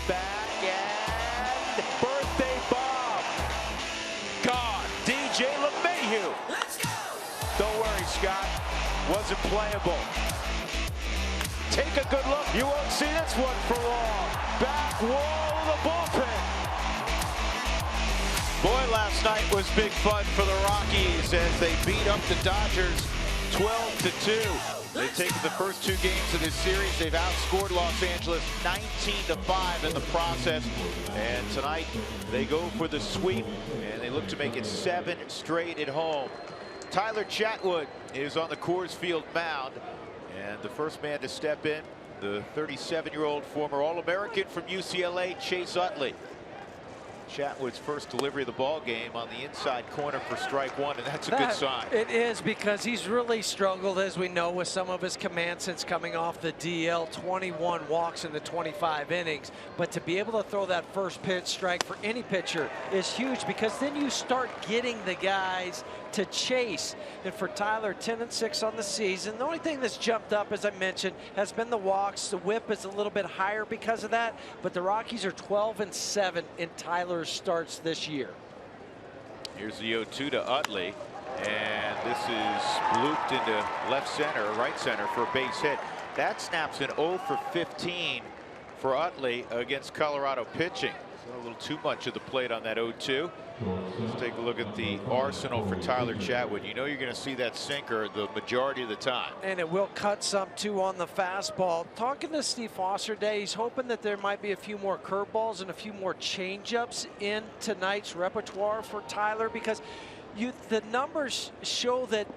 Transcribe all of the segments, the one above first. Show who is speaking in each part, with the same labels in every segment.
Speaker 1: back and birthday bomb. Gone. DJ LeMahieu.
Speaker 2: Let's go.
Speaker 1: Don't worry, Scott. Wasn't playable. Take a good look. You won't see this one for long. Back wall of the bullpen. Boy, last night was big fun for the Rockies as they beat up the Dodgers 12-2. They've taken the first two games of this series. They've outscored Los Angeles 19-5 in the process. And tonight they go for the sweep and they look to make it 7 straight at home. Tyler Chatwood is on the Coors Field mound. And the first man to step in, the 37-year-old former All-American from UCLA, Chase Utley. Chatwood's first delivery of the ball game on the inside corner for strike one, and that's a good sign.
Speaker 3: It is, because he's really struggled, as we know, with some of his command since coming off the DL. 21 walks in the 25 innings. But to be able to throw that first pitch strike for any pitcher is huge, because then you start getting the guys to chase. And for Tyler, 10-6 on the season. The only thing that's jumped up, as I mentioned, has been the walks. The whip is a little bit higher because of that. But the Rockies are 12-7 in Tyler's starts this year.
Speaker 1: Here's the 0-2 to Utley. And this is blooped into left center, right center for a base hit. That snaps an 0 for 15 for Utley against Colorado pitching. So a little too much of the plate on that 0-2. Let's take a look at the arsenal for Tyler Chatwood. You know you're going to see that sinker the majority of the time. And
Speaker 3: it will cut some too on the fastball. Talking to Steve Foster today, he's hoping that there might be a few more curveballs and a few more changeups in tonight's repertoire for Tyler, because the numbers show that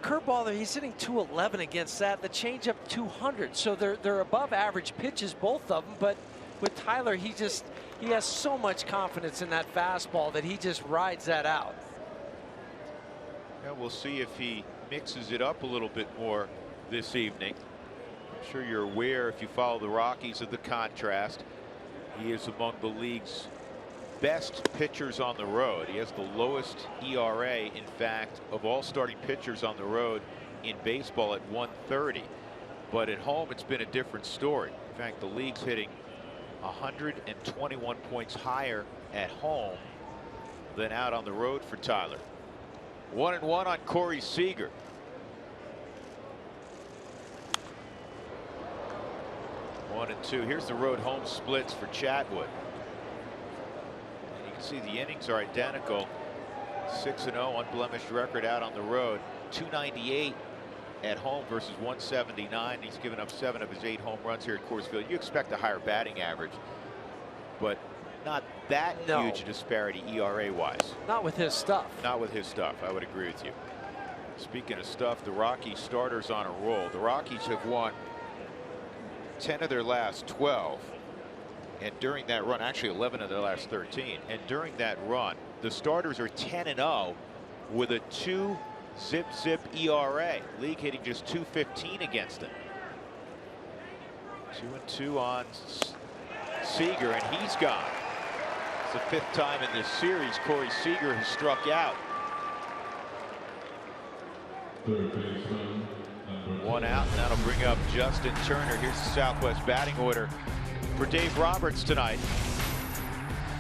Speaker 3: curveball, he's hitting 211 against that. The changeup 200. So they're above average pitches, both of them. But with Tyler, he has so much confidence in that fastball that he just rides that out.
Speaker 1: Yeah, we'll see if he mixes it up a little bit more this evening. I'm sure you're aware, if you follow the Rockies, of the contrast. He is among the league's best pitchers on the road. He has the lowest ERA, in fact, of all starting pitchers on the road in baseball at 130. But at home, it's been a different story. In fact, the league's hitting 121 points higher at home than out on the road for Tyler. 1-1 on Corey Seager. One and two. Here's the road home splits for Chatwood. And you can see the innings are identical. 6-0 unblemished record out on the road. 298 at home versus 179. He's given up 7 of his 8 home runs here at Coors Field. You expect a higher batting average, but not that huge a disparity ERA wise.
Speaker 3: Not with his stuff.
Speaker 1: Not with his stuff. I would agree with you. Speaking of stuff, the Rockies starters on a roll. The Rockies have won 10 of their last 12. And during that run, actually 11 of their last 13. And during that run, the starters are 10-0 with a 2 zip ERA. League hitting just 215 against him. 2-2 on Seager, and he's gone. It's the 5th time in this series Corey Seager has struck out. 1 out, and that'll bring up Justin Turner. Here's the Southwest batting order for Dave Roberts tonight.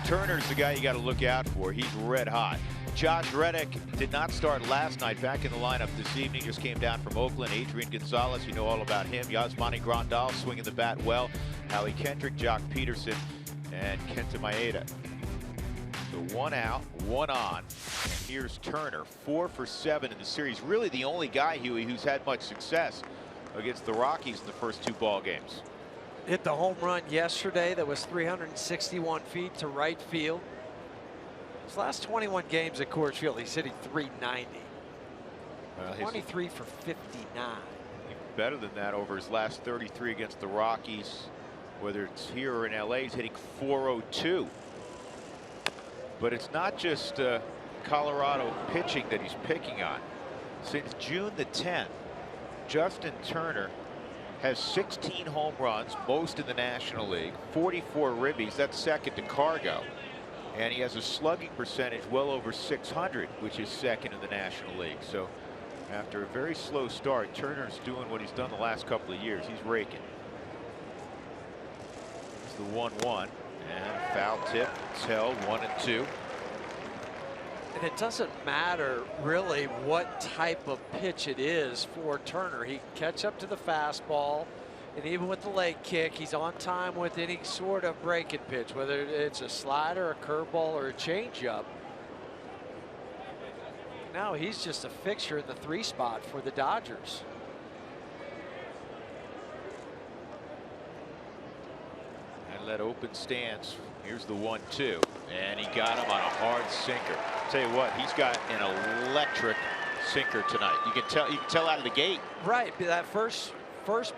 Speaker 1: Turner's the guy you got to look out for. He's red hot. Josh Reddick did not start last night. Back in the lineup this evening. Just came down from Oakland. Adrian Gonzalez, you know all about him. Yasmani Grandal swinging the bat well. Howie Kendrick, Jock Peterson, and Kenta Maeda. So 1 out, 1 on. And here's Turner, 4 for 7 in the series. Really the only guy, Huey, who's had much success against the Rockies in the first 2 ball games.
Speaker 3: Hit the home run yesterday that was 361 feet to right field. His last 21 games at Coors Field, he's hitting 390. 23 for 59.
Speaker 1: Better than that over his last 33 against the Rockies, whether it's here or in LA. He's hitting 402. But it's not just Colorado pitching that he's picking on. Since June the 10th, Justin Turner has 16 home runs, most in the National League, 44 ribbies. That's second to Cargo. And he has a slugging percentage well over 600, which is second in the National League. So after a very slow start, Turner's doing what he's done the last couple of years. He's raking. It's the 1-1 and foul tip. It's held 1-2.
Speaker 3: And it doesn't matter really what type of pitch it is for Turner. He can catch up to the fastball, and even with the leg kick, he's on time with any sort of breaking pitch, whether it's a slider, a curveball, or a changeup. Now he's just a fixture in the 3 spot for the Dodgers.
Speaker 1: And let open stance. Here's the 1-2, and he got him on a hard sinker. Tell you what, he's got an electric sinker tonight. You can tell out of the gate.
Speaker 3: Right, that first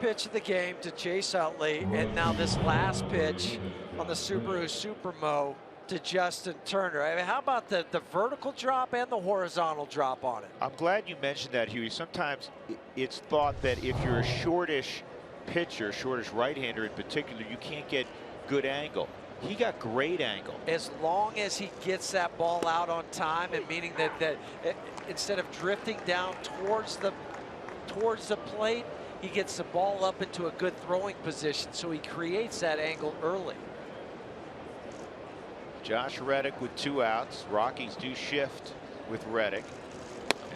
Speaker 3: pitch of the game to Chase Utley, and now this last pitch on the Subaru Supermo to Justin Turner. I mean, how about the vertical drop and the horizontal drop on it?
Speaker 1: I'm glad you mentioned that, Huey. Sometimes it's thought that if you're a shortish pitcher, shortish right-hander in particular, you can't get good angle. He got great angle.
Speaker 3: As long as he gets that ball out on time, and meaning that instead of drifting down towards the plate, he gets the ball up into a good throwing position, so he creates that angle early.
Speaker 1: Josh Reddick with 2 outs. Rockies do shift with Reddick,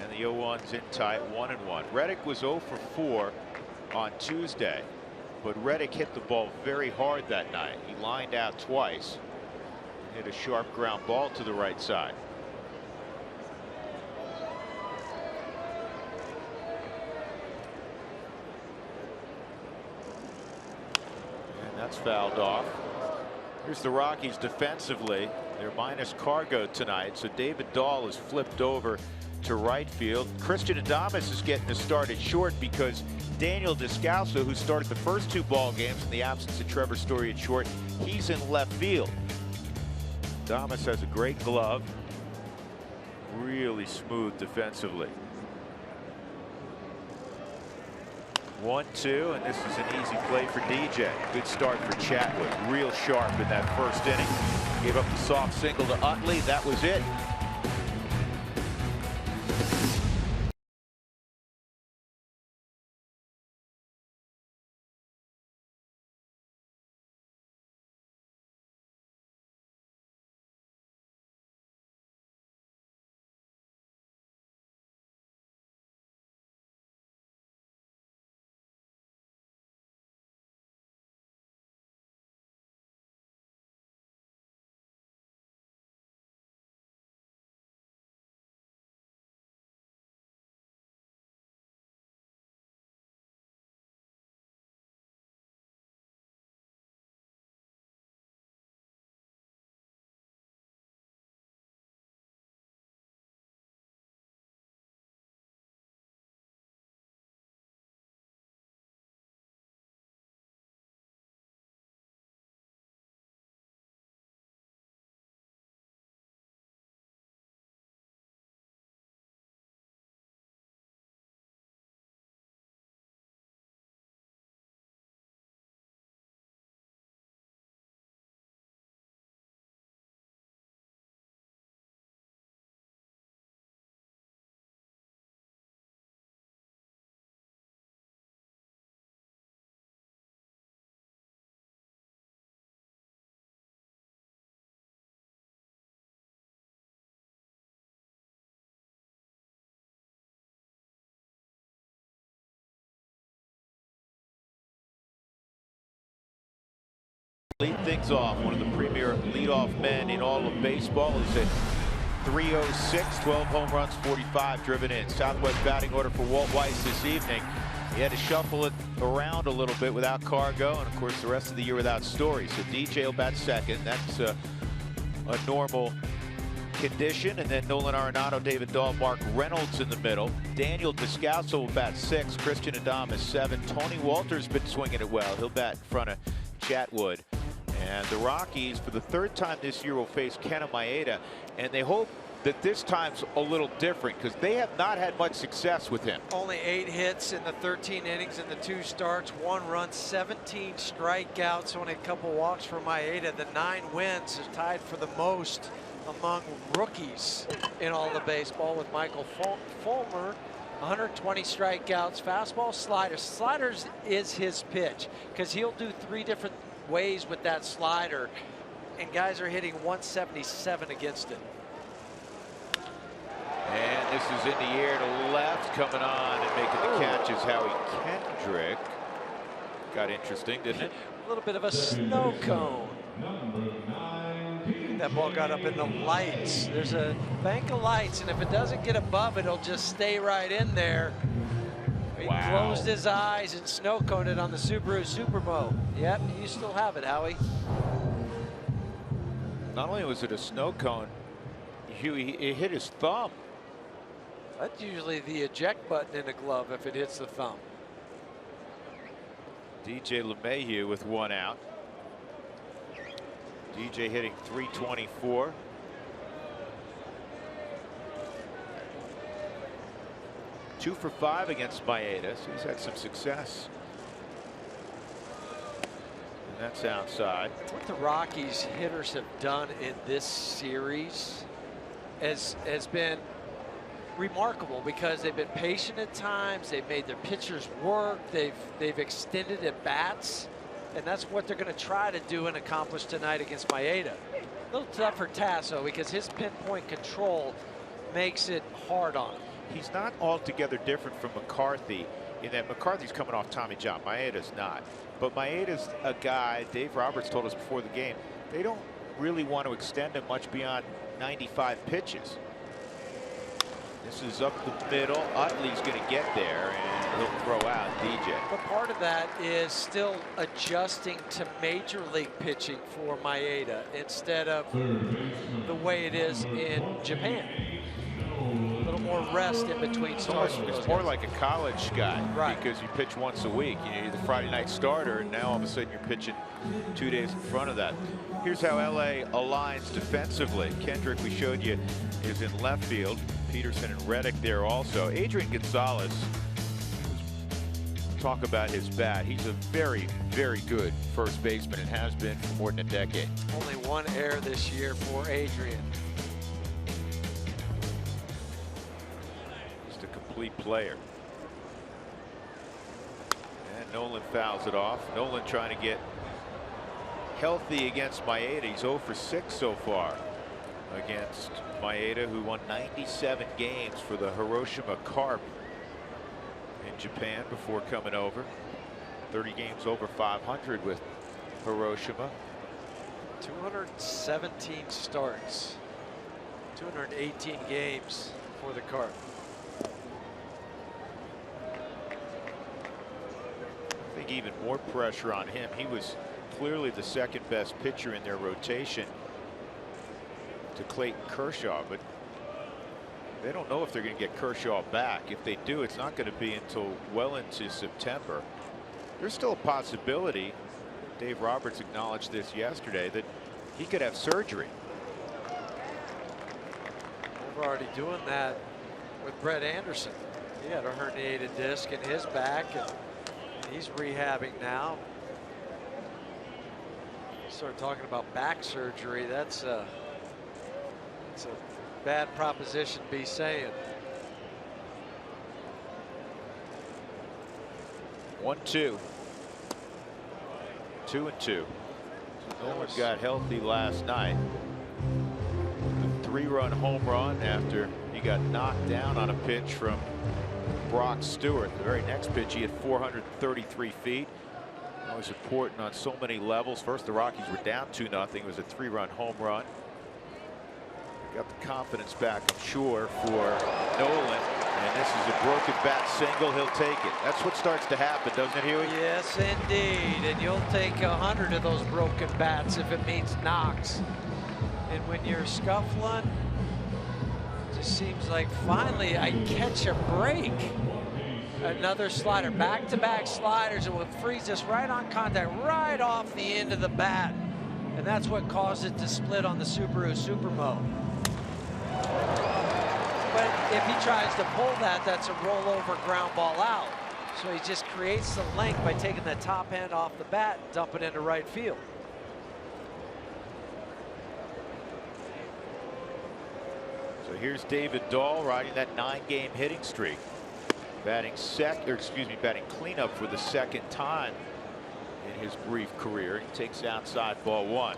Speaker 1: and the 0-1's in tight, 1-1. Reddick was 0 for 4 on Tuesday, but Reddick hit the ball very hard that night. He lined out twice, hit a sharp ground ball to the right side. And that's fouled off. Here's the Rockies defensively. They're minus Cargo tonight, so David Dahl is flipped over to right field. Christian Adames is getting to start at short because Daniel Descalso, who started the first 2 ball games in the absence of Trevor Story at short, he's in left field. Adames has a great glove, really smooth defensively. 1-2, and this is an easy play for DJ. Good start for Chatwood. Real sharp in that first inning. Gave up the soft single to Utley. That was it. Lead things off. One of the premier leadoff men in all of baseball is at 306, 12 home runs, 45 driven in. Southwest batting order for Walt Weiss this evening. He had to shuffle it around a little bit without Cargo, and of course the rest of the year without Story. So DJ will bat second. That's a normal condition. And then Nolan Arenado, David Dahl, Mark Reynolds in the middle. Daniel Descalso will bat 6. Christian Adames 7. Tony Walter's been swinging it well. He'll bat in front of Chatwood. And the Rockies, for the 3rd time this year, will face Kenta Maeda, and they hope that this time's a little different because they have not had much success with him.
Speaker 3: Only 8 hits in the 13 innings in the 2 starts, 1 run, 17 strikeouts, only a couple walks for Maeda. The 9 wins is tied for the most among rookies in all the baseball with Michael Fulmer. 120 strikeouts, fastball, sliders. Sliders is his pitch because he'll do 3 different ways with that slider, and guys are hitting 177 against it.
Speaker 1: And this is in the air to left, coming on and making the catch is Howie Kendrick. Got interesting, didn't it?
Speaker 3: A little bit of a snow cone. That ball got up in the lights. There's a bank of lights, and if it doesn't get above it, it'll just stay right in there. He closed his eyes and snow coned it on the Subaru Supermo. Yep, you still have it, Howie.
Speaker 1: Not only was it a snow cone, Huey, it hit his thumb.
Speaker 3: That's usually the eject button in a glove if it hits the thumb.
Speaker 1: DJ LeMahieu with one out. DJ hitting .324. Two for 5 against Maeda, so he's had some success. And that's outside.
Speaker 3: What the Rockies hitters have done in this series has been remarkable, because they've been patient at times. They've made their pitchers work. They've extended at bats, and that's what they're going to try to do and accomplish tonight against Maeda. A little tougher task, though, because his pinpoint control makes it hard on him.
Speaker 1: He's not altogether different from McCarthy in that McCarthy's coming off Tommy John. Maeda's not. But Maeda's a guy, Dave Roberts told us before the game, they don't really want to extend him much beyond 95 pitches. This is up the middle. Utley's going to get there, and he'll throw out DJ.
Speaker 3: But part of that is still adjusting to major league pitching for Maeda instead of the way it is in Japan. A little more rest in between starts.
Speaker 1: It's more like a college guy,
Speaker 3: right? Because
Speaker 1: you pitch once a week. You're the Friday night starter, and now all of a sudden you're pitching 2 days in front of that. Here's how LA aligns defensively. Kendrick, we showed you, is in left field. Peterson and Reddick there also. Adrian Gonzalez, talk about his bat. He's a very, very good first baseman and has been for more than a decade.
Speaker 3: Only one error this year for Adrian.
Speaker 1: Just a complete player. And Nolan fouls it off. Nolan trying to get healthy against Maeda. He's 0 for 6 so far against Maeda, who won 97 games for the Hiroshima Carp in Japan before coming over. 30 games over 500 with Hiroshima.
Speaker 3: 217 starts. 218 games for the Carp.
Speaker 1: I think even more pressure on him. He was clearly the second best pitcher in their rotation to Clayton Kershaw, but they don't know if they're going to get Kershaw back. If they do, it's not going to be until well into September. There's still a possibility, Dave Roberts acknowledged this yesterday, that he could have surgery.
Speaker 3: We're already doing that with Brett Anderson. He had a herniated disc in his back, and he's rehabbing now. Start talking about back surgery. That's it's a bad proposition to be saying.
Speaker 1: 1-2. 2-2. Nolan got healthy last night. The 3-run home run after he got knocked down on a pitch from Brock Stewart. The very next pitch, he had 433 feet. That was important on so many levels. First, the Rockies were down 2-0. It was a 3-run home run. Got the confidence back, I'm sure, for Nolan. And this is a broken bat single. He'll take it. That's what starts to happen, doesn't it, Huey?
Speaker 3: Yes, indeed. And you'll take 100 of those broken bats if it means knocks. And when you're scuffling, it just seems like finally I catch a break. Another slider, back-to-back sliders, and will freeze us right on contact, right off the end of the bat. And that's what caused it to split on the Subaru Supermo. But if he tries to pull that, that's a rollover ground ball out. So he just creates the length by taking the top end off the bat and dumping into right field.
Speaker 1: So here's David Dahl riding that 9-game hitting streak. Batting cleanup for the second time in his brief career. He takes outside, ball 1.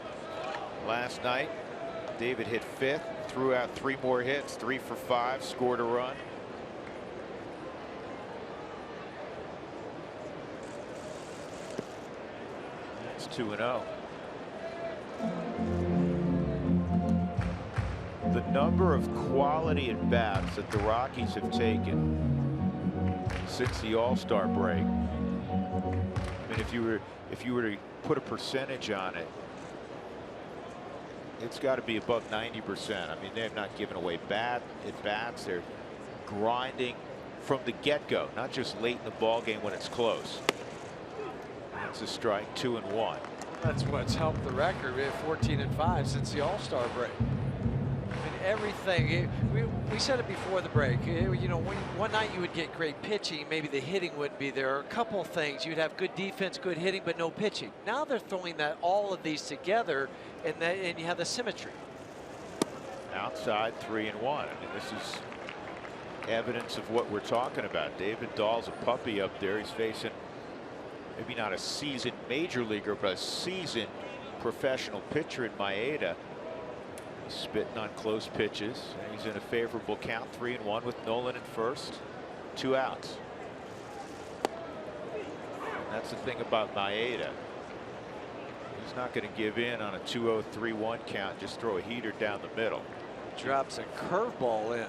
Speaker 1: Last night, David hit 5th, threw out 3 more hits, 3 for 5, scored a run. It's 2-0. The number of quality at bats that the Rockies have taken since the All-Star break. I mean, if you were to put a percentage on it, it's got to be above 90%. I mean, they've not given away bad at bats. They're grinding from the get-go, not just late in the ball game when it's close. That's a strike, 2-1.
Speaker 3: That's what's helped the record. We have 14-5 since the All-Star break. I mean, everything. We said it before the break. You know, one night you would get great pitching, maybe the hitting wouldn't be there. A couple of things. You'd have good defense, good hitting, but no pitching. Now they're throwing all of these together, and you have the symmetry.
Speaker 1: Outside, 3-1. I mean, this is evidence of what we're talking about. David Dahl's a puppy up there. He's facing maybe not a seasoned major leaguer, but a seasoned professional pitcher in Maeda. He's spitting on close pitches. He's in a favorable count, 3-1 with Nolan in first, 2 outs. And that's the thing about Maeda. He's not going to give in on a 2-0, 3-1 count. Just throw a heater down the middle.
Speaker 3: Drops a curveball in.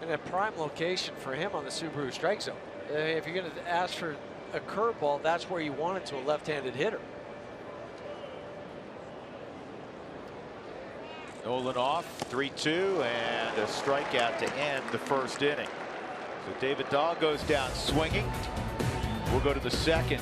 Speaker 3: And a prime location for him on the Subaru strike zone. If you're going to ask for a curveball, that's where you want it to a left-handed hitter.
Speaker 1: Nolan off, 3-2, and a strikeout to end the first inning. So David Dahl goes down swinging. We'll go to the second.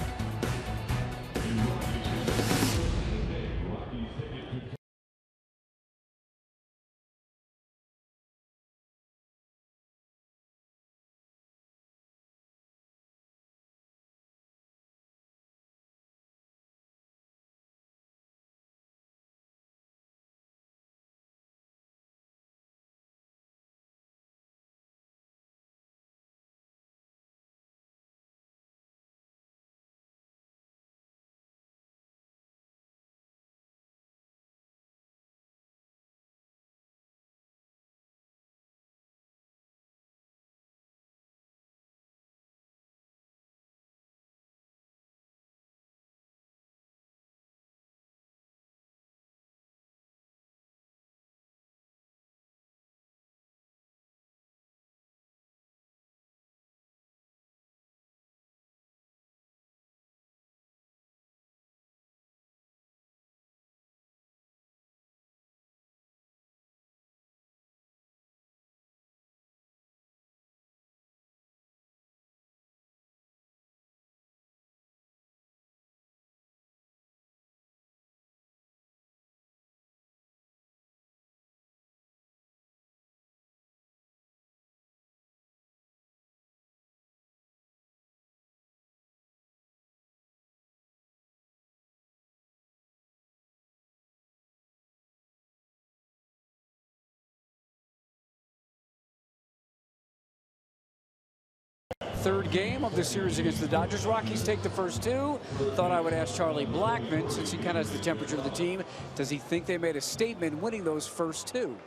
Speaker 2: Third game of the series against the Dodgers. Rockies take the first 2. Thought I would ask Charlie Blackmon, since he kind of has the temperature of the team, does he think they made a statement winning those first 2?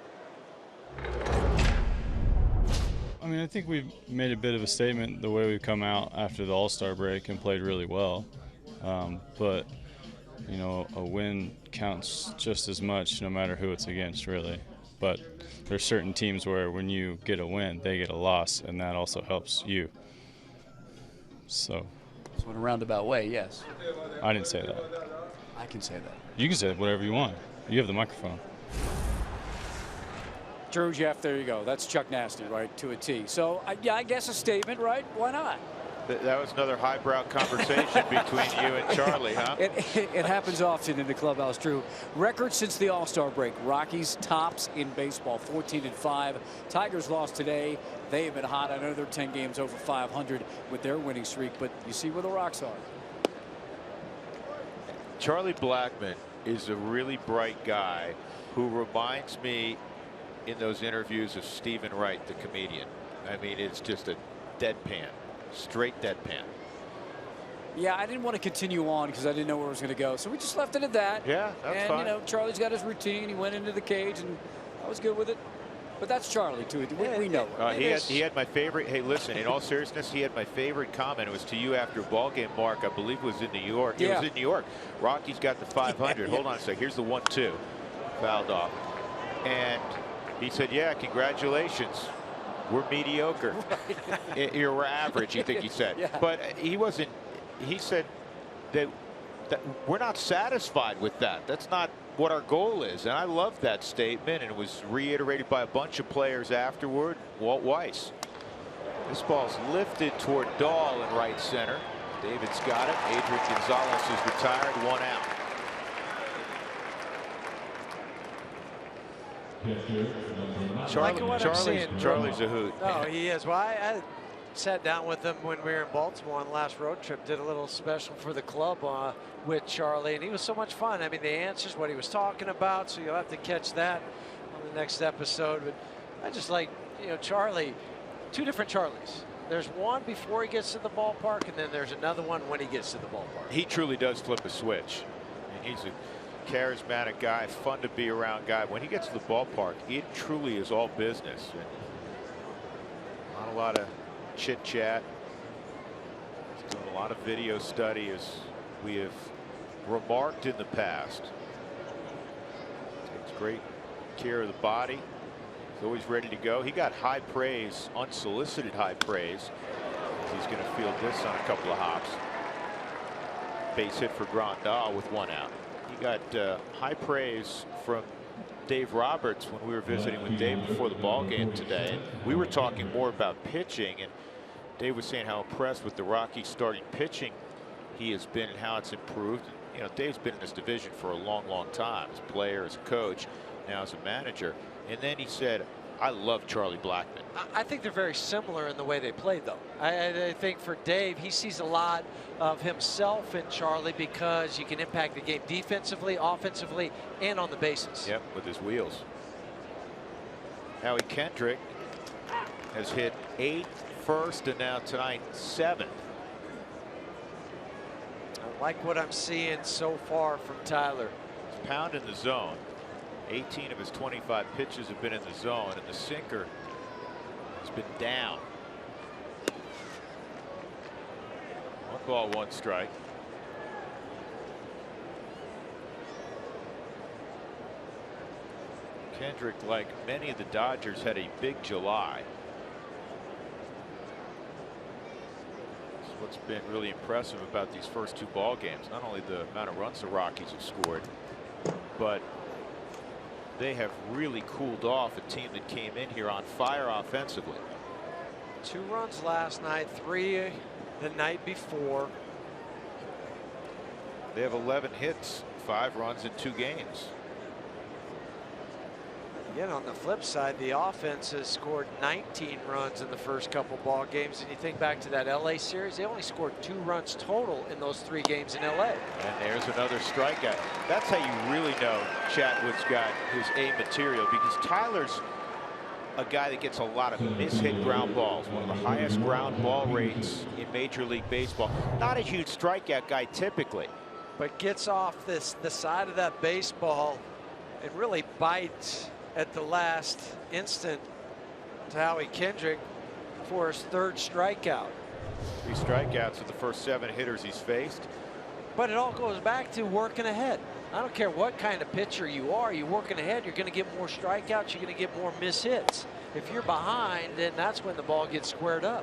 Speaker 4: I mean, I think we've made a bit of a statement the way we've come out after the All-Star break and played really well. But, you know, a win counts just as much no matter who it's against, really. But there's certain teams where when you get a win, they get a loss, and that also helps you. So
Speaker 2: in a roundabout way, yes.
Speaker 4: I didn't say that.
Speaker 2: I can say that.
Speaker 4: You can say whatever you want. You have the microphone.
Speaker 2: Drew, Jeff, there you go. That's Chuck Nasty, right, to a T. So, yeah, I guess a statement, right? Why not?
Speaker 1: That was another highbrow conversation between you and Charlie, huh?
Speaker 2: It happens often in the clubhouse, Drew. Record since the All-Star break. Rockies tops in baseball, 14-5. Tigers lost today. They have been hot. I know they're 10 games over 500 with their winning streak, but you see where the Rocks are.
Speaker 1: Charlie Blackmon is a really bright guy who reminds me in those interviews of Stephen Wright, the comedian. I mean, it's just a deadpan. Straight deadpan.
Speaker 2: Yeah, I didn't want to continue on because I didn't know where it was going to go. So we just left it at that.
Speaker 1: Yeah, that's
Speaker 2: and,
Speaker 1: fine.
Speaker 2: you know, Charlie's got his routine. He went into the cage, and I was good with it. But that's Charlie, too. We know it.
Speaker 1: He had my favorite. Hey, listen, in all seriousness, he had my favorite comment. It was to you after a ball game, Mark. I believe it was in New York.
Speaker 2: Yeah.
Speaker 1: It was in New York. Rockies got the 500. Hold on a sec. Here's the 1-2. Fouled off. And he said, yeah, congratulations. We're mediocre. Right. You're average, you think he said.
Speaker 2: Yeah.
Speaker 1: But he wasn't. He said that we're not satisfied with that. That's not what our goal is. And I love that statement, and it was reiterated by a bunch of players afterward. Walt Weiss. This ball's lifted toward Dahl in right center. David's got it. Adrian Gonzalez is retired, 1 out. Charlie's a hoot.
Speaker 3: Oh, he is. Well, I sat down with him when we were in Baltimore on the last road trip, did a little special for the club with Charlie, and he was so much fun. I mean, the answers, what he was talking about, so you'll have to catch that on the next episode. But I just like, you know, Charlie, two different Charlies. There's one before he gets to the ballpark, and then there's another one when he gets to the ballpark.
Speaker 1: He truly does flip a switch. I mean, he's a charismatic guy, fun to be around guy. When he gets to the ballpark, it truly is all business. And not a lot of chit chat. He's doing a lot of video study, as we have remarked in the past. Takes great care of the body. He's always ready to go. He got high praise, unsolicited high praise. He's going to field this on a couple of hops. Base hit for Grandal with 1 out. He got high praise from Dave Roberts when we were visiting with Dave before the ball game today. We were talking more about pitching, and Dave was saying how impressed with the Rockies starting pitching he has been and how it's improved. You know, Dave's been in this division for a long, long time as a player, as a coach, now as a manager. And then he said, I love Charlie Blackmon.
Speaker 3: I think they're very similar in the way they play, though. I think for Dave, he sees a lot of himself in Charlie because you can impact the game defensively, offensively, and on the bases.
Speaker 1: Yep, with his wheels. Howie Kendrick has hit 8 first, and now tonight 7.
Speaker 3: I like what I'm seeing so far from Tyler.
Speaker 1: He's pounding the zone. 18 of his 25 pitches have been in the zone, and the sinker has been down. 1 ball, 1 strike. Kendrick, like many of the Dodgers, had a big July. That's what's been really impressive about these first 2 ball games. Not only the amount of runs the Rockies have scored, but they have really cooled off a team that came in here on fire offensively.
Speaker 3: 2 runs last night, 3 the night before.
Speaker 1: They have 11 hits, 5 runs in 2 games.
Speaker 3: Yet on the flip side, the offense has scored 19 runs in the first couple ball games. And you think back to that LA series, they only scored 2 runs total in those 3 games in LA.
Speaker 1: And there's another strikeout. That's how you really know Chatwood's got his A material, because Tyler's a guy that gets a lot of mishit ground balls, one of the highest ground ball rates in Major League Baseball. Not a huge strikeout guy typically,
Speaker 3: but gets off the side of that baseball and really bites at the last instant to Howie Kendrick for his 3rd strikeout.
Speaker 1: 3 strikeouts of the first 7 hitters he's faced.
Speaker 3: But it all goes back to working ahead. I don't care what kind of pitcher you are, you're working ahead, you're going to get more strikeouts, you're going to get more mishits. If you're behind, then that's when the ball gets squared up.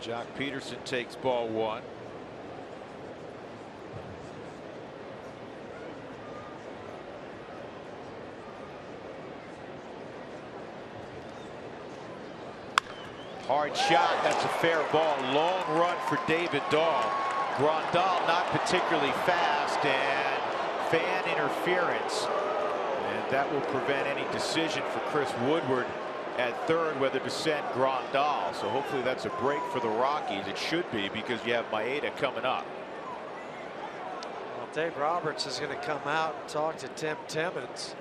Speaker 1: Jock Peterson takes ball 1. Hard shot. That's a fair ball. Long run for David Dahl. Grandal not particularly fast, and fan interference. And that will prevent any decision for Chris Woodward at 3rd whether to send Grandal. So hopefully that's a break for the Rockies. It should be, because you have Maeda coming up.
Speaker 3: Well, Dave Roberts is going to come out and talk to Tim Timmons,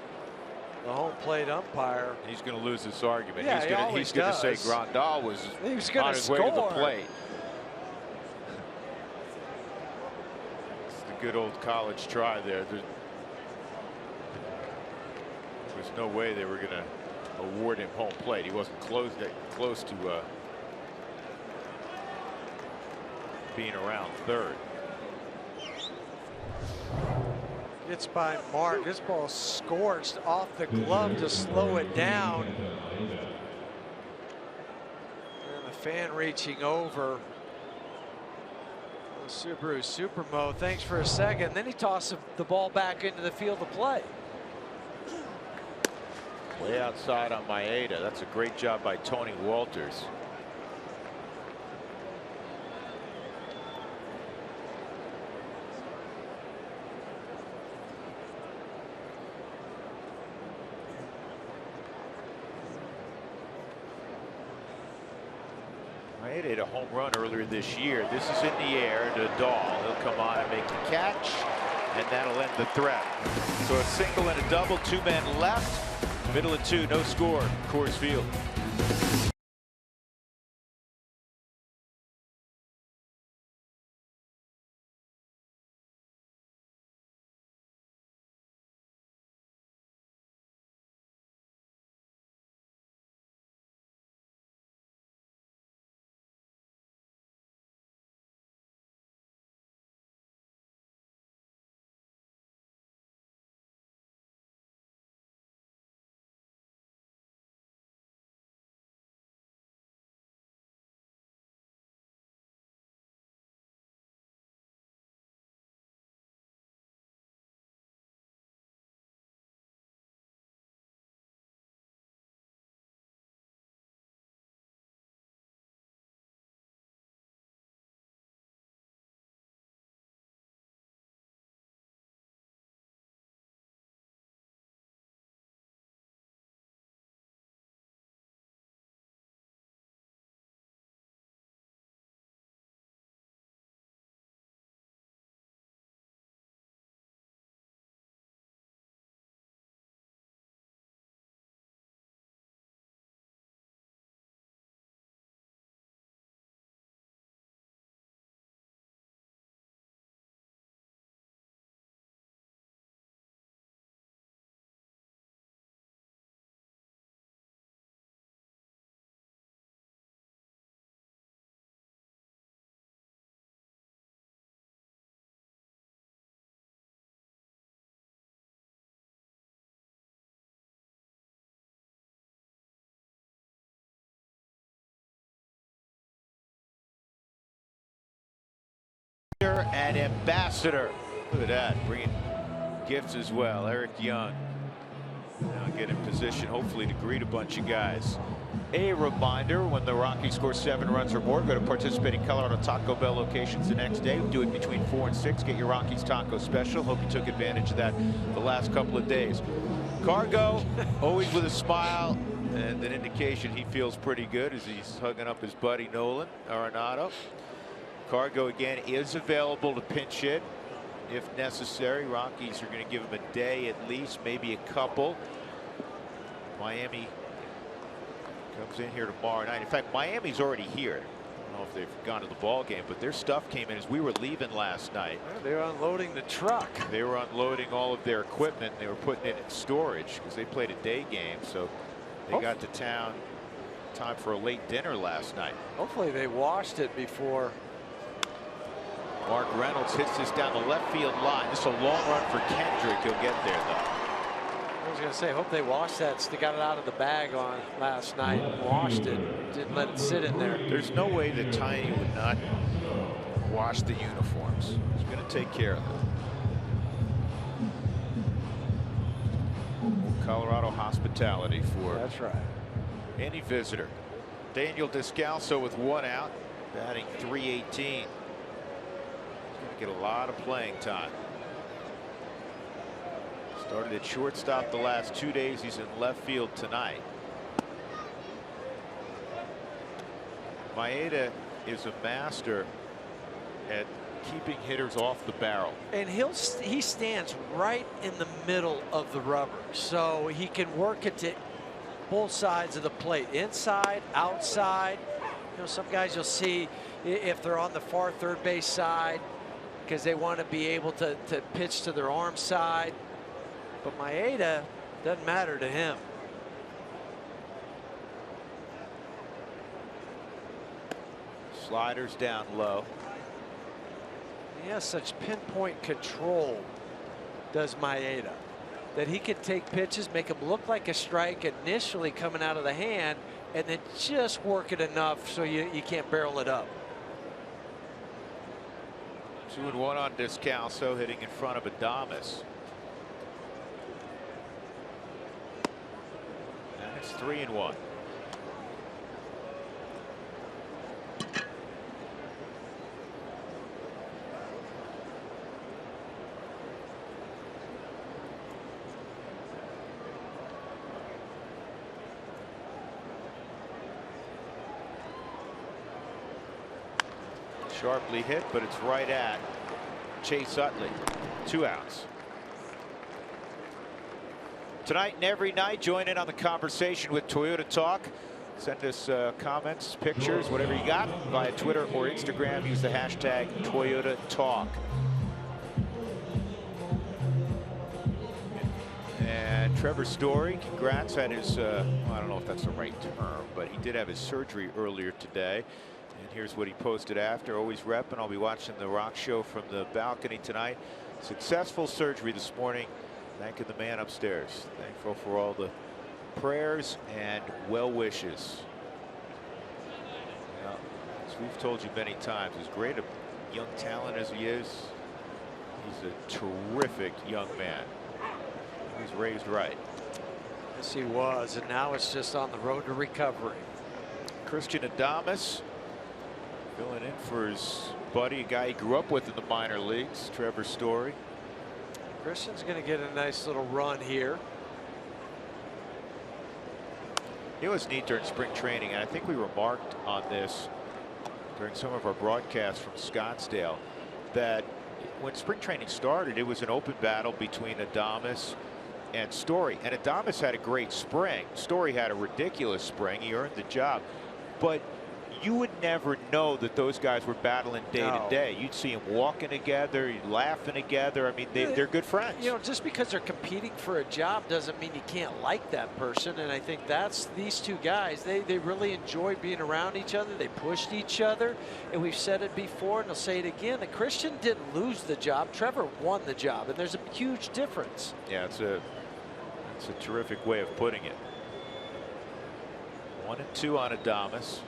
Speaker 3: the home plate umpire.
Speaker 1: He's going to lose this argument.
Speaker 3: Yeah,
Speaker 1: he's going to say Grandal was on his way to the plate. good old college try there. There's no way they were going to award him home plate. He wasn't close to being around third.
Speaker 3: Gets by Mark. This ball scorched off the glove to slow it down. And the fan reaching over. Subaru Supermo, thanks for a second. Then he tossed the ball back into the field of play.
Speaker 1: Way outside on Maeda. That's a great job by Tony Walters. Maeda hit a home run earlier this year. This is in the air to Dahl. He'll come on and make the catch, and that'll end the threat. So a single and a double, 2 men left. Middle of 2, no score, Coors Field. And Ambassador. Look at that, bringing gifts as well. Eric Young now get in position, hopefully, to greet a bunch of guys. A reminder, when the Rockies score 7 runs or more, go to participating Colorado Taco Bell locations the next day. Do it between 4 and 6. Get your Rockies taco special. Hope you took advantage of that the last couple of days. Cargo, always with a smile and an indication he feels pretty good as he's hugging up his buddy Nolan Arenado. Cargo again is available to pinch hit if necessary. Rockies are going to give him a day at least, maybe a couple. Miami comes in here tomorrow night. In fact, Miami's already here. I don't know if they've gone to the ball game, but their stuff came in as we were leaving last night.
Speaker 3: They were unloading the truck.
Speaker 1: They were unloading all of their equipment. They were putting it in storage because they played a day game. So they got to town in time for a late dinner last night.
Speaker 3: Hopefully they washed it before.
Speaker 1: Mark Reynolds hits this down the left field line. This is a long run for Kendrick. He'll get there, though.
Speaker 3: I was going to say, hope they washed that. They got it out of the bag on last night and washed it. Didn't let it sit in there.
Speaker 1: There's no way that Tiny would not wash the uniforms. He's going to take care of them. Colorado hospitality for
Speaker 3: That's right.
Speaker 1: any visitor. Daniel Descalso with 1 out, batting .318. Get a lot of playing time. Started at shortstop the last 2 days. He's in left field tonight. Maeda is a master at keeping hitters off the barrel.
Speaker 3: And he stands right in the middle of the rubber, so he can work it to both sides of the plate, inside, outside. You know, some guys you'll see if they're on the far third base side, because they want to be able to pitch to their arm side. But Maeda, doesn't matter to him.
Speaker 1: Sliders down low.
Speaker 3: He has such pinpoint control, does Maeda, that he can take pitches, make them look like a strike initially coming out of the hand, and then just work it enough so you can't barrel it up.
Speaker 1: 2-1 on Descalso, hitting in front of Adames. And it's 3-1. Sharply hit, but it's right at Chase Utley. 2 outs. Tonight and every night, join in on the conversation with Toyota Talk. Send us comments, pictures, whatever you got via Twitter or Instagram. Use the hashtag Toyota Talk. And Trevor Story, congrats on his, I don't know if that's the right term, but he did have his surgery earlier today. And here's what he posted after. Always repping. I'll be watching the Rock Show from the balcony tonight. Successful surgery this morning. Thanking the man upstairs. Thankful for all the prayers and well wishes. Now, as we've told you many times, as great a young talent as he is, he's a terrific young man. He's raised right.
Speaker 3: Yes, he was, and now it's just on the road to recovery.
Speaker 1: Christian Adames filling in for his buddy, a guy he grew up with in the minor leagues, Trevor Story.
Speaker 3: Christian's going to get a nice little run here.
Speaker 1: It was neat during spring training, and I think we remarked on this during some of our broadcasts from Scottsdale, that when spring training started, it was an open battle between Adames and Story. And Adames had a great spring. Story had a ridiculous spring. He earned the job. But you would never know that those guys were battling day to day. You'd see them walking together, laughing together. I mean, they're good friends.
Speaker 3: You know, just because they're competing for a job doesn't mean you can't like that person. And I think that's these two guys. They really enjoy being around each other. They pushed each other. And we've said it before, and I'll say it again, that Christian didn't lose the job. Trevor won the job. And there's a huge difference.
Speaker 1: Yeah, it's a terrific way of putting it. 1-2 on Adames.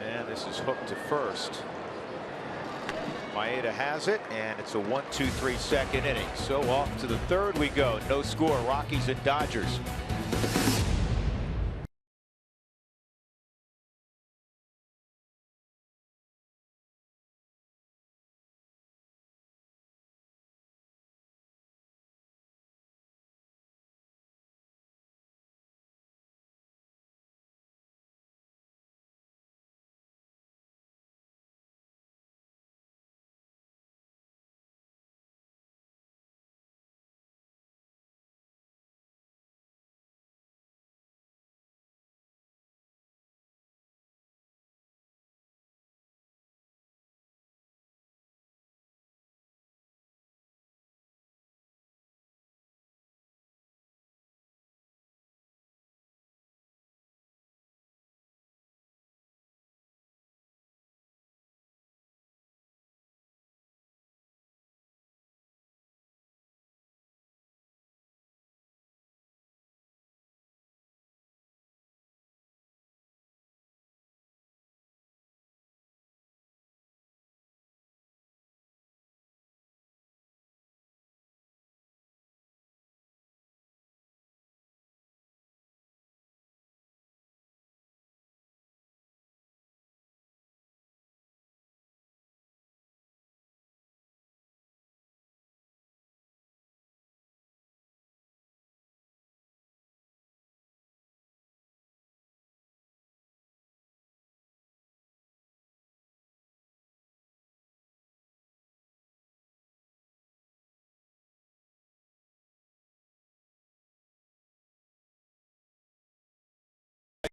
Speaker 1: And this is hooked to first. Maeda has it, and it's a 1-2-3 second inning. So off to the third we go. No score. Rockies and Dodgers.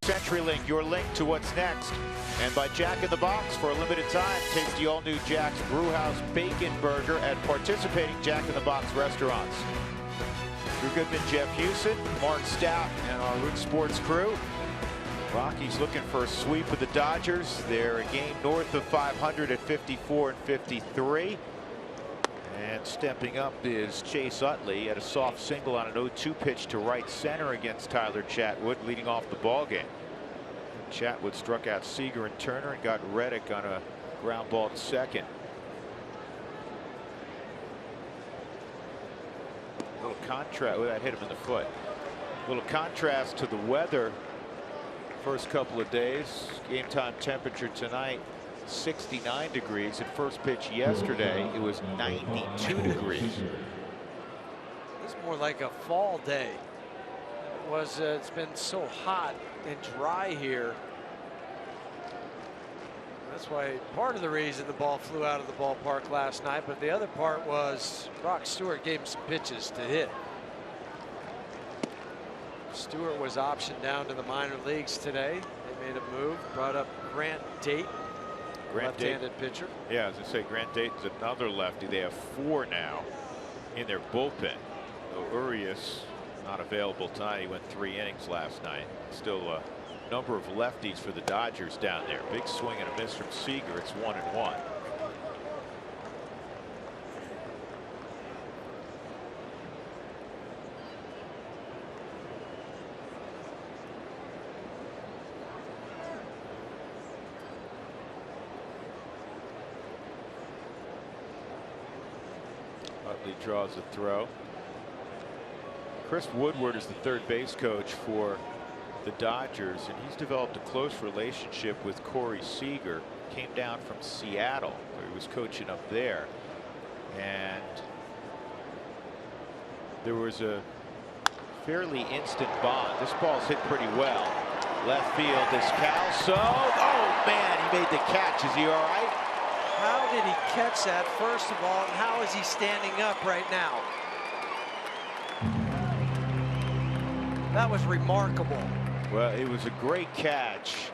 Speaker 1: CenturyLink, your link to what's next. And by Jack in the Box, for a limited time, taste the all-new Jack's Brewhouse Bacon Burger at participating Jack in the Box restaurants. Drew Goodman, Jeff Hewson, Mark Stout, and our Root Sports crew. Rockies looking for a sweep of the Dodgers. They're a game north of 500 at 54 and 53. And stepping up is Chase Utley at a soft single on an 0-2 pitch to right center against Tyler Chatwood, leading off the ball game. Chatwood struck out Seager and Turner and got Reddick on a ground ball to second. A little contrast. Well, that hit him in the foot. A little contrast to the weather. First couple of days. Game time temperature tonight 69 degrees. At first pitch yesterday it was 92 degrees.
Speaker 3: It's more like a fall day. It's been so hot and dry here. That's why part of the reason the ball flew out of the ballpark last night, but the other part was Brock Stewart gave him some pitches to hit. Stewart was optioned down to the minor leagues today. They made a move, brought up Grant Dayton, left-handed pitcher.
Speaker 1: Yeah, as I say, Grant Dayton's another lefty. They have 4 now in their bullpen. Urias not available tonight. He went 3 innings last night. Still a number of lefties for the Dodgers down there. Big swing and a miss from Seager. It's 1-1. Utley draws a throw. Chris Woodward is the third base coach for the Dodgers, and he's developed a close relationship with Corey Seager. Came down from Seattle, where he was coaching up there, and there was a fairly instant bond. This ball's hit pretty well. Left field is Calso. Oh man, he made the catch. Is he all right?
Speaker 3: How did he catch that, first of all, and how is he standing up right now? That was remarkable.
Speaker 1: Well, it was a great catch,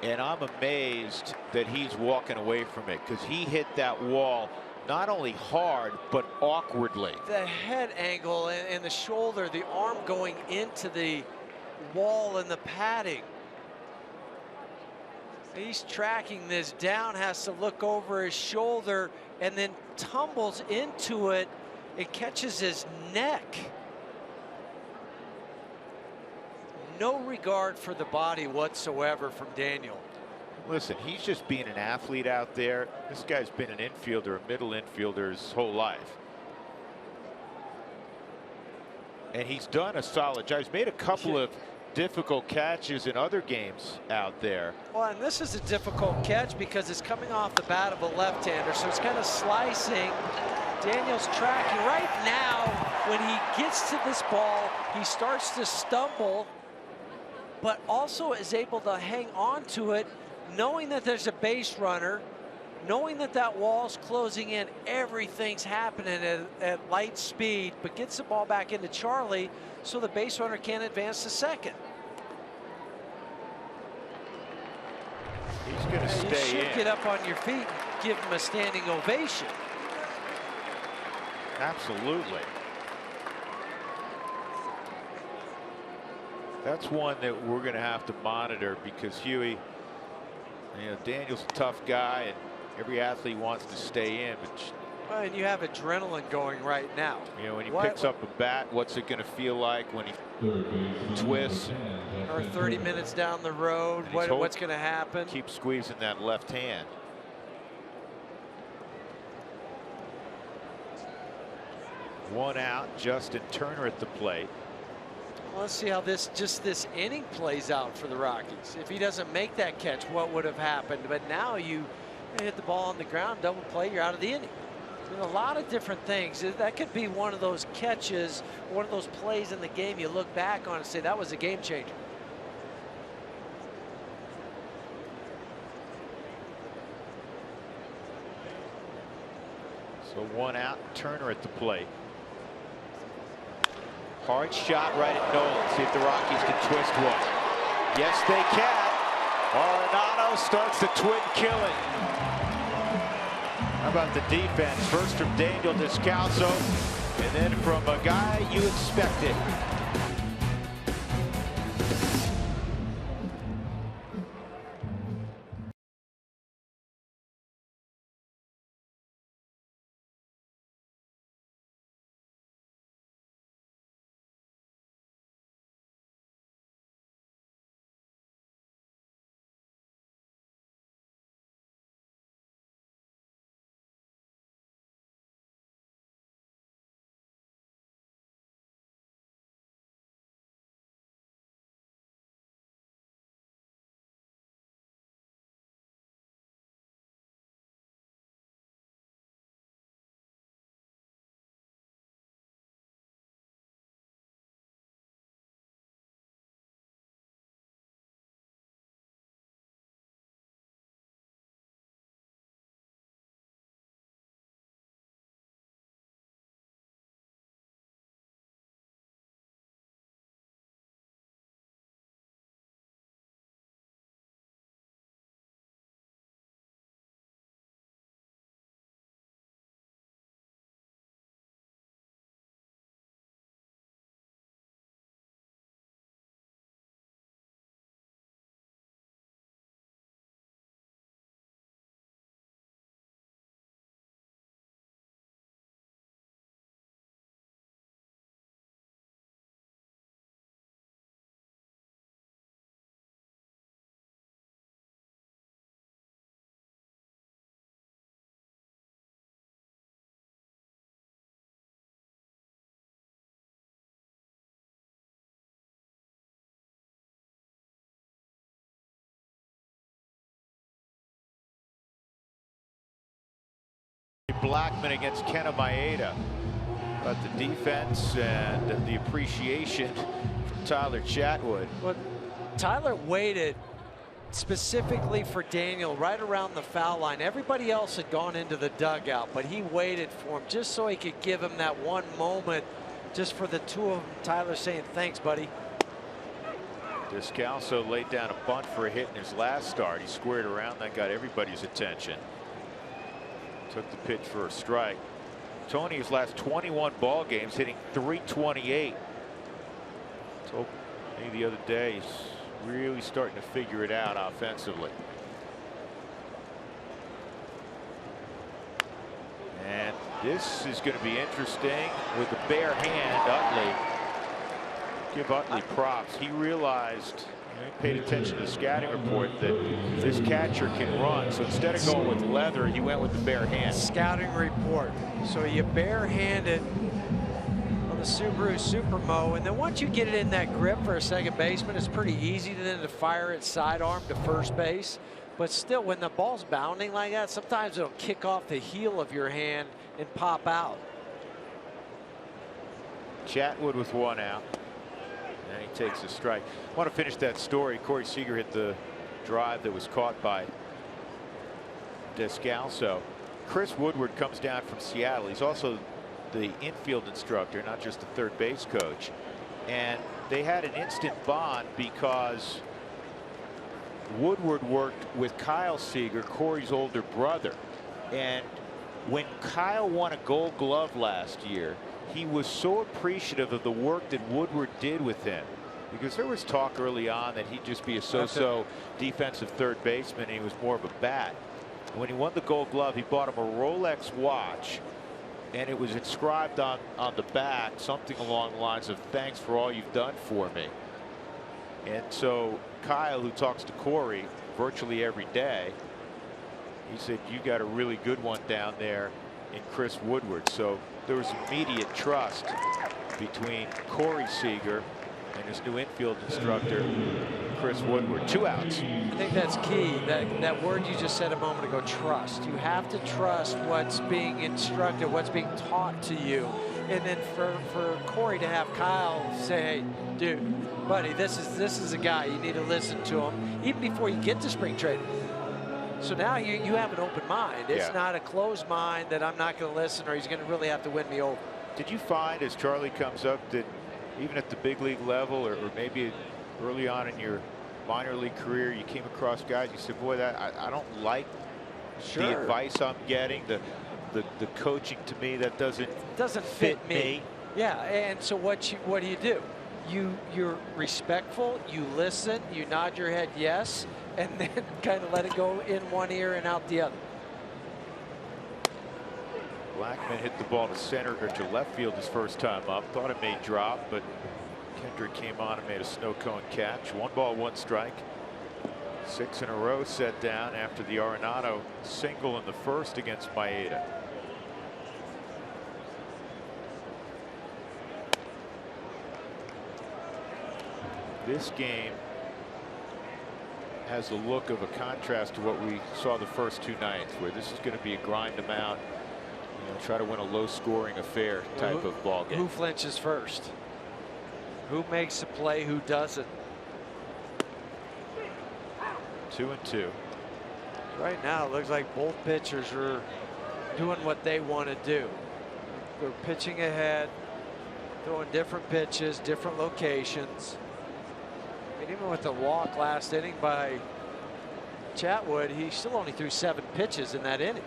Speaker 1: and I'm amazed that he's walking away from it, because he hit that wall not only hard but awkwardly.
Speaker 3: The head angle and the shoulder, the arm going into the wall and the padding. He's tracking this down, has to look over his shoulder, and then tumbles into it. It catches his neck. No regard for the body whatsoever from Daniel.
Speaker 1: Listen, he's just being an athlete out there. This guy's been an infielder, a middle infielder his whole life. And he's done a solid job. He's made a couple of difficult catches in other games out there.
Speaker 3: Well, and this is a difficult catch because it's coming off the bat of a left-hander, so it's kind of slicing. Daniel's tracking right now. When he gets to this ball, he starts to stumble, but also is able to hang on to it, knowing that there's a base runner, knowing that that wall's closing in. Everything's happening at light speed, but gets the ball back into Charlie so the base runner can't advance to second.
Speaker 1: He's going to stay in.
Speaker 3: You should get up on your feet and give him a standing ovation.
Speaker 1: Absolutely. That's one that we're going to have to monitor, because Huey, you know, Daniel's a tough guy, and every athlete wants to stay in, but
Speaker 3: well, and you have adrenaline going right now.
Speaker 1: you know, when he picks up a bat, what's it going to feel like when he twists?
Speaker 3: Or 30 minutes down the road, what's going to happen?
Speaker 1: Keep squeezing that left hand. One out, Justin Turner at the plate.
Speaker 3: Well, let's see how this inning plays out for the Rockies. If he doesn't make that catch, what would have happened? But now you hit the ball on the ground, double play, you're out of the inning. There's a lot of different things. That could be one of those catches, one of those plays in the game you look back on and say that was a game changer.
Speaker 1: So one out, Turner at the plate. Hard shot right at Nolan. See if the Rockies can twist one. Yes, they can. Arenado starts the twin killing. How about the defense? First from Daniel Descalso, and then from a guy you expected. Blackman against Kenta Maeda. But the defense and the appreciation from Tyler Chatwood.
Speaker 3: Well, Tyler waited specifically for Daniel right around the foul line. Everybody else had gone into the dugout, but he waited for him just so he could give him that one moment, just for the two of them. Tyler saying, thanks, buddy.
Speaker 1: Descalso laid down a bunt for a hit in his last start. He squared around. That got everybody's attention. Took the pitch for a strike. Tony, his last 21 ball games, hitting .328. Told me the other day he's really starting to figure it out offensively. And this is going to be interesting with the bare hand. Utley, give Utley props. He realized, he paid attention to the scouting report, that this catcher can run. So instead of going with leather, he went with the bare hand.
Speaker 3: Scouting report. So you barehanded on the Subaru Supermo, and then once you get it in that grip for a second baseman, it's pretty easy then to fire it sidearm to first base. But still, when the ball's bounding like that, sometimes it'll kick off the heel of your hand and pop out.
Speaker 1: Chatwood with one out. And he takes a strike. I want to finish that story. Corey Seager hit the drive that was caught by Descalso. Chris Woodward comes down from Seattle. He's also the infield instructor, not just the third base coach. And they had an instant bond because Woodward worked with Kyle Seager, Corey's older brother. And when Kyle won a Gold Glove last year, he was so appreciative of the work that Woodward did with him, because there was talk early on that he'd just be a so-so defensive third baseman, and he was more of a bat. And when he won the Gold Glove, he bought him a Rolex watch, and it was inscribed on the back something along the lines of, "Thanks for all you've done for me." And so Kyle, who talks to Corey virtually every day, he said, "You got a really good one down there in Chris Woodward." So there was immediate trust between Corey Seager and his new infield instructor, Chris Woodward. 2 outs.
Speaker 3: I think that's key. That word you just said a moment ago, trust. You have to trust what's being instructed, what's being taught to you. And then for Corey to have Kyle say, "Hey, dude, buddy, this is a guy, you need to listen to him," even before you get to spring training. So now you have an open mind. It's not a closed mind that I'm not going to listen, or he's going to really have to win me over.
Speaker 1: Did you find, as Charlie comes up, that even at the big league level, or maybe early on in your minor league career, you came across guys, you said, boy, that I don't like the advice I'm getting, the coaching to me, that doesn't
Speaker 3: fit me. Yeah, and so what do? You're respectful, you listen, you nod your head yes, and then kind of let it go in one ear and out the other.
Speaker 1: Blackman hit the ball to center or to left field his first time up. Thought it may drop, but Kendrick came on and made a snow cone catch. 1 ball, 1 strike. 6 in a row set down after the Arenado single in the first against Maeda. This game has the look of a contrast to what we saw the first 2 nights, where this is going to be a grind them out, try to win a low-scoring affair type of ball game.
Speaker 3: Who flinches first? Who makes the play? Who doesn't?
Speaker 1: 2-2.
Speaker 3: Right now, it looks like both pitchers are doing what they want to do. They're pitching ahead, throwing different pitches, different locations. I mean, even with the walk last inning by Chatwood, he still only threw 7 pitches in that inning.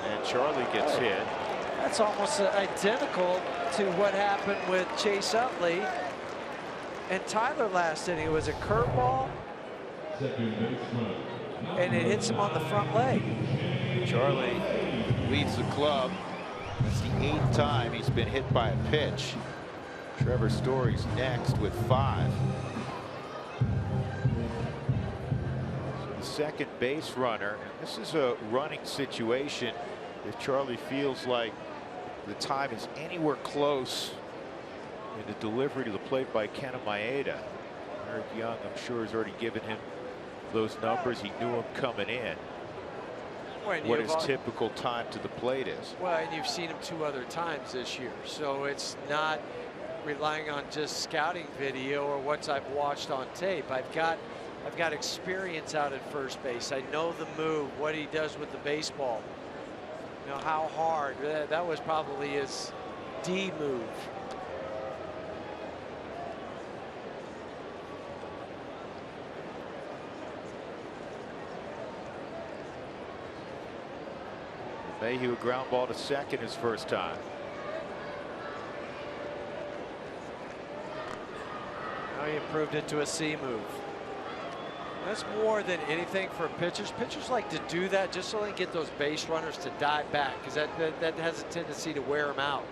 Speaker 1: And Charlie gets hit.
Speaker 3: That's almost identical to what happened with Chase Utley and Tyler last inning. It was a curveball, and it hits him on the front leg.
Speaker 1: Charlie leads the club. It's the 8th time he's been hit by a pitch. Trevor Story's next with 5. The second base runner, and this is a running situation. If Charlie feels like the time is anywhere close in the delivery to the plate by Kenta Maeda, Eric Young, I'm sure, has already given him those numbers. He knew him coming in. What his typical time to the plate is.
Speaker 3: Well, and you've seen him 2 other times this year, so it's not relying on just scouting video or what I've watched on tape. I've got experience out at first base. I know the move, what he does with the baseball. You know how hard. That was probably his D move.
Speaker 1: Mayhew, a ground ball to second his first time.
Speaker 3: Now he improved it to a C move. That's more than anything for pitchers. Pitchers like to do that just so they can get those base runners to dive back, because that has a tendency to wear them out.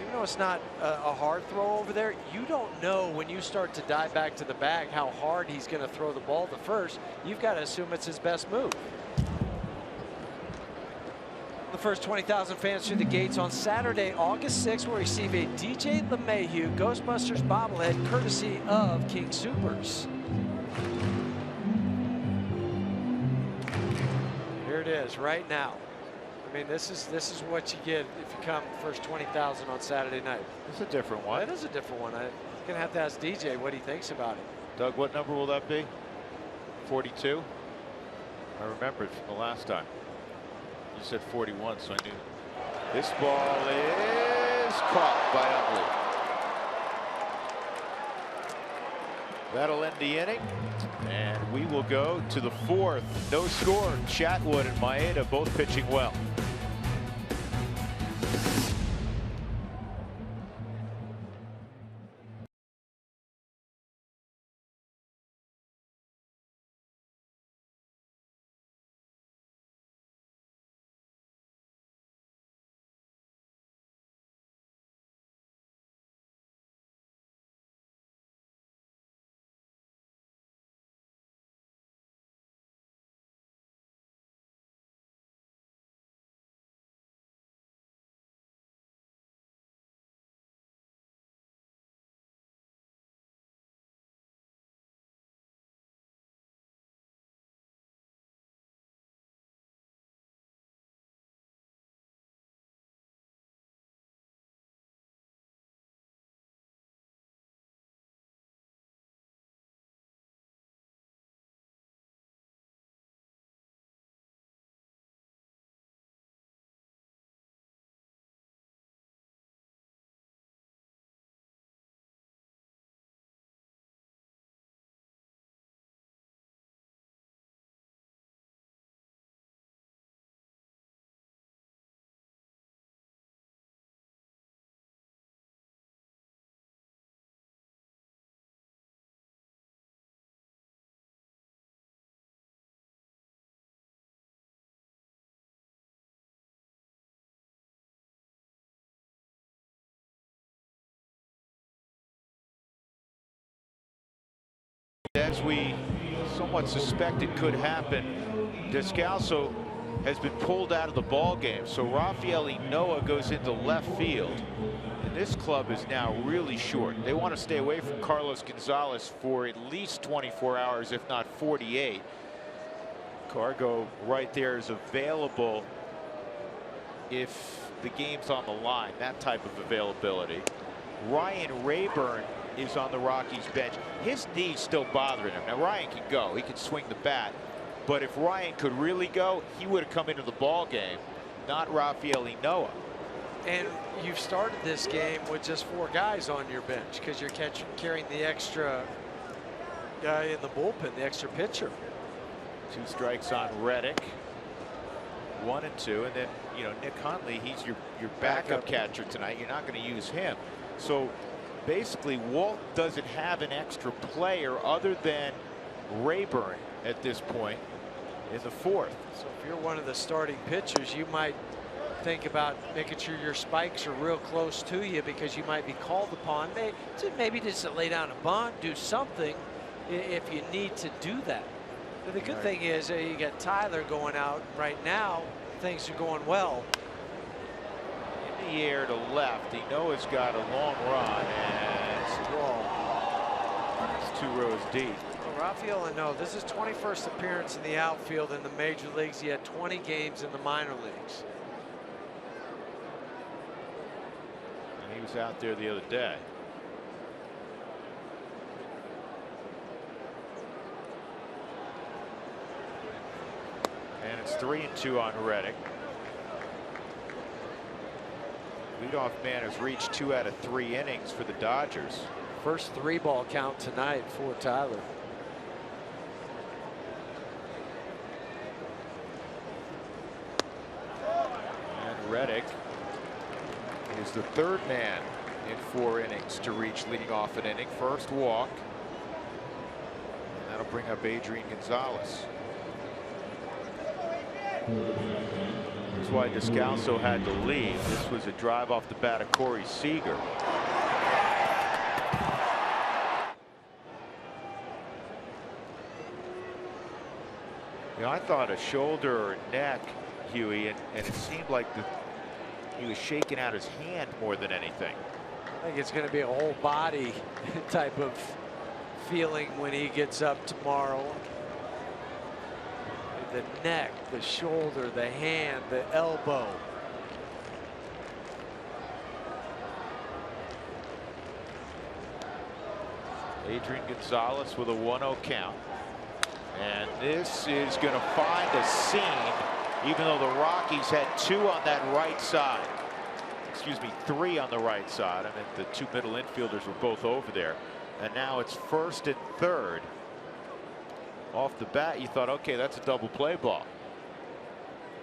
Speaker 3: Even though it's not a hard throw over there, you don't know when you start to dive back to the bag how hard he's going to throw the ball to first. You've got to assume it's his best move. The first 20,000 fans through the gates on Saturday, August 6th, will receive a DJ LeMahieu Ghostbusters bobblehead courtesy of King Soopers. Here it is right now. I mean, this is what you get if you come first 20,000 on Saturday night.
Speaker 1: It's a different one.
Speaker 3: It is a different one. I'm gonna have to ask DJ what he thinks about it.
Speaker 1: Doug, what number will that be? 42? I remember it from the last time. You said 41, so I knew. This ball is caught by Utley. That'll end the inning, and we will go to the 4th. No score. Chatwood and Maeda both pitching well. As we somewhat suspected could happen, Descalso has been pulled out of the ball game, so Rafael Noah goes into left field, and this club is now really short. They want to stay away from Carlos Gonzalez for at least 24 hours, if not 48. Cargo right there is available if the game's on the line, that type of availability. Ryan Rayburn is on the Rockies bench. His knee's still bothering him. Now Ryan can go, he can swing the bat, but if Ryan could really go, he would have come into the ball game, not Rafael Noah.
Speaker 3: And you've started this game with just 4 guys on your bench because you're carrying the extra guy in the bullpen, the extra pitcher.
Speaker 1: 2 strikes on Reddick. 1 and 2, and then Nick Huntley, he's your backup catcher tonight. You're not going to use him. So basically Walt doesn't have an extra player other than Rayburn at this point in the 4th.
Speaker 3: So if you're one of the starting pitchers, you might think about making sure your spikes are real close to you because you might be called upon maybe just to lay down a bunt, do something if you need to do that. But the good thing is you got Tyler going out right now. Things are going well.
Speaker 1: In the air to left. Noah's got a long run, and it's a ball. It's 2 rows deep.
Speaker 3: Rafael Noah, this is 21st appearance in the outfield in the major leagues. He had 20 games in the minor leagues.
Speaker 1: And he was out there the other day. And it's 3-2 on Reddick. Leadoff man has reached 2 out of 3 innings for the Dodgers.
Speaker 3: First 3-ball count tonight for Tyler.
Speaker 1: And Reddick is the 3rd man in 4 innings to reach leading off an inning. First walk. And that'll bring up Adrian Gonzalez. That's why Descalso had to leave. This was a drive off the bat of Corey Seager. I thought a shoulder or neck, Huey, and it seemed like he was shaking out his hand more than anything.
Speaker 3: I think it's going to be a whole body type of feeling when he gets up tomorrow. The neck, the shoulder, the hand, the elbow.
Speaker 1: Adrian Gonzalez with a 1-0 count. And this is going to find a seam, even though the Rockies had 2 on that right side. Excuse me, 3 on the right side. I mean, the 2 middle infielders were both over there. And now it's 1st and 3rd. Off the bat, you thought, okay, that's a double play ball.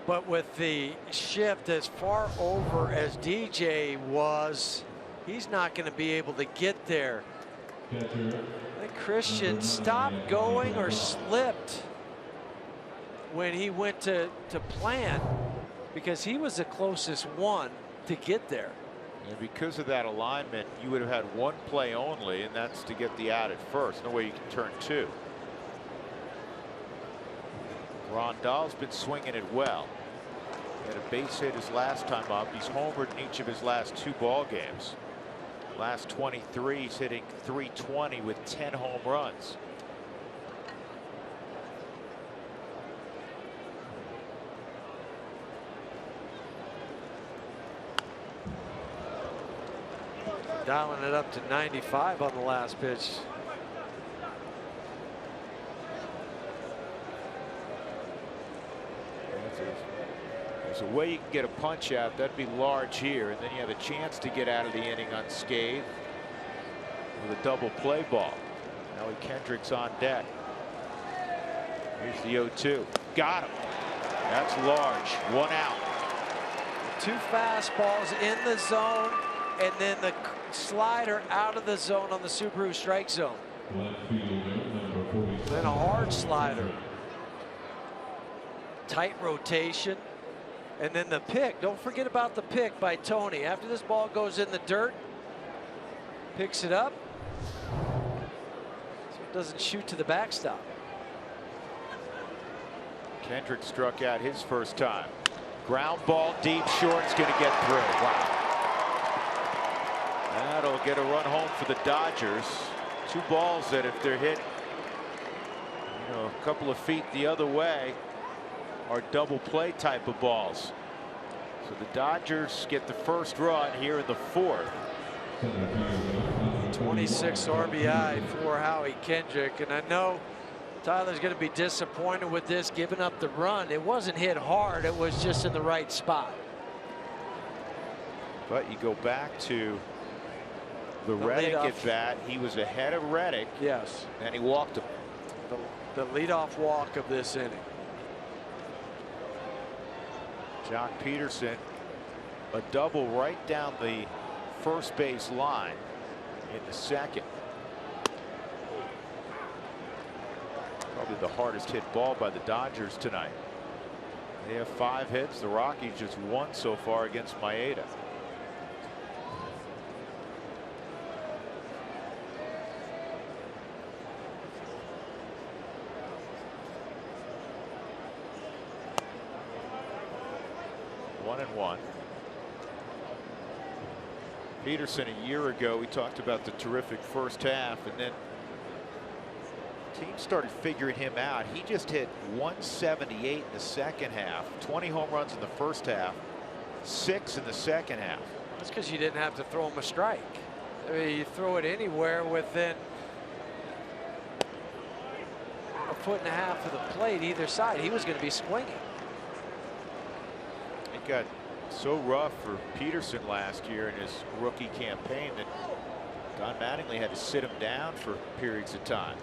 Speaker 3: But with the shift as far over as DJ was, he's not going to be able to get there. I think Christian stopped going or slipped when he went to plant because he was the closest one to get there.
Speaker 1: And because of that alignment, you would have had 1 play only, and that's to get the out at first. No way you can turn 2. Rondal's been swinging it well. He had a base hit his last time up. He's homered in each of his last 2 ball games. Last 23, he's hitting .320 with 10 home runs.
Speaker 3: Dialing it up to 95 on the last pitch.
Speaker 1: There's a way you can get a punch out. That'd be large here, and then you have a chance to get out of the inning unscathed with a double play ball. Ellie Kendrick's on deck. Here's the 0-2. Got him. That's large. 1 out.
Speaker 3: 2 fastballs in the zone, and then the slider out of the zone on the Subaru strike zone. Then a hard slider. Tight rotation. And then the pick. Don't forget about the pick by Tony. After this ball goes in the dirt, picks it up. doesn't shoot to the backstop.
Speaker 1: Kendrick struck out his first time. Ground ball deep short. It's going to get through. Wow. That'll get a run home for the Dodgers. Two balls that if they're hit, you know, a couple of feet the other way, are double play type of balls. So the Dodgers get the first run here in the fourth.
Speaker 3: 26 RBI for Howie Kendrick, and I know Tyler's going to be disappointed with this, giving up the run. It wasn't hit hard, it was just in the right spot.
Speaker 1: But you go back to the Reddick at bat. He was ahead of Reddick.
Speaker 3: Yes.
Speaker 1: And he walked him.
Speaker 3: The leadoff walk of this inning.
Speaker 1: Jock Peterson, a double right down the first base line in the second. Probably the hardest hit ball by the Dodgers tonight. They have 5 hits. The Rockies just 1 so far against Maeda. One and one. Peterson a year ago, we talked about the terrific first half, and then teams started figuring him out. He just hit 178 in the second half, 20 home runs in the first half, 6 in the second half.
Speaker 3: That's because you didn't have to throw him a strike. I mean, you throw it anywhere within a 1.5 feet of the plate either side, he was going to be swinging.
Speaker 1: It got so rough for Peterson last year in his rookie campaign that Don Mattingly had to sit him down for periods of time.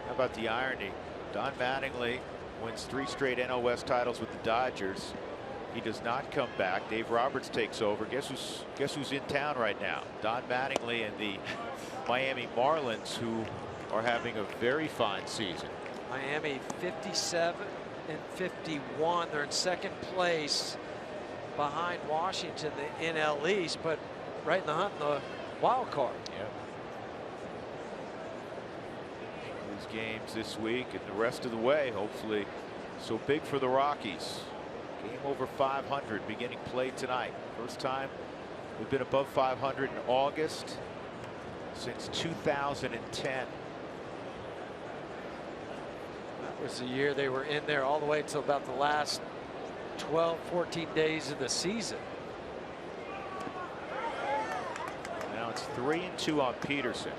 Speaker 1: How about the irony? Don Mattingly wins 3 straight NL West titles with the Dodgers. He does not come back. Dave Roberts takes over. Guess who's in town right now? Don Mattingly and the Miami Marlins, who are having a very fine season.
Speaker 3: Miami 57 and 51. They're in second place behind Washington, the NL East, but right in the hunt in the wild card.
Speaker 1: Yep. These games this week and the rest of the way, hopefully, so big for the Rockies. Game over 500 beginning play tonight. First time we've been above 500 in August since 2010.
Speaker 3: That was the year they were in there all the way till about the last 12-14 days of the season.
Speaker 1: Now it's 3-2 on Peterson.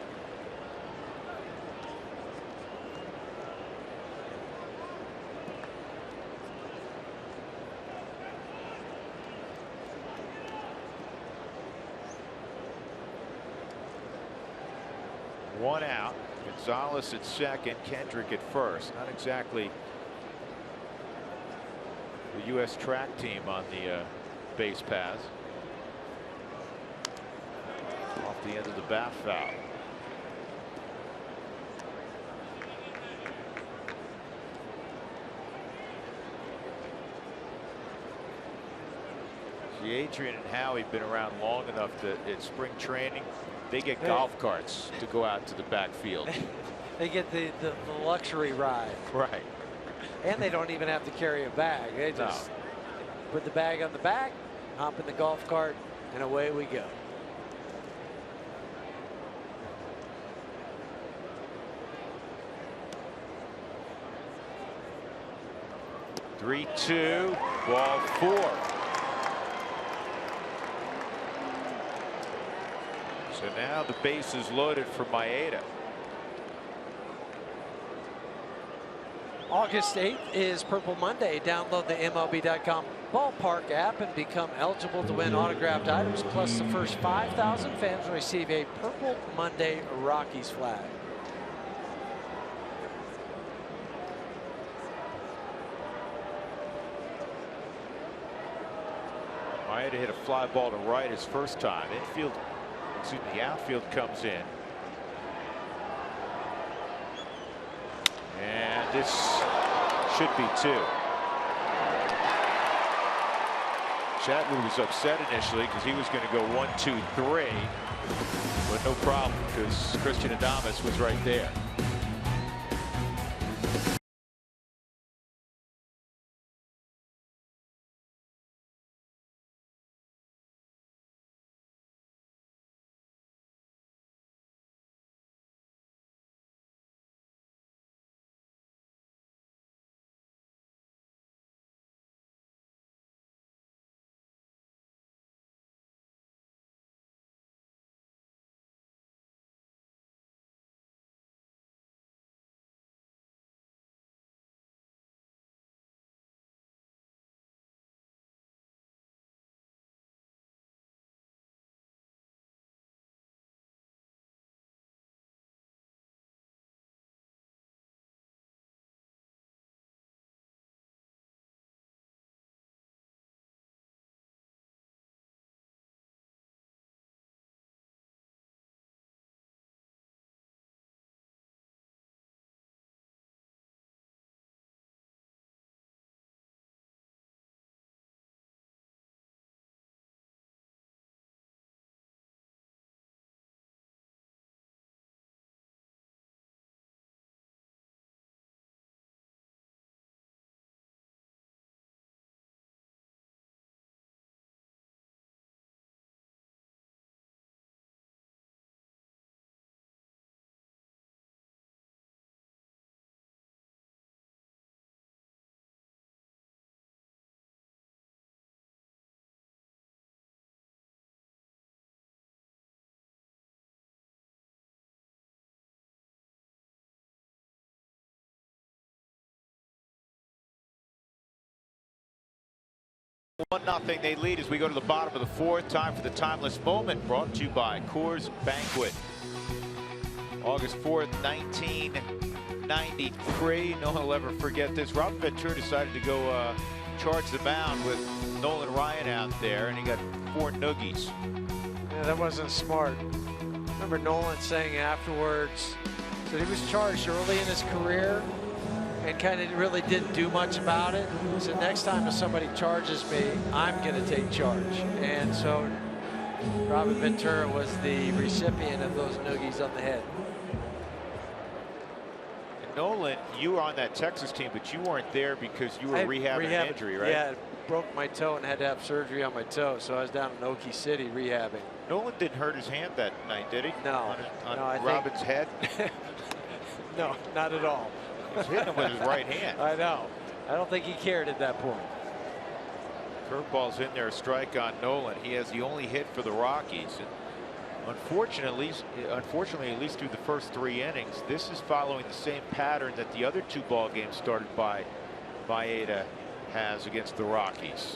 Speaker 1: One out. Gonzalez at second, Kendrick at first. Not exactly the U.S. track team on the base paths. Off the end of the bat foul. See, Adrian and Howie have been around long enough that at spring training they get golf carts to go out to the backfield.
Speaker 3: They get the luxury ride.
Speaker 1: Right.
Speaker 3: And they don't even have to carry a bag. They just put the bag on the back, hop in the golf cart, and away we go.
Speaker 1: Three-two, ball 4. So now the base is loaded for Maeda.
Speaker 3: August 8th is Purple Monday. Download the MLB.com ballpark app and become eligible to win autographed items. Plus, the first 5,000 fans will receive a Purple Monday Rockies flag.
Speaker 1: Maeda hit a fly ball to right his first time. Infield, excuse me, the outfield comes in. And this should be 2. Chatwood was upset initially because he was going to go 1, 2, 3. but no problem because Christian Adames was right there. One nothing they lead as we go to the bottom of the fourth. Time for the timeless moment, brought to you by Coors Banquet. August 4th, 1993. No one will ever forget this. Robert Ventura decided to go charge the mound with Nolan Ryan out there, and he got 4 noogies.
Speaker 3: Yeah, that wasn't smart. Remember Nolan saying afterwards that he was charged early in his career and kind of really didn't do much about it. He said, next time if somebody charges me, I'm going to take charge. And so Robert Ventura was the recipient of those noogies on the head.
Speaker 1: And Nolan, you were on that Texas team, but you weren't there because you were rehabbing an injury, right?
Speaker 3: Yeah, I broke my toe and had to have surgery on my toe, so I was down in Okie City rehabbing.
Speaker 1: Nolan didn't hurt his hand that night, did he?
Speaker 3: No.
Speaker 1: On
Speaker 3: no,
Speaker 1: Robin's head?
Speaker 3: No, not at all.
Speaker 1: He's hitting him with his right hand.
Speaker 3: I know. I don't think he cared at that point.
Speaker 1: Curveball's in there, a strike on Nolan. He has the only hit for the Rockies. And unfortunately, at least through the first 3 innings, this is following the same pattern that the other 2 ball games started by Maeda has against the Rockies.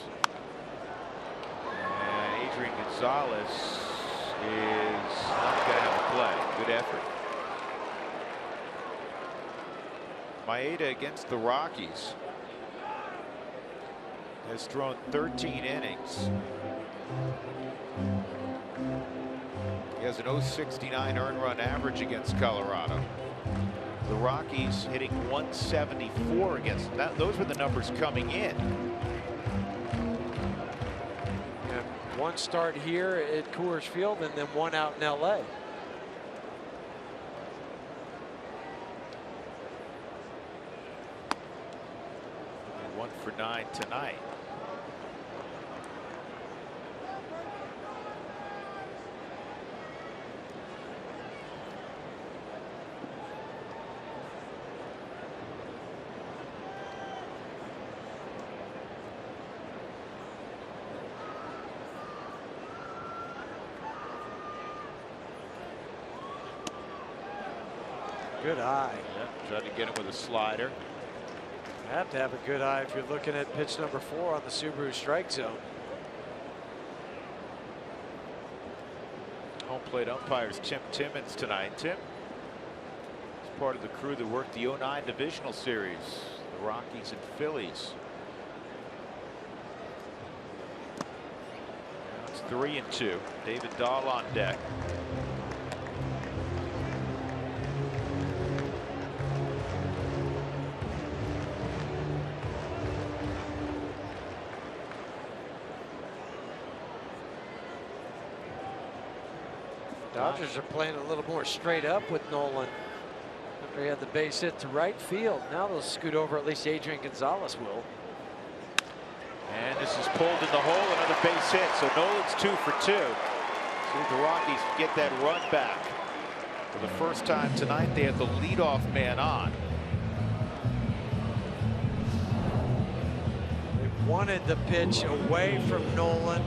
Speaker 1: And Adrian Gonzalez is not going to have a play. Good effort. Maeda against the Rockies has thrown 13 innings. He has an .069 earned run average against Colorado. The Rockies hitting .174 against them. Those were the numbers coming in.
Speaker 3: Yeah, 1 start here at Coors Field and then 1 out in LA.
Speaker 1: 1 for 9 tonight.
Speaker 3: Good eye.
Speaker 1: Yeah, tried to get him with a slider.
Speaker 3: You have to have a good eye if you're looking at pitch number 4 on the Subaru strike zone.
Speaker 1: Home plate umpires Tim Timmons tonight. Tim is part of the crew that worked the '09 divisional series, the Rockies and Phillies. Now it's 3-2. David Dahl on deck.
Speaker 3: Dodgers are playing a little more straight up with Nolan. After he had the base hit to right field. Now they'll scoot over, at least Adrian Gonzalez will.
Speaker 1: And this is pulled in the hole, another base hit. So Nolan's 2 for 2. See if the Rockies can get that run back. For the first time tonight, they have the leadoff man on.
Speaker 3: They wanted the pitch away from Nolan.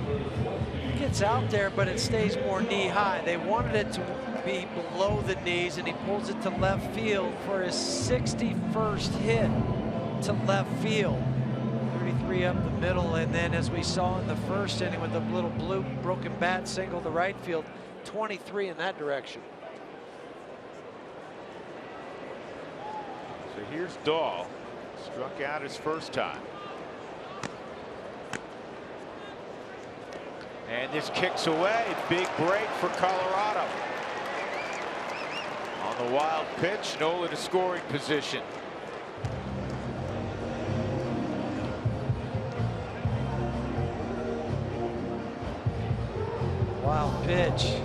Speaker 3: It gets out there, but it stays more knee high. They wanted it to be below the knees, and he pulls it to left field for his 61st hit to left field. 33 up the middle, and then as we saw in the first inning with the little blue broken bat single to right field, 23 in that direction.
Speaker 1: So here's Dahl, struck out his first time. And this kicks away, big break for Colorado. On the wild pitch, Nolan in scoring position.
Speaker 3: Wild pitch.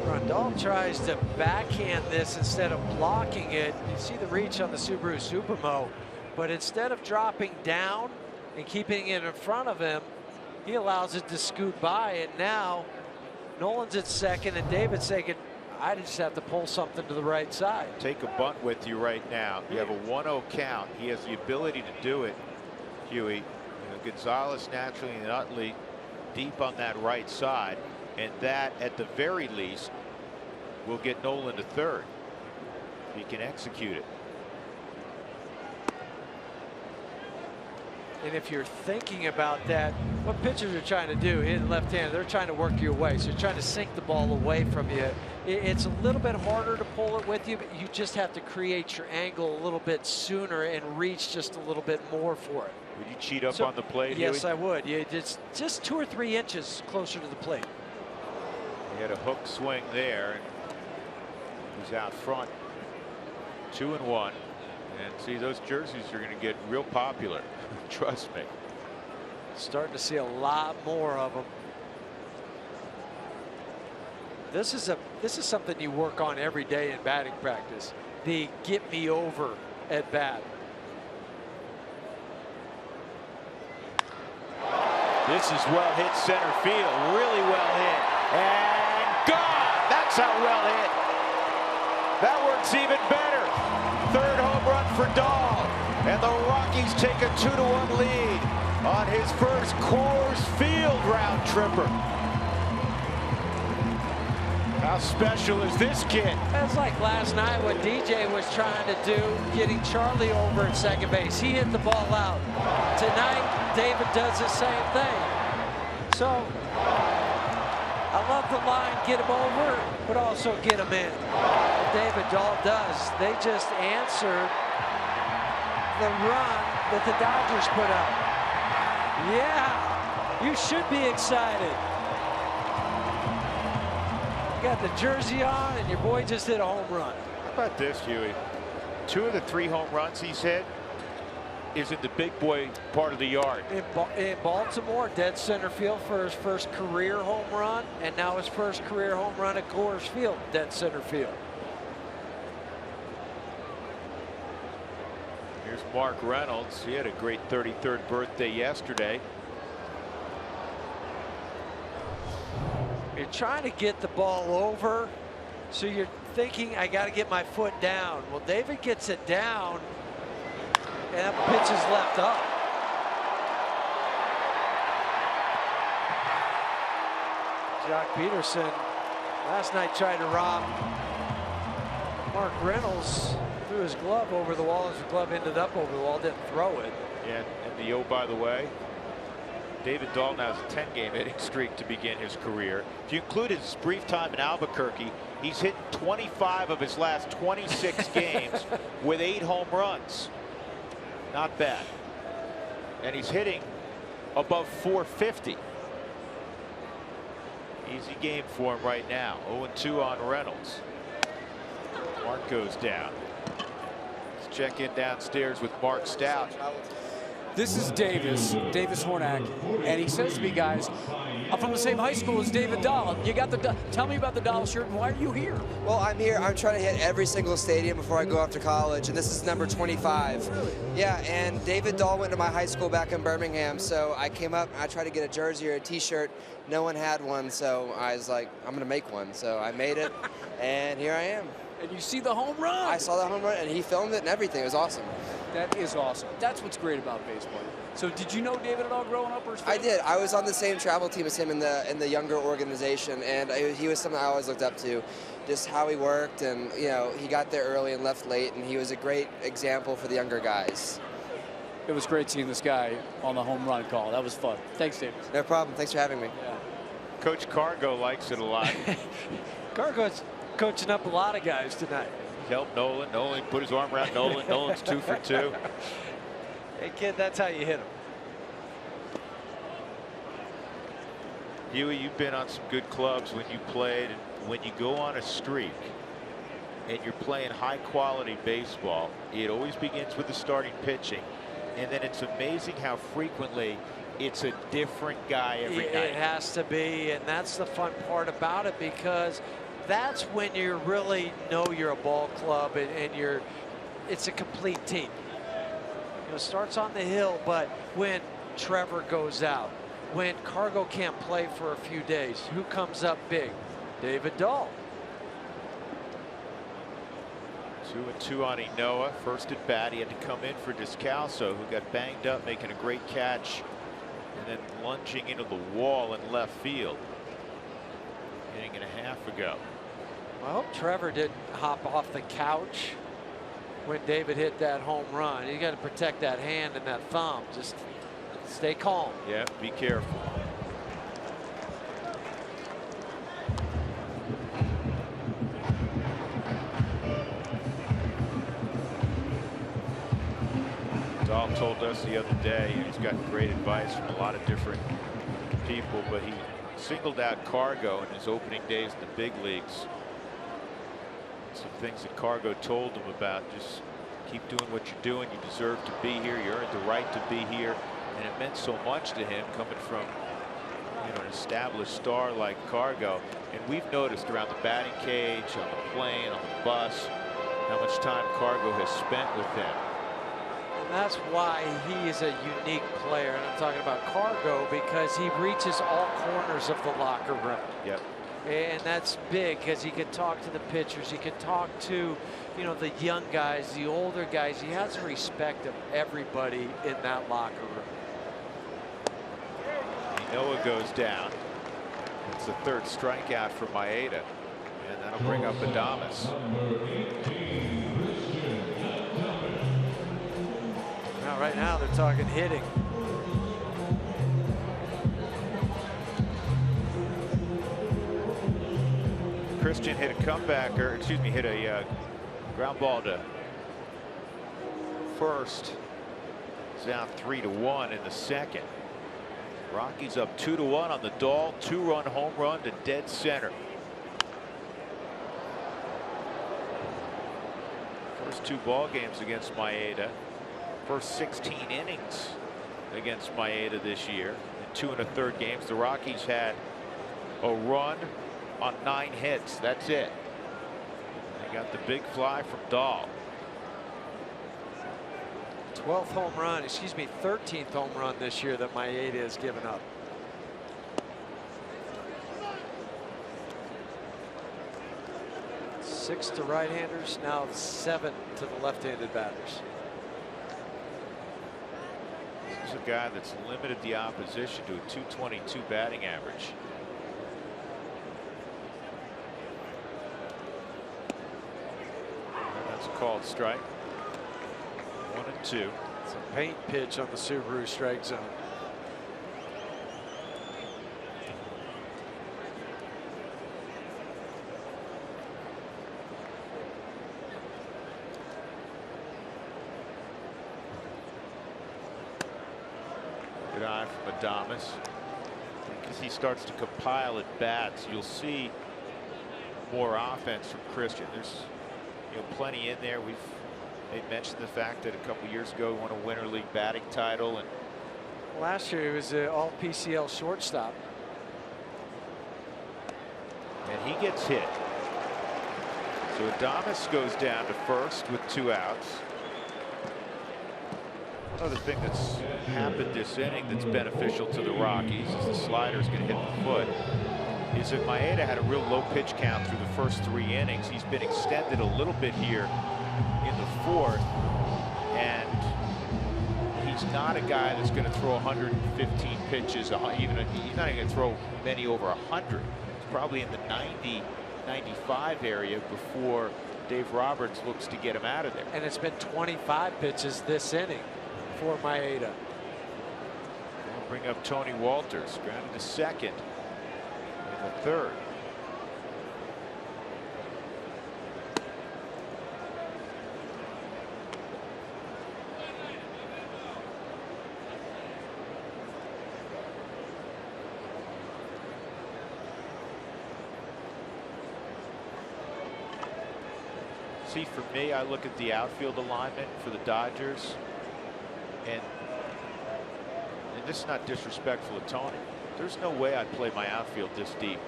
Speaker 3: Rondal tries to backhand this instead of blocking it. You see the reach on the Subaru Supermo, but instead of dropping down and keeping it in front of him, he allows it to scoot by, and now Nolan's at second and David's saying, I just have to pull something to the right side.
Speaker 1: Take a bunt with you right now. You have a 1-0 count. He has the ability to do it, Huey. You know, Gonzalez naturally and Utley deep on that right side, and that at the very least will get Nolan to third. He can execute it.
Speaker 3: And if you're thinking about that, what pitchers are trying to do, hitting left hand, they're trying to work you away. So you're trying to sink the ball away from you. It's a little bit harder to pull it with you, but you just have to create your angle a little bit sooner and reach just a little bit more for it.
Speaker 1: Would you cheat up on the plate,
Speaker 3: Yes,
Speaker 1: Huey?
Speaker 3: I would. Just 2 or 3 inches closer to the plate.
Speaker 1: He had a hook swing there, and he's out front. 2-1. And see, those jerseys are going to get real popular. Trust me.
Speaker 3: Starting to see a lot more of them. This is something you work on every day in batting practice. The get me over at bat.
Speaker 1: This is well hit center field. Really well hit. And gone. That's how well hit. That works even better. Third home run for Dahl. And the Rockies take a 2-1 lead on his first Coors Field round tripper. How special is this kid?
Speaker 3: That's like last night what DJ was trying to do, getting Charlie over at second base. He hit the ball out. Tonight, David does the same thing. So, I love the line, get him over, but also get him in. What David Dahl does, they just answered the run that the Dodgers put up. Yeah, you should be excited. You got the jersey on, and your boy just hit a home run.
Speaker 1: How about this, Huey? 2 of the 3 home runs he's hit is in the big boy part of the yard.
Speaker 3: In Baltimore, dead center field for his first career home run, and now his first career home run at Coors Field, dead center field.
Speaker 1: Here's Mark Reynolds. He had a great 33rd birthday yesterday.
Speaker 3: You're trying to get the ball over, so you're thinking, I got to get my foot down. Well, David gets it down, and that pitch is left up. Jock Peterson last night tried to rob Mark Reynolds, threw his glove over the wall as the glove ended up over the wall, didn't throw it.
Speaker 1: Yeah, and the by the way, David Dahl now has a 10-game hitting streak to begin his career. If you include his brief time in Albuquerque, he's hit 25 of his last 26 games with 8 home runs. Not bad. And he's hitting above 450. Easy game for him right now. 0-2 on Reynolds. Mark goes down. Let's check in downstairs with Mark Stout.
Speaker 2: This is Davis Hornak, and he says to me, guys, I'm from the same high school as David Dahl. You got the tell me about the Dahl shirt and why are you here?
Speaker 5: Well, I'm here. I'm trying to hit every single stadium before I go off to college, and this is number 25.
Speaker 2: Really?
Speaker 5: Yeah, and David Dahl went to my high school back in Birmingham, so I came up and I tried to get a jersey or a T-shirt. No one had one, so I was like, I'm gonna make one. So I made it, and here I am.
Speaker 2: And you see the home run.
Speaker 5: I saw the home run, and he filmed it and everything. It was awesome.
Speaker 2: That is awesome. That's what's great about baseball. So did you know David at all growing up? Or
Speaker 5: I did. I was on the same travel team as him in the younger organization, and he was something I always looked up to, just how he worked, and you know, he got there early and left late, and he was a great example for the younger guys.
Speaker 2: It was great seeing this guy on the home run call. That was fun. Thanks, David.
Speaker 5: No problem. Thanks for having me.
Speaker 2: Yeah.
Speaker 1: Coach Cargo likes it a lot.
Speaker 3: Cargo's coaching up a lot of guys tonight.
Speaker 1: Help Nolan. Nolan put his arm around Nolan. Nolan's 2 for 2.
Speaker 3: Hey, kid, that's how you hit him.
Speaker 1: Huey, you've been on some good clubs when you played, and when you go on a streak and you're playing high-quality baseball, it always begins with the starting pitching, and then it's amazing how frequently it's a different guy every night.
Speaker 3: It has to be, and that's the fun part about it, because that's when you really know you're a ball club, and it's a complete team. You know, it starts on the hill, but when Trevor goes out, when Cargo can't play for a few days, who comes up big? David Dahl.
Speaker 1: 2-2 on Enoa. First at bat, he had to come in for Descalso, who got banged up making a great catch and then lunging into the wall in left field. Inning and a half ago.
Speaker 3: I hope Trevor didn't hop off the couch when David hit that home run. You got to protect that hand and that thumb. Just stay calm.
Speaker 1: Yeah, be careful. Dahl told us the other day, and he's gotten great advice from a lot of different people, but he singled out Cargo in his opening days in the big leagues. Some things that Cargo told him about: just keep doing what you're doing. You deserve to be here. You earned the right to be here. And it meant so much to him coming from, you know, an established star like Cargo. And we've noticed around the batting cage, on the plane, on the bus, how much time Cargo has spent with them.
Speaker 3: And that's why he is a unique player. And I'm talking about Cargo because he reaches all corners of the locker room.
Speaker 1: Yep.
Speaker 3: And that's big because he can talk to the pitchers. He can talk to, you know, the young guys, the older guys. He has respect of everybody in that locker room.
Speaker 1: Noah goes down. It's the third strikeout for Maeda, and that'll bring up Adames.
Speaker 3: Now, right now they're talking hitting.
Speaker 1: Christian hit a comeback, or excuse me, hit a ground ball to first. It's down 3-1 in the second. Rockies up 2-1 on the Dahl 2-run home run to dead center. First 2 ball games against Maeda. First 16 innings against Maeda this year. In 2 1/3 games, the Rockies had a run on 9 hits. That's it. They got the big fly from Dahl.
Speaker 3: 12th home run, excuse me, 13th home run this year that Maeda has given up. Six to right-handers, now 7 to the left-handed batters.
Speaker 1: This is a guy that's limited the opposition to a .222 batting average. And that's a called strike. 1-2.
Speaker 3: It's a paint pitch on the Subaru strike zone.
Speaker 1: Good eye from Adames. As he starts to compile at bats, you'll see more offense from Christian. There's, you know, plenty in there. We've They mentioned the fact that a couple years ago he won a Winter League batting title, and
Speaker 3: last year he was an all PCL shortstop.
Speaker 1: And he gets hit. So Adames goes down to first with 2 outs. Another thing that's happened this inning that's beneficial to the Rockies is the slider's going to hit the foot. Is that Maeda had a real low pitch count through the first 3 innings. He's been extended a little bit here in the 4th, and he's not a guy that's going to throw 115 pitches. He's not going to throw many over 100. It's probably in the 90, 95 area before Dave Roberts looks to get him out of there.
Speaker 3: And it's been 25 pitches this inning for Maeda.
Speaker 1: We'll bring up Tony Walters, grounded to second in the 3rd. See, for me, I look at the outfield alignment for the Dodgers, and this is not disrespectful to Tony. There's no way I'd play my outfield this deep.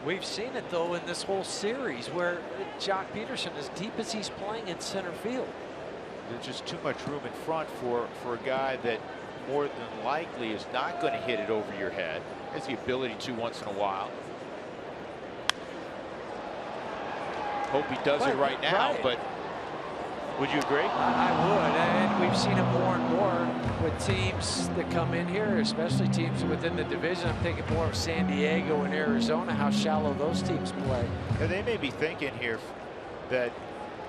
Speaker 3: We've seen it, though, in this whole series where Jock Peterson, as deep as he's playing in center field.
Speaker 1: There's just too much room in front for a guy that more than likely is not going to hit it over your head. Has the ability to once in a while. Hope he does it right now, but would you agree?
Speaker 3: I would, and we've seen it more and more with teams that come in here, especially teams within the division. I'm thinking more of San Diego and Arizona, how shallow those teams play.
Speaker 1: Now, they may be thinking here that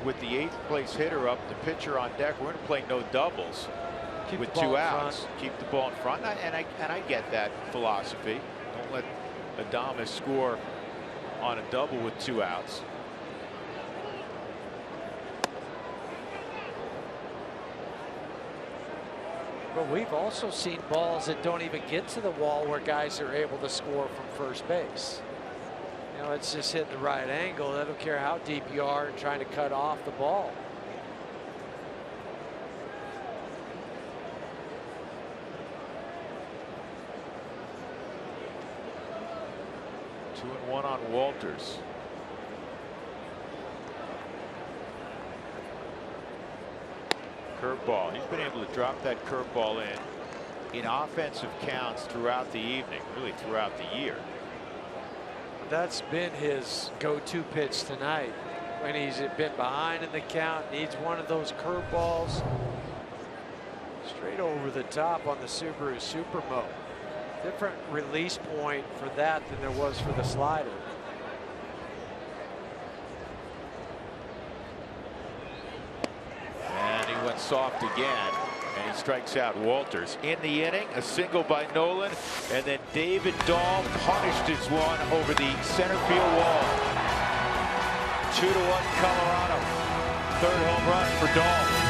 Speaker 1: with the 8th place hitter up, the pitcher on deck, we're going to play no doubles with 2 outs. Keep the ball in front, and I get that philosophy. Don't let Adames score on a double with 2 outs.
Speaker 3: But we've also seen balls that don't even get to the wall where guys are able to score from first base. You know, it's just hitting the right angle. I don't care how deep you are and trying to cut off the ball.
Speaker 1: Two and one on Walters. Curveball. He's been able to drop that curveball in offensive counts throughout the evening, really throughout the year.
Speaker 3: That's been his go-to pitch tonight. When he's been behind in the count, needs one of those curveballs. Straight over the top on the Subaru Supermo. Different release point for that than there was for the slider.
Speaker 1: Went soft again, and he strikes out Walters. In the inning, a single by Nolan, and then David Dahl punished his one over the center field wall. 2-1 Colorado. 3rd home run for Dahl.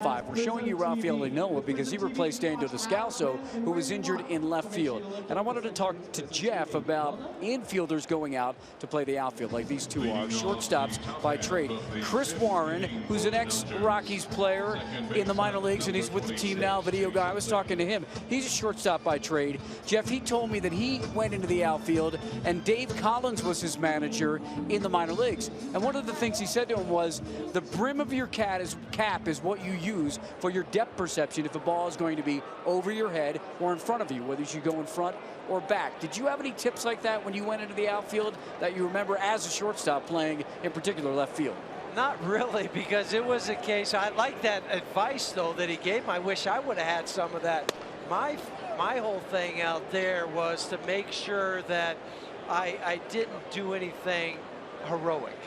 Speaker 2: We're showing you Rafael Noah because he replaced Daniel Descalso, who was injured in left field. And I wanted to talk to Jeff about infielders going out to play the outfield, like these two are. Shortstops by trade. Chris Warren, who's an ex-Rockies player in the minor leagues, and he's with the team now, video guy. I was talking to him. He's a shortstop by trade. Jeff, he told me that he went into the outfield, and Dave Collins was his manager in the minor leagues. And one of the things he said to him was, the brim of your cap is what you use for your depth perception if a ball is going to be over your head or in front of you, whether you should go in front or back. Did you have any tips like that when you went into the outfield that you remember as a shortstop playing, in particular, left field?
Speaker 3: Not really, because it was a case. I like that advice, though, that he gave me. I wish I would have had some of that. My whole thing out there was to make sure that I didn't do anything heroic.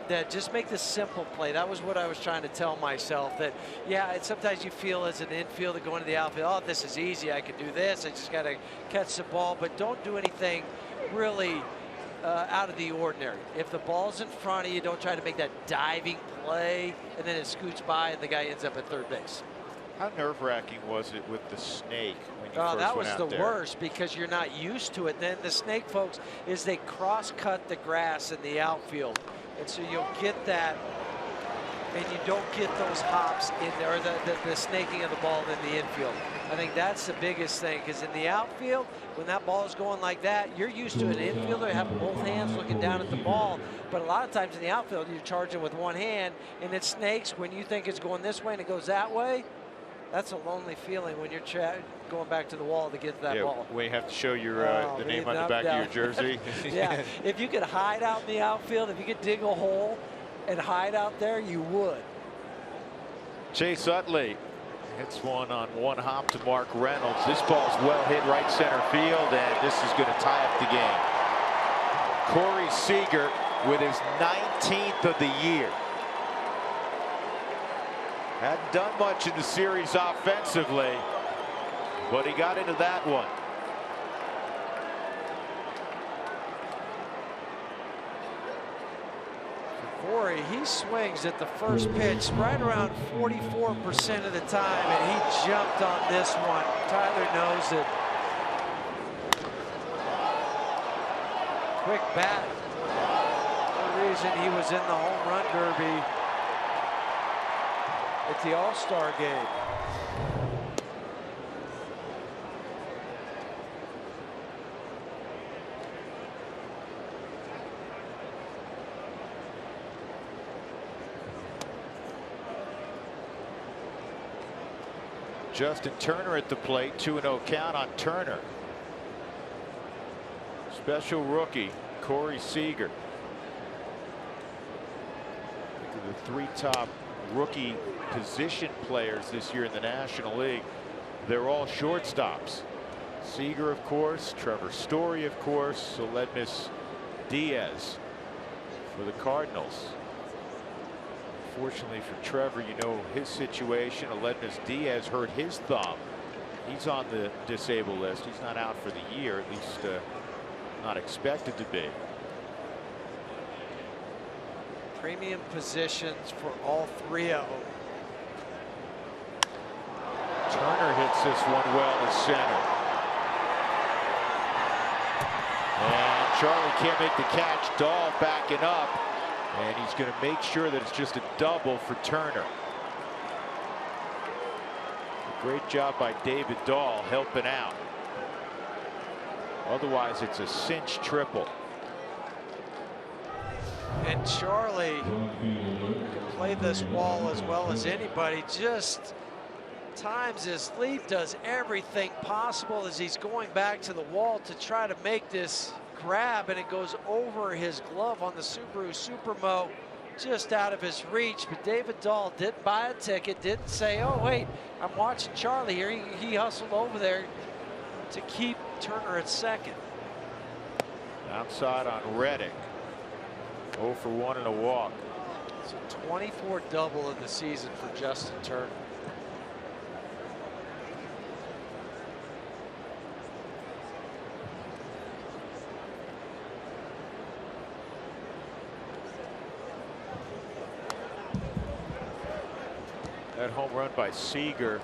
Speaker 3: That just make the simple play. That was what I was trying to tell myself. That, yeah, sometimes you feel as an infielder going to the outfield, oh, this is easy. I can do this. I just got to catch the ball. But don't do anything really out of the ordinary. If the ball's in front of you, don't try to make that diving play, and then it scoots by, and the guy ends up at third base.
Speaker 1: How nerve-wracking was it with the snake when you first
Speaker 3: that
Speaker 1: went
Speaker 3: was
Speaker 1: out
Speaker 3: the
Speaker 1: there?
Speaker 3: worst, because you're not used to it. Then the snake, folks, is they cross-cut the grass in the outfield. And so you'll get that, and you don't get those hops in there, or the snaking of the ball in the infield. I think that's the biggest thing, because in the outfield, when that ball is going like that, you're used to an infielder having both hands looking down at the ball. But a lot of times in the outfield, you're charging with one hand, and it snakes when you think it's going this way and it goes that way. That's a lonely feeling when you're going back to the wall to get to that ball.
Speaker 1: We have to show your the name on the back of your jersey.
Speaker 3: Yeah, if you could hide out in the outfield, if you could dig a hole and hide out there, you would.
Speaker 1: Chase Utley hits one on one hop to Mark Reynolds. This ball's well hit right center field, and this is going to tie up the game. Corey Seager with his 19th of the year. Hadn't done much in the series offensively, but he got into that one.
Speaker 3: Corey, he swings at the first pitch right around 44% of the time, and he jumped on this one. Tyler knows it. Quick bat. The reason he was in the home run derby at the All-Star game.
Speaker 1: Justin Turner at the plate, 2-0 count on Turner. Special rookie, Corey Seager. Think of the three top rookie position players this year in the National League. They're all shortstops. Seager, of course, Trevor Story, of course, Aledmys Diaz for the Cardinals. Fortunately for Trevor, you know his situation. Aledmys Diaz hurt his thumb. He's on the disabled list. He's not out for the year, at least not expected to be.
Speaker 3: Premium positions for all three of them.
Speaker 1: Turner hits this one well to center. And Charlie can't make the catch. Dahl backing up. And he's going to make sure that it's just a double for Turner. A great job by David Dahl helping out. Otherwise, it's a cinch triple.
Speaker 3: And Charlie can play this wall as well as anybody. Just times his leap, does everything possible as he's going back to the wall to try to make this grab, and it goes over his glove on the Subaru Supermo, just out of his reach. But David Dahl didn't buy a ticket, didn't say, oh wait, I'm watching Charlie here. He hustled over there to keep Turner at second.
Speaker 1: Outside on Reddick. 0 for 1 and a walk.
Speaker 3: It's a 24 double of the season for Justin Turner.
Speaker 1: That home run by Seager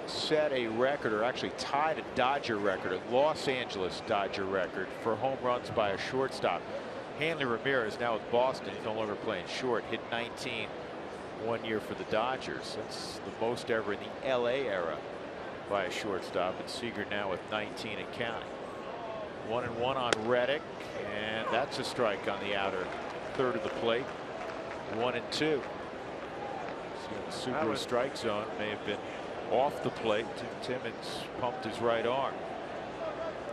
Speaker 1: set a record, or actually tied a Dodger record, a Los Angeles Dodger record for home runs by a shortstop. Hanley Ramirez, now with Boston, he's no longer playing short, hit 19 one year for the Dodgers. That's the most ever in the LA era by a shortstop, and Seager now with 19 and counting. 1-1 on Reddick, and that's a strike on the outer third of the plate. 1-2. See, the Subaru strike zone may have been off the plate. Tim Timmons pumped his right arm.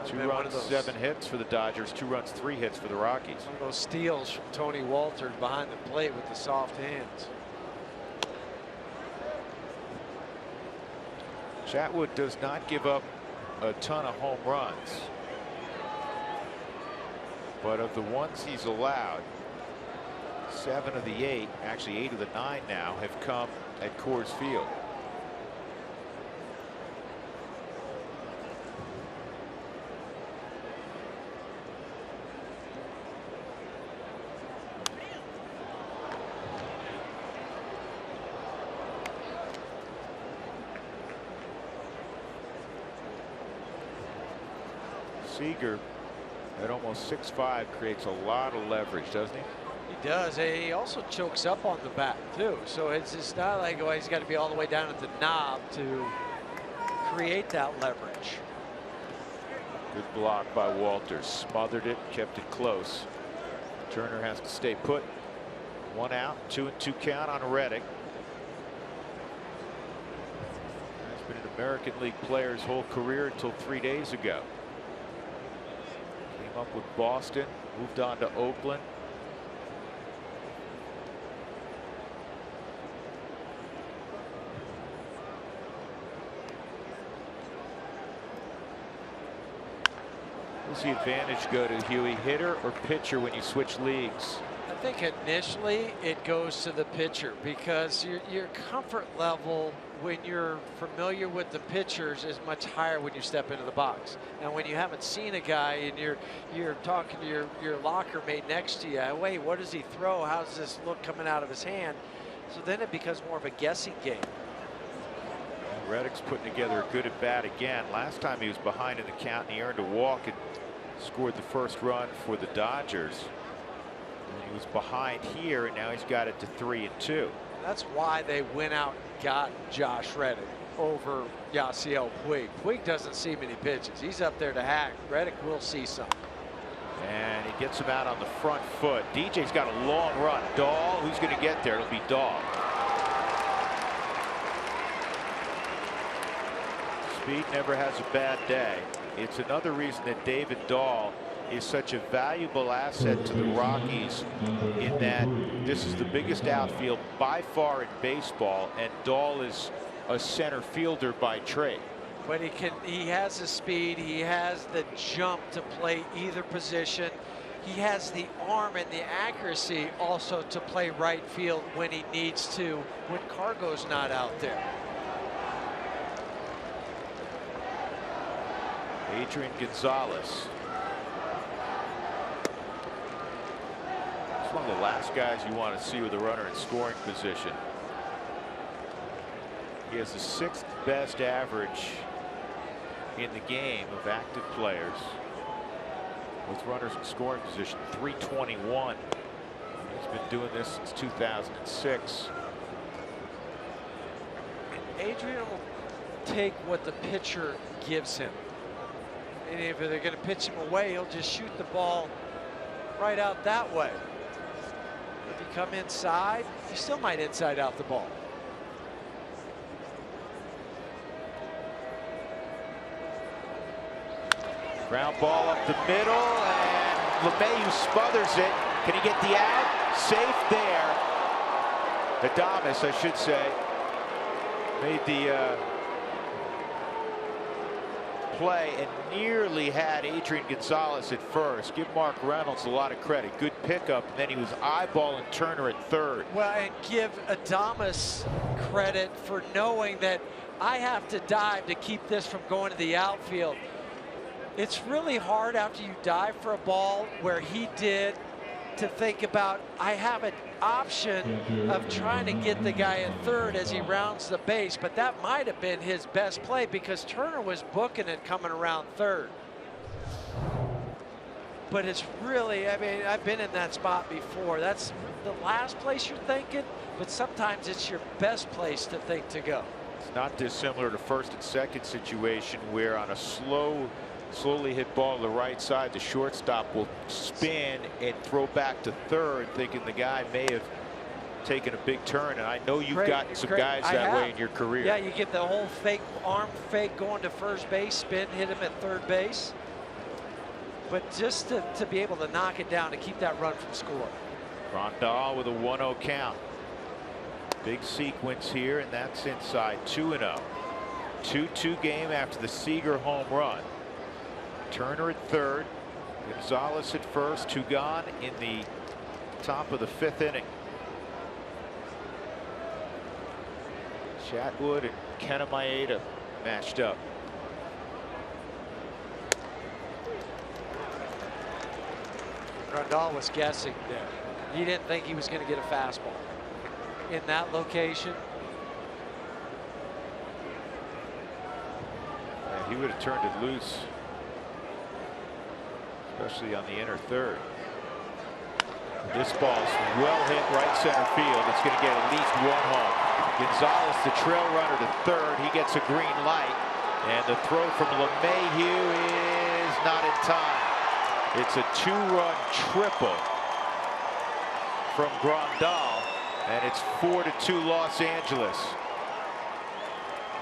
Speaker 1: 2 runs, 7 hits for the Dodgers. 2 runs, 3 hits for the Rockies.
Speaker 3: One of those steals from Tony Walter behind the plate with the soft hands.
Speaker 1: Chatwood does not give up a ton of home runs, but of the ones he's allowed, 7 of the 8, actually 8 of the 9 now, have come at Coors Field. Seager at almost 6'5" creates a lot of leverage, doesn't he?
Speaker 3: He does. He also chokes up on the bat too, so it's not like, well, he's got to be all the way down at the knob to create that leverage.
Speaker 1: Good block by Walters. Smothered it, kept it close. Turner has to stay put. 1 out, 2-2 count on Reddick. He's been an American League player his whole career until 3 days ago. Came up with Boston, moved on to Oakland. Does the advantage go to Huey, hitter or pitcher, when you switch leagues?
Speaker 3: I think initially it goes to the pitcher, because your comfort level when you're familiar with the pitchers is much higher when you step into the box. Now, when you haven't seen a guy and you're talking to your locker mate next to you, wait, what does he throw? How's this look coming out of his hand? So then it becomes more of a guessing game.
Speaker 1: Reddick's putting together a good at bat again. Last time he was behind in the count and he earned a walk and scored the first run for the Dodgers. And he was behind here, and now he's got it to 3-2.
Speaker 3: That's why they went out and got Josh Reddick over Yasiel Puig. Puig doesn't see many pitches. He's up there to hack. Reddick will see some.
Speaker 1: And he gets him out on the front foot. DJ's got a long run. Dahl, who's going to get there? It'll be Dahl. Speed never has a bad day. It's another reason that David Dahl is such a valuable asset to the Rockies, in that this is the biggest outfield by far in baseball, and Dahl is a center fielder by trade.
Speaker 3: But he has the speed, he has the jump to play either position. He has the arm and the accuracy also to play right field when he needs to, when Cargo's not out there.
Speaker 1: Adrian Gonzalez. He's one of the last guys you want to see with a runner in scoring position. He has the 6th best average in the game of active players with runners in scoring position, 321. He's been doing this since 2006.
Speaker 3: Adrian will take what the pitcher gives him. And if they're going to pitch him away, he'll just shoot the ball right out that way. If you come inside, you still might inside out the ball.
Speaker 1: Ground ball up the middle, and LeMahieu smothers it. Can he get the out? Safe there. Adames, I should say, made the play and nearly had Adrian Gonzalez at first. Give Mark Reynolds a lot of credit. Good pickup, and then he was eyeballing Turner at third.
Speaker 3: Well, and give Adames credit for knowing that I have to dive to keep this from going to the outfield. It's really hard after you dive for a ball where he did to think about, I have an option of trying to get the guy at third as he rounds the base, but that might have been his best play because Turner was booking it coming around third. But it's really, I mean, I've been in that spot before. That's the last place you're thinking, but sometimes it's your best place to think to go.
Speaker 1: It's not dissimilar to first and second situation where on a slowly hit ball to the right side, the shortstop will spin and throw back to third, thinking the guy may have taken a big turn. And I know you've gotten some guys that way in your career.
Speaker 3: Yeah, you get the whole fake arm fake going to first base, spin, hit him at third base. But just to be able to knock it down, to keep that run from score.
Speaker 1: Grandal with a 1-0 count. Big sequence here, and that's inside 2-0. 2-2 game after the Seager home run. Turner at third, Gonzalez at first, two gone in the top of the 5th inning. Chatwood and Kenta Maeda matched up.
Speaker 3: Grandal was guessing there. He didn't think he was going to get a fastball in that location.
Speaker 1: Yeah, he would have turned it loose, especially on the inner third. This ball's well hit right center field. It's going to get at least one home. Gonzalez, the trail runner to third. He gets a green light, and the throw from LeMahieu is not in time. It's a 2-run triple from Grandal, and it's 4-2 Los Angeles.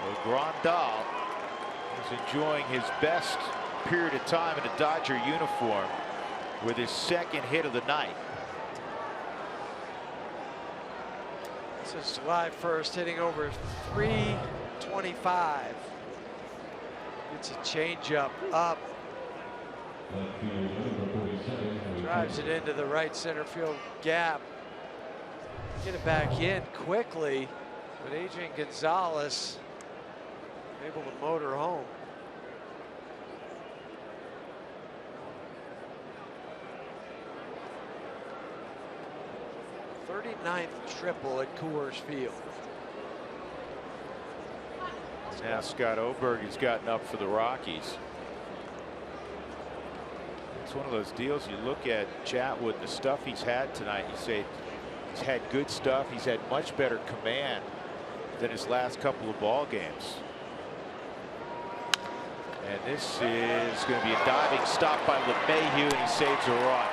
Speaker 1: Well, Grandal is enjoying his best period of time in a Dodger uniform with his second hit of the night.
Speaker 3: This is July 1st, hitting over 325. It's a changeup up. Drives it into the right center field gap. Get it back in quickly, but Adrian Gonzalez able to motor home. .39th triple at Coors Field.
Speaker 1: Now Scott Oberg has gotten up for the Rockies. It's one of those deals you look at Chatwood, the stuff he's had tonight, you say he's had good stuff. He's had much better command than his last couple of ball games. And this is going to be a diving stop by LeMahieu, and he saves a run.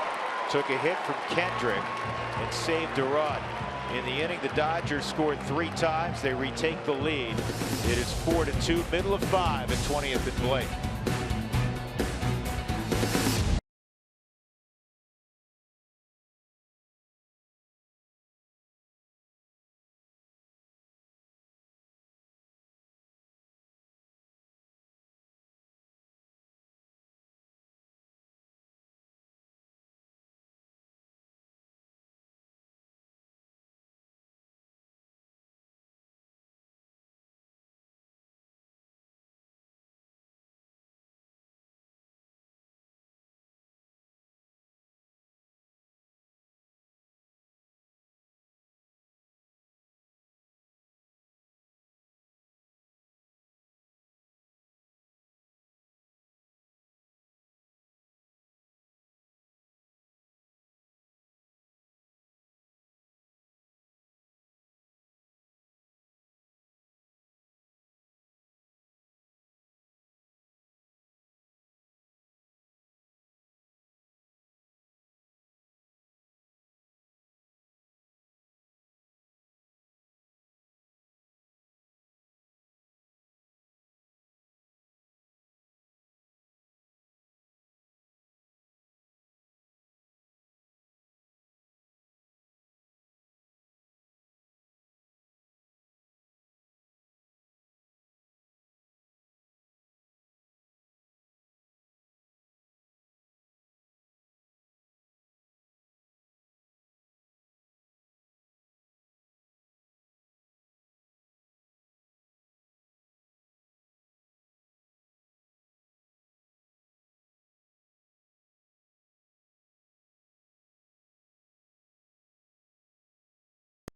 Speaker 1: Took a hit from Kendrick and saved a run. In the inning, the Dodgers scored 3 times. They retake the lead. It is 4-2, middle of 5 at 20th and Blake.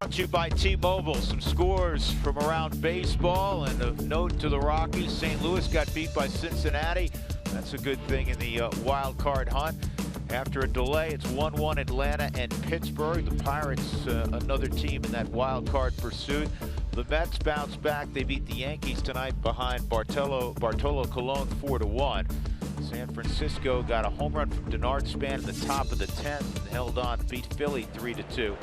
Speaker 1: Brought to you by T-Mobile. Some scores from around baseball, and a note to the Rockies. St. Louis got beat by Cincinnati. That's a good thing in the wild card hunt. After a delay, it's 1-1 Atlanta and Pittsburgh. The Pirates, another team in that wild card pursuit. The Mets bounce back. They beat the Yankees tonight behind Bartolo Colon 4-1. San Francisco got a home run from Denard Span in the top of the 10th and held on to beat Philly 3-2.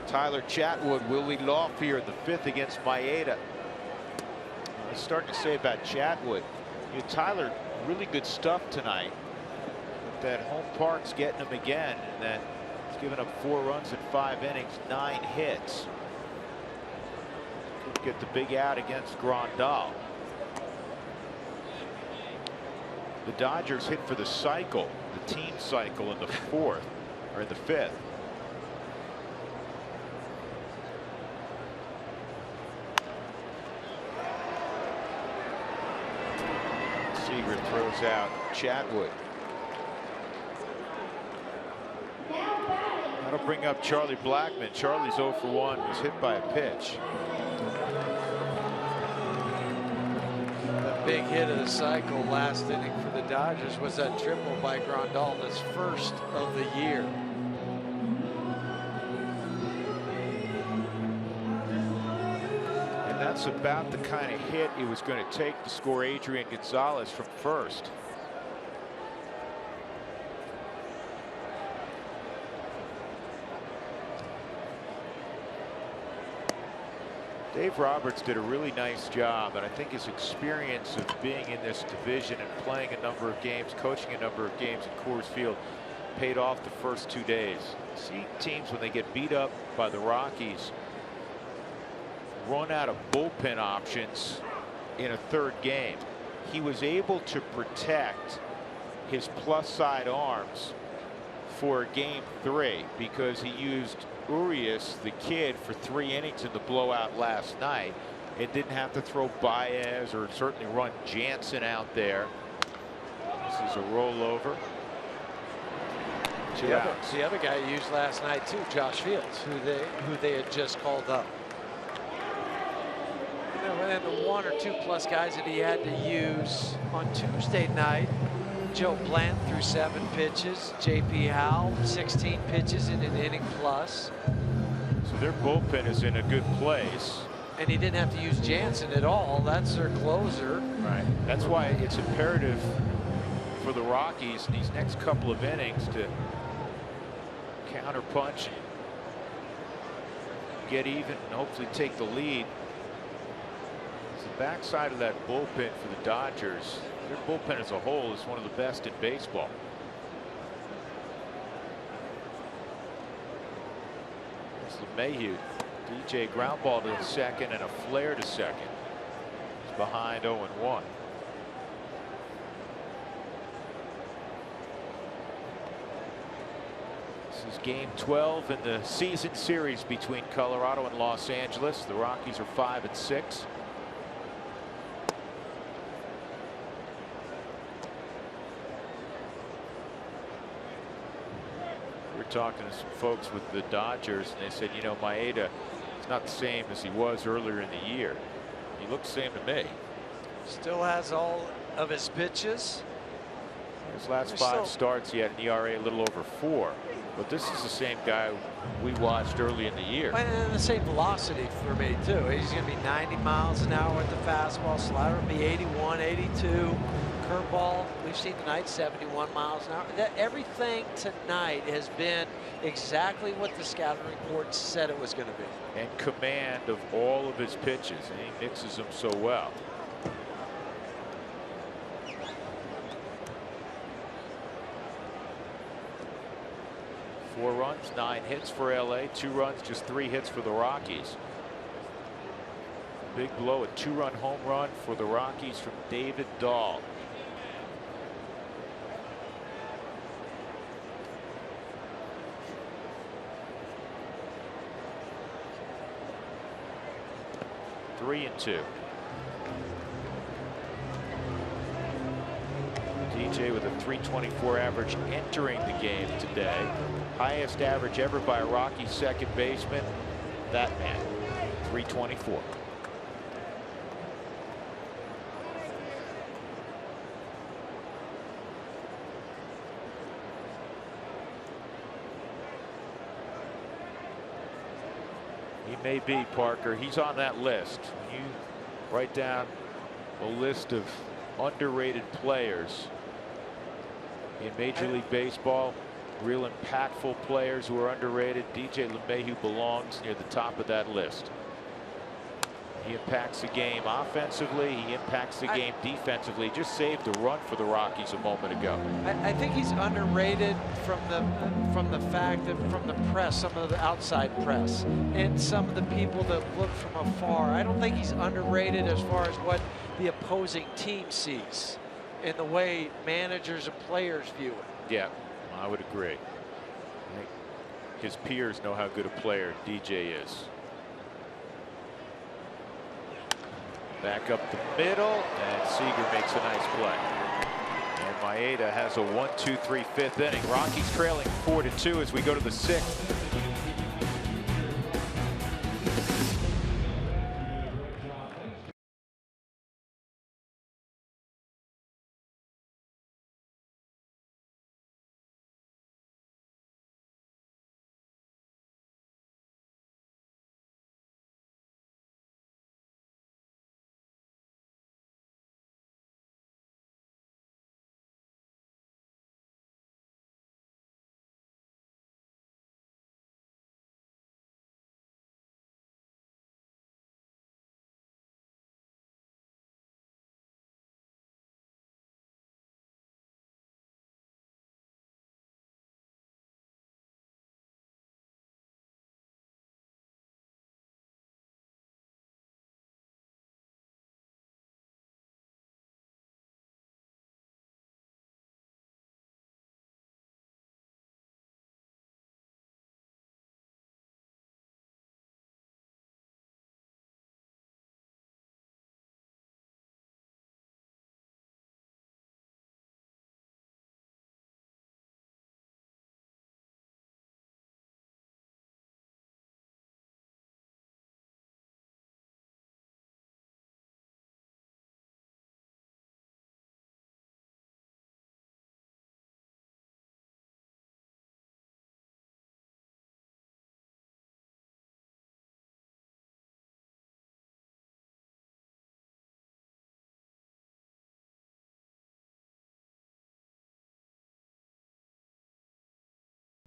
Speaker 1: Tyler Chatwood will lead off here in the 5th against Maeda. I was starting to say about Chatwood, Tyler, really good stuff tonight. But that home park's getting him again, and then he's given up 4 runs in 5 innings, 9 hits. Could get the big out against Grandal. The Dodgers hit for the cycle, the team cycle, in the 4th, or in the 5th. Seager throws out Chatwood. That'll bring up Charlie Blackmon. Charlie's 0 for 1, was hit by a pitch.
Speaker 3: The big hit of the cycle last inning for the Dodgers was that triple by Grandal, his first of the year.
Speaker 1: And that's about the kind of hit it was going to take to score Adrian Gonzalez from first. Dave Roberts did a really nice job, and I think his experience of being in this division and playing a number of games, coaching a number of games at Coors Field, paid off the first 2 days. See teams, when they get beat up by the Rockies, run out of bullpen options in a 3rd game. He was able to protect his plus side arms for game 3 because he used Urias, the kid, for 3 innings in the blowout last night. It didn't have to throw Baez or certainly run Jansen out there. This is a rollover.
Speaker 3: The other guy you used last night too, Josh Fields, who they had just called up. And the 1 or 2 plus guys that he had to use on Tuesday night. Joe Blant threw 7 pitches. J.P. Howell 16 pitches in an inning plus.
Speaker 1: So their bullpen is in a good place.
Speaker 3: And he didn't have to use Jansen at all. That's their closer.
Speaker 1: Right. That's why it's imperative for the Rockies in these next couple of innings to counterpunch and get even and hopefully take the lead. It's the backside of that bullpen for the Dodgers. Their bullpen as a whole is one of the best in baseball. It's LeMahieu. DJ ground ball to second and a flare to second. He's behind 0-1. This is game 12 in the season series between Colorado and Los Angeles. The Rockies are 5-6. Talking to some folks with the Dodgers, and they said, Maeda is not the same as he was earlier in the year. He looks the same to me.
Speaker 3: Still has all of his pitches.
Speaker 1: His last 5 starts, he had an ERA a little over 4. But this is the same guy we watched early in the year.
Speaker 3: And the same velocity for me, too. He's going to be 90 miles an hour with the fastball. Slider will be 81, 82. Curveball, we've seen tonight, 71 miles an hour. Everything tonight has been exactly what the scouting report said it was going to be.
Speaker 1: And command of all of his pitches, and he mixes them so well. Four runs, 9 hits for LA, 2 runs, just 3 hits for the Rockies. Big blow, a 2-run home run for the Rockies from David Dahl. Three and 2. DJ with a .324 average entering the game today. Highest average ever by a Rocky second baseman. that man. 324. He may be, Parker. He's on that list. When you write down a list of underrated players in Major League Baseball, real impactful players who are underrated, DJ LeMahieu belongs near the top of that list. He impacts the game offensively. He impacts the game defensively. Just saved a run for the Rockies a moment ago.
Speaker 3: I think he's underrated from the fact that from the press, some of the outside press, and some of the people that look from afar. I don't think he's underrated as far as what the opposing team sees in the way managers and players view it.
Speaker 1: Yeah, I would agree. I think his peers know how good a player DJ is. Back up the middle, and Seager makes a nice play. And Maeda has a 1-2-3 fifth inning. Rockies trailing 4-2 as we go to the sixth.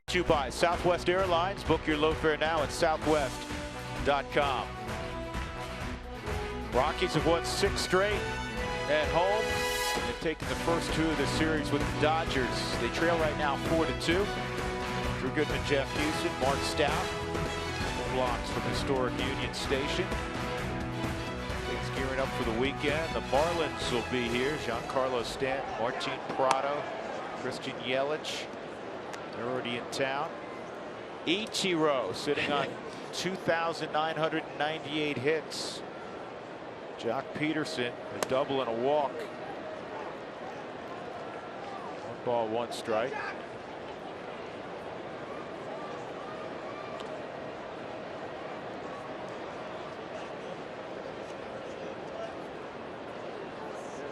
Speaker 1: To you by Southwest Airlines. Book your low fare now at southwest.com. Rockies have won 6 straight at home. They've taken the first 2 of the series with the Dodgers. They trail right now 4-2. Drew Goodman, Jeff Houston, Mark Stout. 4 blocks from historic Union Station. Things gearing up for the weekend. The Marlins will be here. Giancarlo Stanton, Martin Prado, Christian Yelich. They're already in town. Ichiro sitting on 2,998 hits. Jock Peterson, a double and a walk. 1 ball, 1 strike.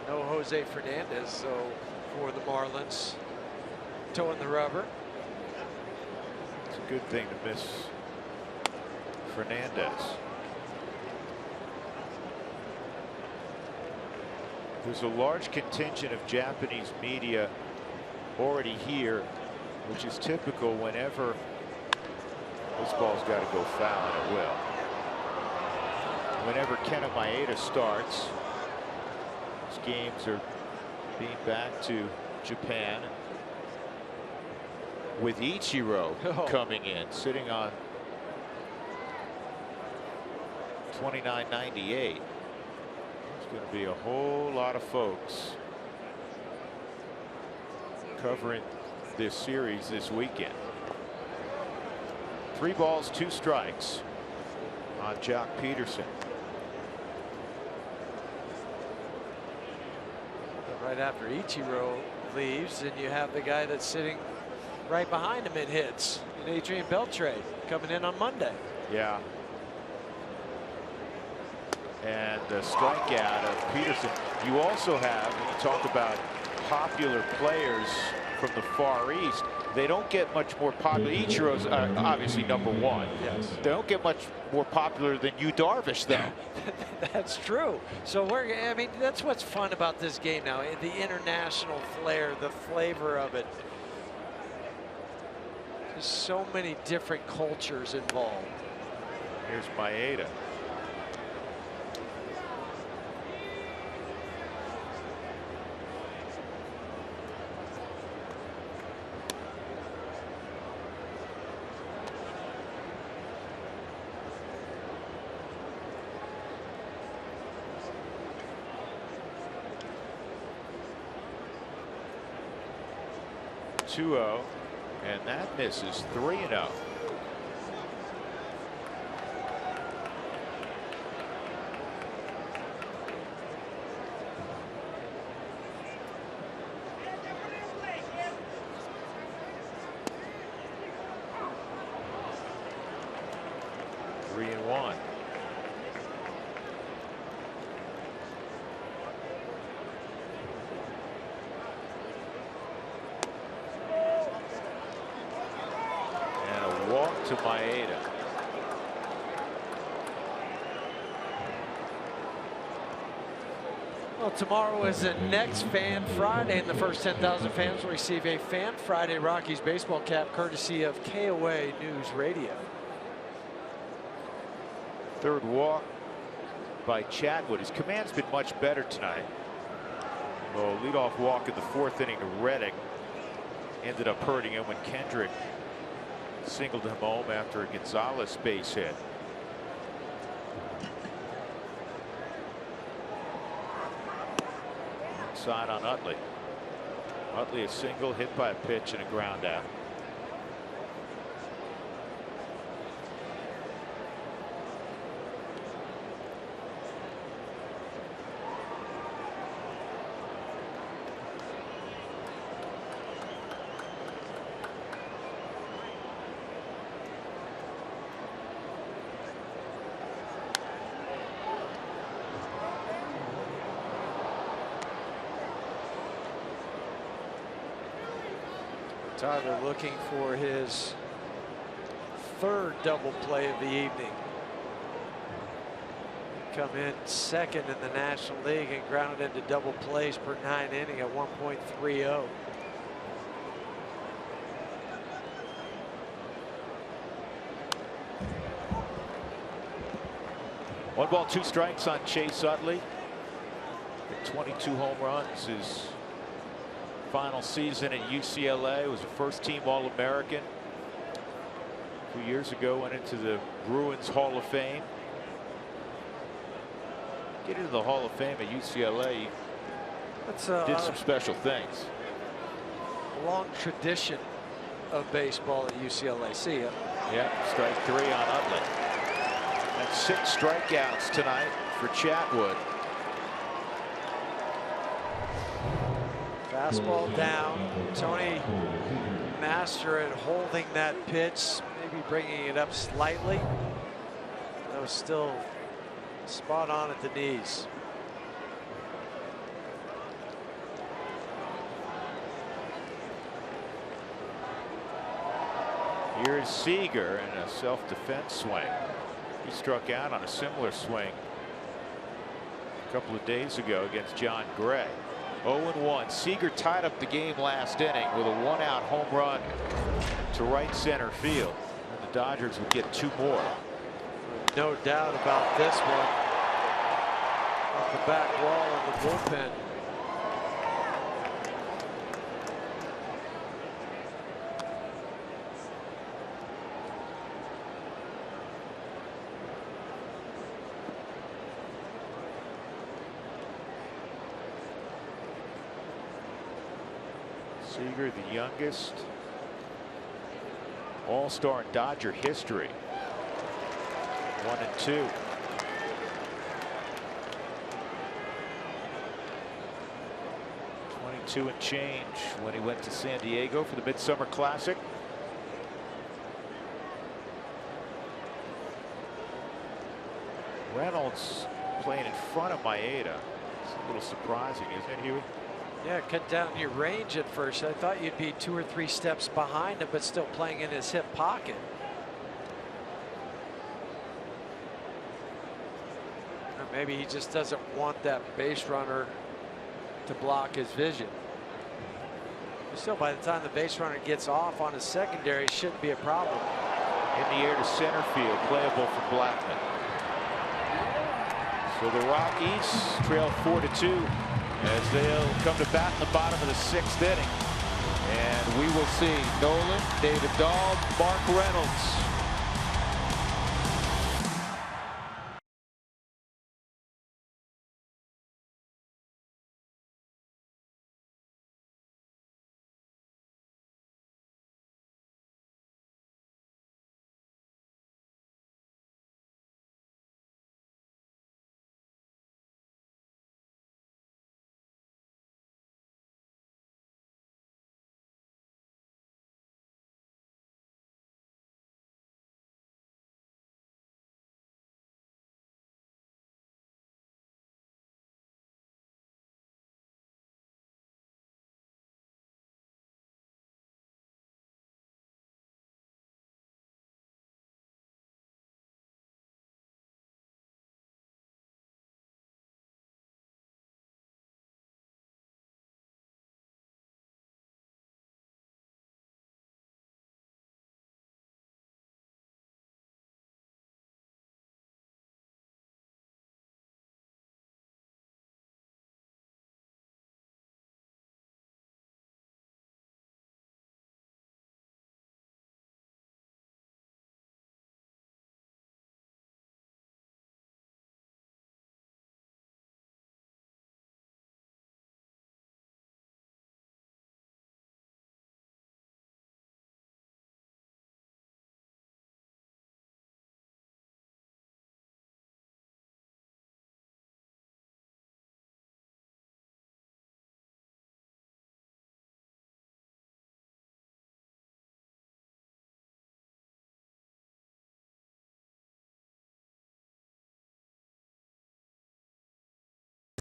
Speaker 3: No Jose Fernandez, so for the Marlins, toeing the rubber.
Speaker 1: It's a good thing to miss Fernandez. There's a large contingent of Japanese media already here, which is typical whenever this ball's got to go foul, and it will. Whenever Kenta Maeda starts, these games are being back to Japan. With Ichiro coming in, sitting on 29.98. There's going to be a whole lot of folks covering this series this weekend. 3 balls, 2 strikes on Jock Peterson.
Speaker 3: Right after Ichiro leaves, and you have the guy that's sitting right behind him in hits, and Adrian Beltre coming in on Monday.
Speaker 1: Yeah, And the strikeout of Peterson. You also have, when you talk about popular players from the Far East, they don't get much more popular. Ichiro's obviously #1.
Speaker 3: Yes.
Speaker 1: They don't get much more popular than Yu Darvish, though.
Speaker 3: That's true. So I mean, that's what's fun about this game now. The international flair, the flavor of it. There's so many different cultures involved.
Speaker 1: Here's Maeda. (2-0), and that misses. 3-0. To Maeda.
Speaker 3: Well, tomorrow is the next Fan Friday, and the first 10,000 fans will receive a Fan Friday Rockies baseball cap courtesy of KOA News Radio.
Speaker 1: Third walk by Chatwood. His command's been much better tonight. Well, leadoff walk in the 4th inning to Reddick ended up hurting him when Kendrick singled him home after a Gonzalez base hit. Side on Utley. Utley a single, hit by a pitch and a ground out.
Speaker 3: Tyler looking for his 3rd double play of the evening. Come in 2nd in the National League and grounded into double plays per 9 inning at 1.30.
Speaker 1: One ball, 2 strikes on Chase Utley. With 22 home runs, his final season at UCLA, was a first-team All-American. A few years ago, went into the Bruins Hall of Fame. Get into the Hall of Fame at UCLA. Did some special things.
Speaker 3: Long tradition of baseball at UCLA. See ya.
Speaker 1: Yeah, strike 3 on Utley. That's 6 strikeouts tonight for Chatwood.
Speaker 3: Fastball down. Tony master at holding that pitch, maybe bringing it up slightly. That was still spot on at the knees.
Speaker 1: Here's Seager in a self-defense swing. He struck out on a similar swing a couple of days ago against John Gray. 0-1. Seager tied up the game last inning with a 1-out home run to right center field. And the Dodgers would get 2 more.
Speaker 3: No doubt about this one. Off the back wall of the bullpen.
Speaker 1: Seager, the youngest All-Star in Dodger history. 1-2. '22 and change when he went to San Diego for the Midsummer Classic. Reynolds playing in front of Maeda. It's a little surprising, isn't it, Huey?
Speaker 3: Yeah, cut down your range at first. I thought you'd be 2 or 3 steps behind him, but still playing in his hip pocket. Or maybe he just doesn't want that base runner to block his vision. But still, by the time the base runner gets off on his secondary, it shouldn't be a problem.
Speaker 1: In the air to center field, playable for Blackman. So the Rockies trail 4-2 as they'll come to bat in the bottom of the 6th inning. And we will see Nolan, David Dahl, Mark Reynolds.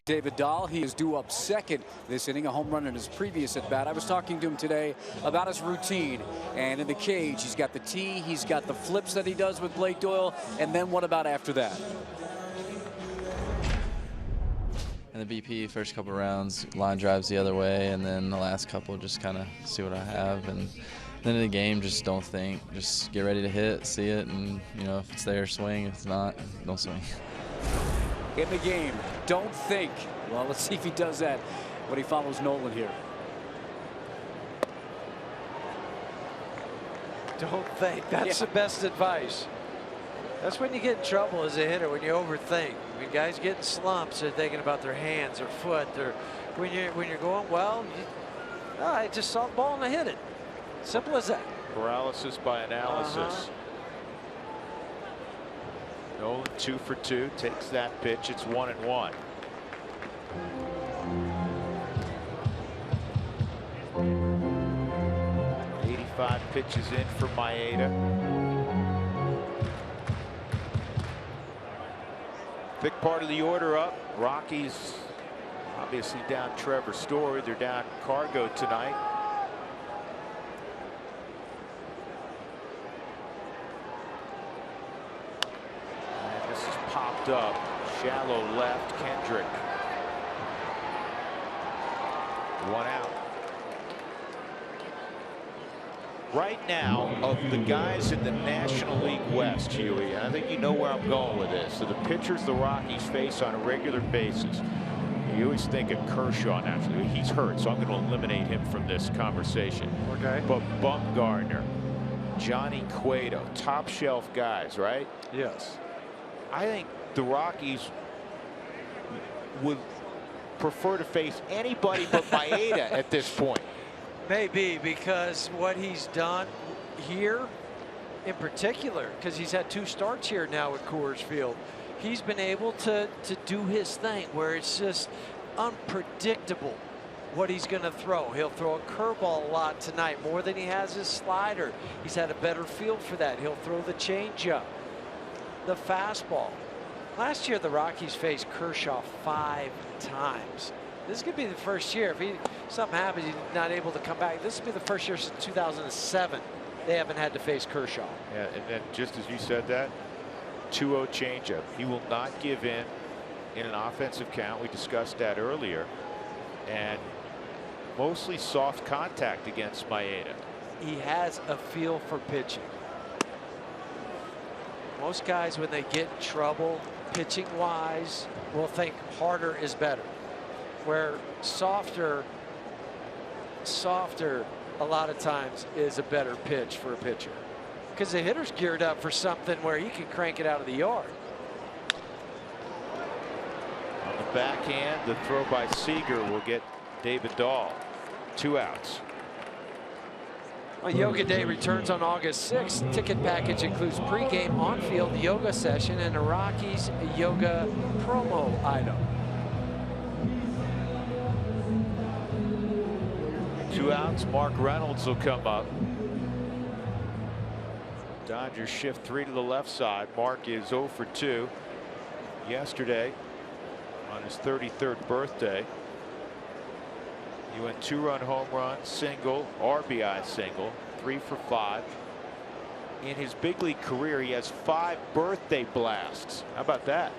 Speaker 2: David Dahl, he is due up second this inning, a home run in his previous at bat. I was talking to him today about his routine, and in the cage he's got the tee, he's got the flips that he does with Blake Doyle, and then what about after that?
Speaker 6: In the BP, first couple rounds, line drives the other way, and then the last couple just kind of see what I have, and then in the game just don't think, just get ready to hit, see it, and you know, if it's there, swing. If it's not, don't swing.
Speaker 2: In the game, don't think. Well, let's see if he does that when he follows Nolan here.
Speaker 3: Don't think. That's the best advice. That's when you get in trouble as a hitter, when you overthink. When guys get in slumps, they're thinking about their hands, their foot. When you're going well, I just saw the ball and I hit it. Simple as that.
Speaker 1: Paralysis by analysis. Nolan 2 for 2, takes that pitch. It's 1-1. '85 pitches in for Maeda. Thick part of the order up. Rockies obviously down Trevor Story. They're down Cargo tonight. Popped up, shallow left, Kendrick. 1 out. Right now, of the guys in the National League West, Huey, and I think you know where I'm going with this, so the pitchers the Rockies face on a regular basis, you always think of Kershaw naturally. He's hurt, so I'm going to eliminate him from this conversation.
Speaker 3: Okay.
Speaker 1: But Bumgarner, Johnny Cueto, top shelf guys, right?
Speaker 3: Yes.
Speaker 1: I think the Rockies would prefer to face anybody but Maeda at this point.
Speaker 3: Maybe, because what he's done here in particular, because he's had 2 starts here now at Coors Field, he's been able to do his thing where it's just unpredictable what he's going to throw. He'll throw a curveball a lot tonight, more than he has his slider. He's had a better feel for that. He'll throw the changeup, the fastball. Last year, the Rockies faced Kershaw 5 times. This could be the first year. If something happens, he's not able to come back. This will be the first year since 2007 they haven't had to face Kershaw.
Speaker 1: Yeah, and then just as you said that, 2-0 changeup. He will not give in an offensive count. We discussed that earlier. And mostly soft contact against Maeda.
Speaker 3: He has a feel for pitching. Most guys, when they get in trouble, pitching wise, will think harder is better. Where softer a lot of times is a better pitch for a pitcher. Because the hitter's geared up for something where he can crank it out of the yard.
Speaker 1: On the backhand, the throw by Seager will get David Dahl. 2 outs.
Speaker 3: Well, Yoga Day returns on August 6th. Ticket package includes pregame on-field yoga session and a Rockies yoga promo item.
Speaker 1: 2 outs. Mark Reynolds will come up. Dodgers shift 3 to the left side. Mark is 0 for 2 yesterday on his 33rd birthday. He went 2-run home run, single, RBI single, 3 for 5. In his big league career, he has 5 birthday blasts. How about that?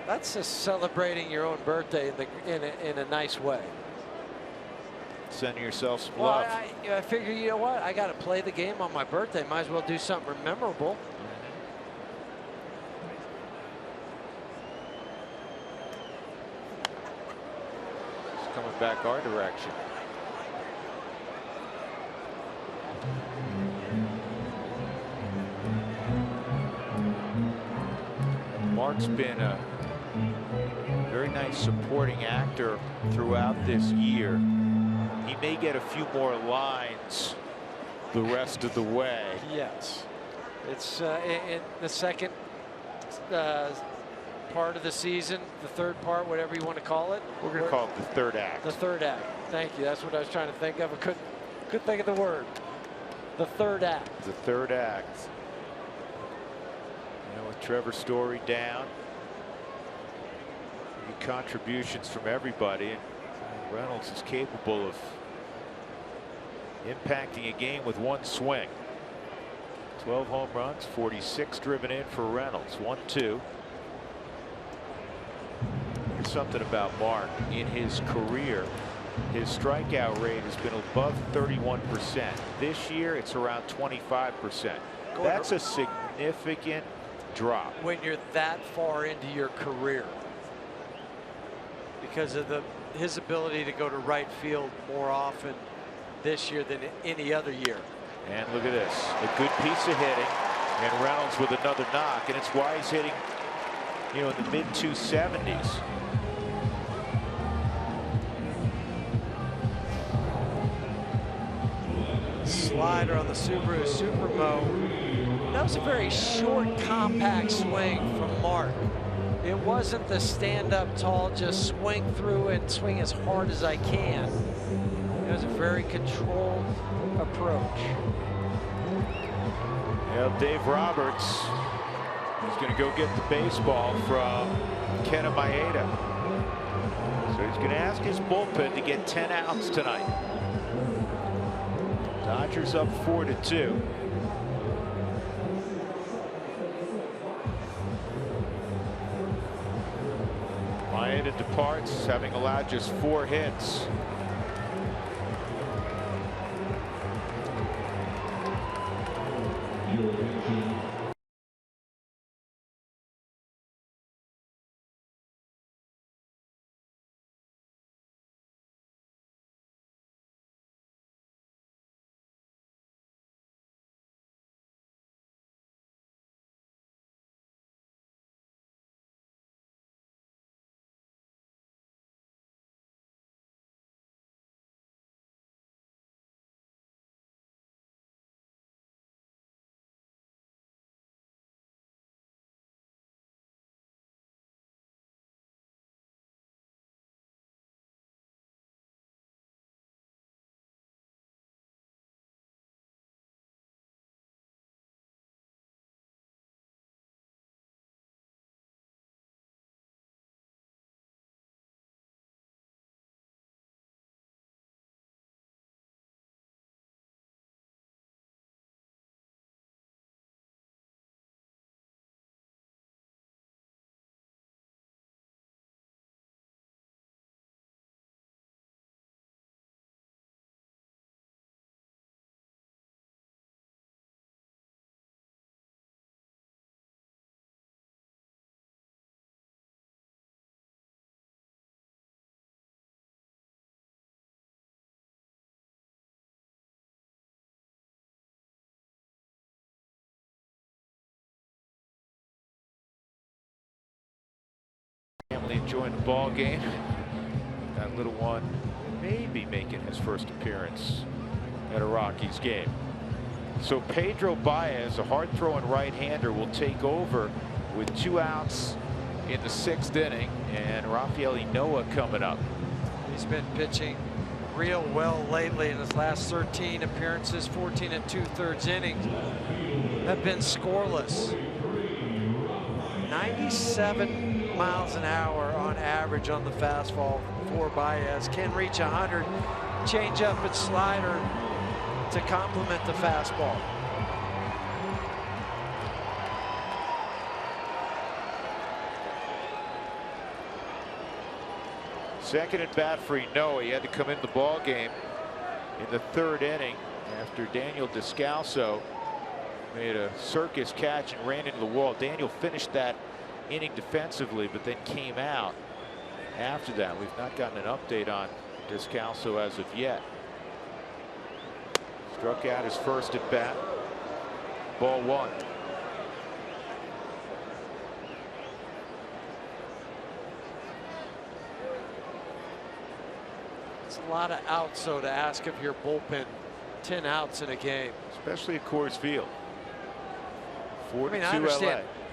Speaker 3: That's just celebrating your own birthday in a nice way.
Speaker 1: Sending yourself some
Speaker 3: Well,
Speaker 1: love.
Speaker 3: I figure, you know what? I got to play the game on my birthday. Might as well do something memorable.
Speaker 1: He's coming back our direction. Mark's been a very nice supporting actor throughout this year. He may get a few more lines the rest of the way.
Speaker 3: Yes. It's in the second part of the season, the third part, whatever you want to call it.
Speaker 1: We're going to call it the third act.
Speaker 3: The third act. Thank you. That's what I was trying to think of. I couldn't think of the word. The third act.
Speaker 1: The third act. You know, with Trevor Story down, contributions from everybody. And Reynolds is capable of impacting a game with 1 swing. 12 home runs, 46 driven in for Reynolds. 1-2. Here's something about Mark. In his career, his strikeout rate has been above 31%. This year, it's around 25%. That's a significant drop.
Speaker 3: When you're that far into your career, because of his ability to go to right field more often this year than any other year.
Speaker 1: And look at this, a good piece of hitting, and Reynolds with another knock, and it's why he's hitting, you know, in the mid-270s.
Speaker 3: Slider on the Subaru Supermo. That was a very short, compact swing from Mark. It wasn't the stand up tall, just swing through and swing as hard as I can. It was a very controlled approach.
Speaker 1: Well, Dave Roberts is going to go get the baseball from Kenta Maeda. So he's going to ask his bullpen to get 10 outs tonight. Dodgers up 4-2. Maeda departs, having allowed just 4 hits. family enjoying the ball game. That little one maybe making his first appearance at a Rockies game. So Pedro Baez, a hard-throwing right-hander, will take over with 2 outs in the 6th inning, and Rafael Noah coming up.
Speaker 3: He's been pitching real well lately in his last 13 appearances. 14 2/3 innings have been scoreless. 97 miles an hour on average on the fastball for Baez. Can reach 100. Change up and slider to complement the fastball.
Speaker 1: Second at bat for Noah. He had to come in the ball game in the 3rd inning after Daniel Descalso made a circus catch and ran into the wall. Daniel finished that inning defensively, but then came out after that. We've not gotten an update on Descalso as of yet. Struck out his first at bat. Ball 1.
Speaker 3: It's a lot of outs, though, to ask of your bullpen. 10 outs in a game,
Speaker 1: especially at Coors Field. 4-2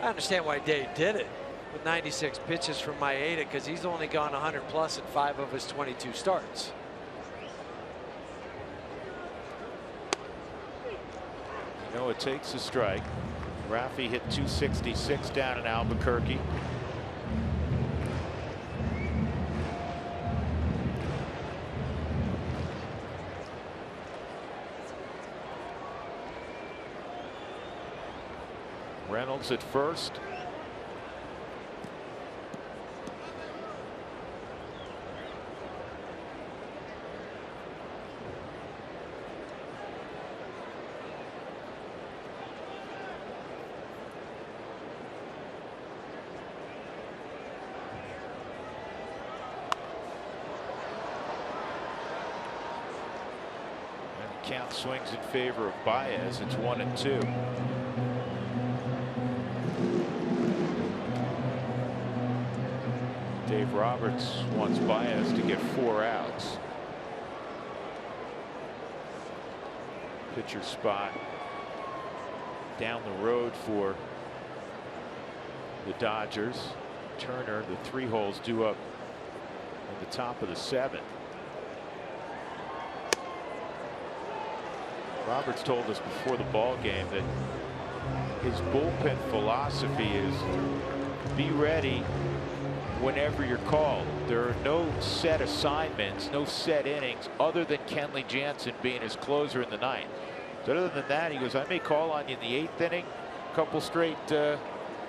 Speaker 3: I understand why Dave did it with 96 pitches from Maeda, because he's only gone 100+ in 5 of his 22 starts.
Speaker 1: Noah takes a strike. Rafi hit 266 down in Albuquerque. Reynolds at first. Count swings in favor of Baez. It's 1-2. Dave Roberts wants Baez to get 4 outs. Pitcher spot down the road for the Dodgers. Turner, the 3 holes due up in the top of the 7th. Roberts told us before the ball game that his bullpen philosophy is be ready whenever you're called. There are no set assignments, no set innings, other than Kenley Jansen being his closer in the 9th. So other than that, he goes, I may call on you in the 8th inning, a couple straight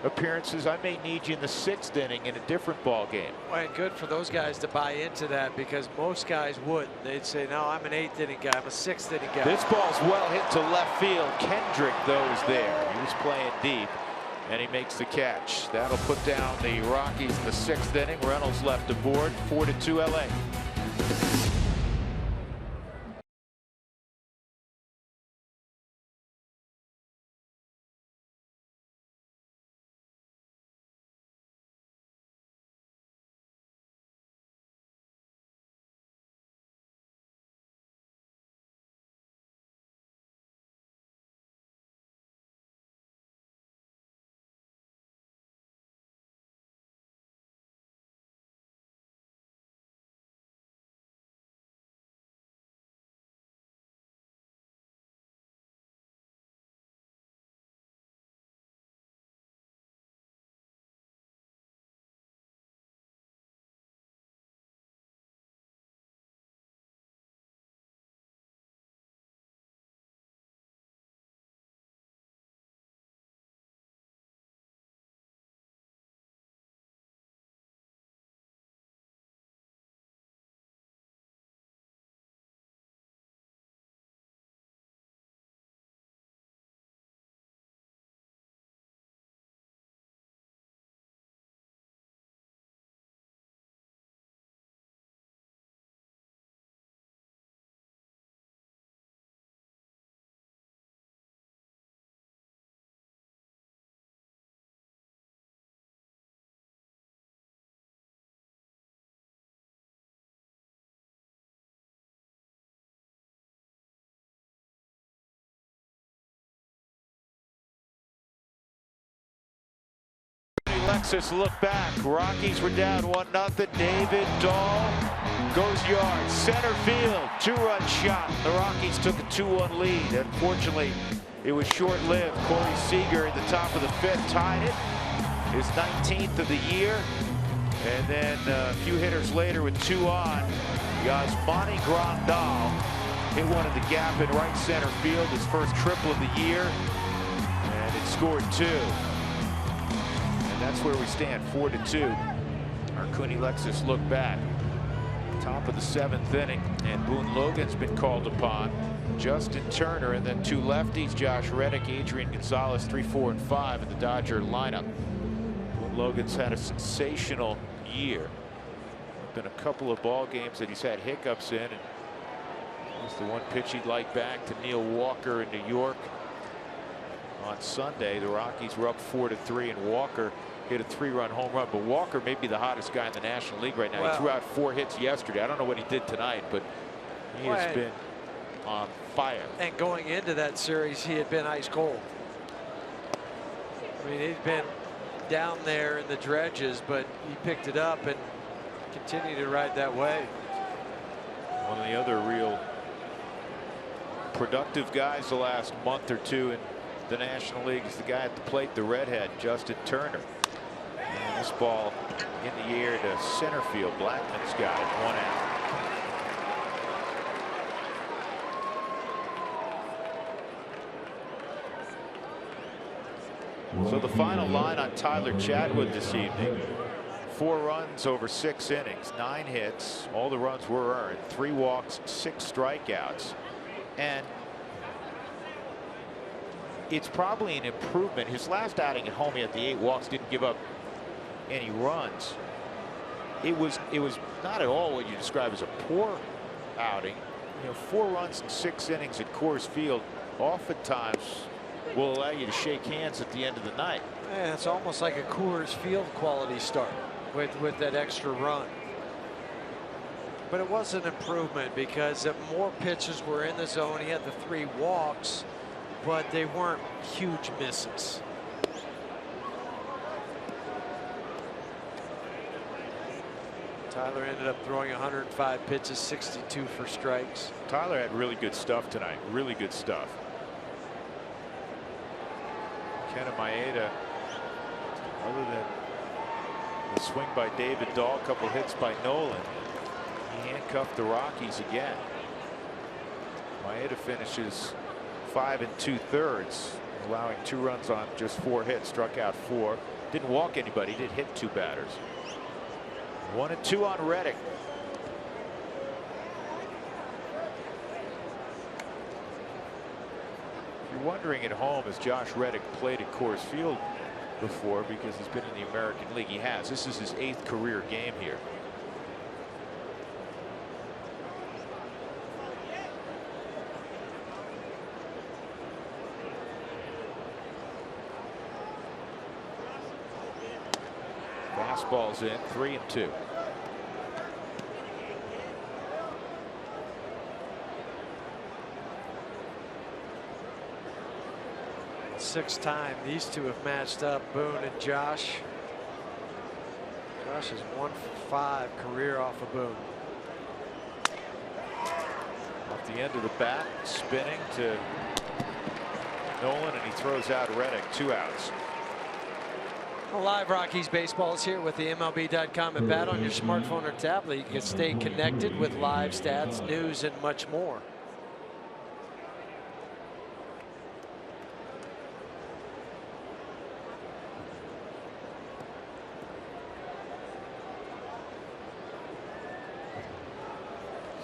Speaker 1: appearances. I may need you in the 6th inning in a different ball game.
Speaker 3: Well, and good for those guys to buy into that, because most guys wouldn't. They'd say, no, I'm an 8th inning guy. I'm a 6th inning guy.
Speaker 1: This ball's well hit to left field. Kendrick, though, is there. He was playing deep, and he makes the catch. That'll put down the Rockies in the 6th inning. Reynolds left aboard. 4-2 LA. Lexus look back. Rockies were down 1-0. David Dahl goes yard. Center field. 2-run shot. The Rockies took a 2-1 lead. Unfortunately, it was short-lived. Corey Seager at the top of the 5th tied it. His 19th of the year. And then a few hitters later with 2 on, Yasmani Grandal hit one in the gap in right center field. His first triple of the year. And it scored 2. And that's where we stand, 4-2. Our Cooney Lexus look back. Top of the 7th inning, and Boone Logan's been called upon. Justin Turner, and then 2 lefties, Josh Reddick, Adrian Gonzalez, 3, 4, and 5 in the Dodger lineup. Boone Logan's had a sensational year. There's been a couple of ball games that he's had hiccups in, and it was the one pitch he'd like back to Neil Walker in New York. On Sunday, the Rockies were up 4-3, and Walker hit a 3-run home run. But Walker may be the hottest guy in the National League right now. Well, he threw out 4 hits yesterday. I don't know what he did tonight, but he has been on fire.
Speaker 3: And going into that series, he had been ice cold. I mean, he'd been down there in the dredges, but he picked it up and continued to ride that wave.
Speaker 1: One of the other real productive guys the last month or two in the National League is the guy at the plate, the redhead, Justin Turner. And this ball in the air to center field. Blackman's got it, 1 out. So the final line on Tyler Chatwood this evening: 4 runs over 6 innings, 9 hits. All the runs were earned, 3 walks, 6 strikeouts. And it's probably an improvement. His last outing at home, he had the 8 walks, didn't give up any runs. It was not at all what you describe as a poor outing. You know, 4 runs in 6 innings at Coors Field oftentimes will allow you to shake hands at the end of the night.
Speaker 3: Yeah, it's almost like a Coors Field quality start with that extra run. But it was an improvement because more pitches were in the zone. He had the 3 walks, but they weren't huge misses. Tyler ended up throwing 105 pitches, 62 for strikes.
Speaker 1: Tyler had really good stuff tonight. Really good stuff. Ken Maeda, other than the swing by David Dahl, a couple hits by Nolan, he handcuffed the Rockies again. Maeda finishes 5 2/3, allowing 2 runs on just 4 hits, struck out 4, didn't walk anybody, did hit 2 batters. 1-2 on Reddick. If you're wondering at home, has Josh Reddick played at Coors Field before, because he's been in the American League? He has. This is his 8th career game here. Fastball's in, 3-2.
Speaker 3: Sixth time these two have matched up, Boone and Josh. Josh is 1 for 5 career off of Boone.
Speaker 1: Off the end of the bat, spinning to Nolan, and he throws out Reddick, 2 outs.
Speaker 3: Live Rockies baseball is here with the MLB.com at bat on your smartphone or tablet. You can stay connected with live stats, news, and much more.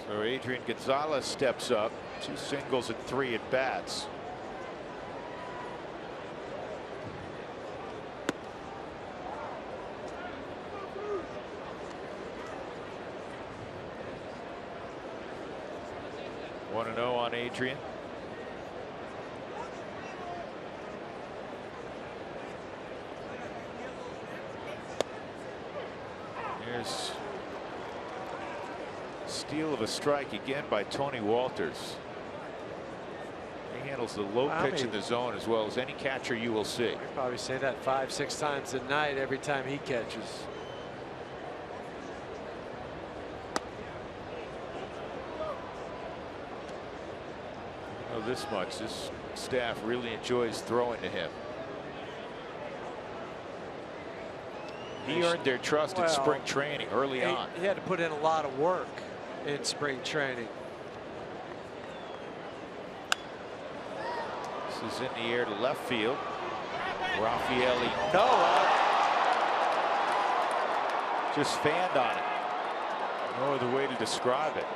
Speaker 1: So Adrian Gonzalez steps up, 2 singles and 3 at bats. On Adrian. Here's steal of a strike again by Tony Walters. He handles the low pitch in the zone as well as any catcher you will see.
Speaker 3: I'd probably say that 5-6 times a night every time he catches.
Speaker 1: I know this much. This staff really enjoys throwing to him. He earned their trust in spring training early on.
Speaker 3: He had to put in a lot of work in spring training.
Speaker 1: This is in the air to left field. Raffaele Noah just fanned on it. No other way to describe it.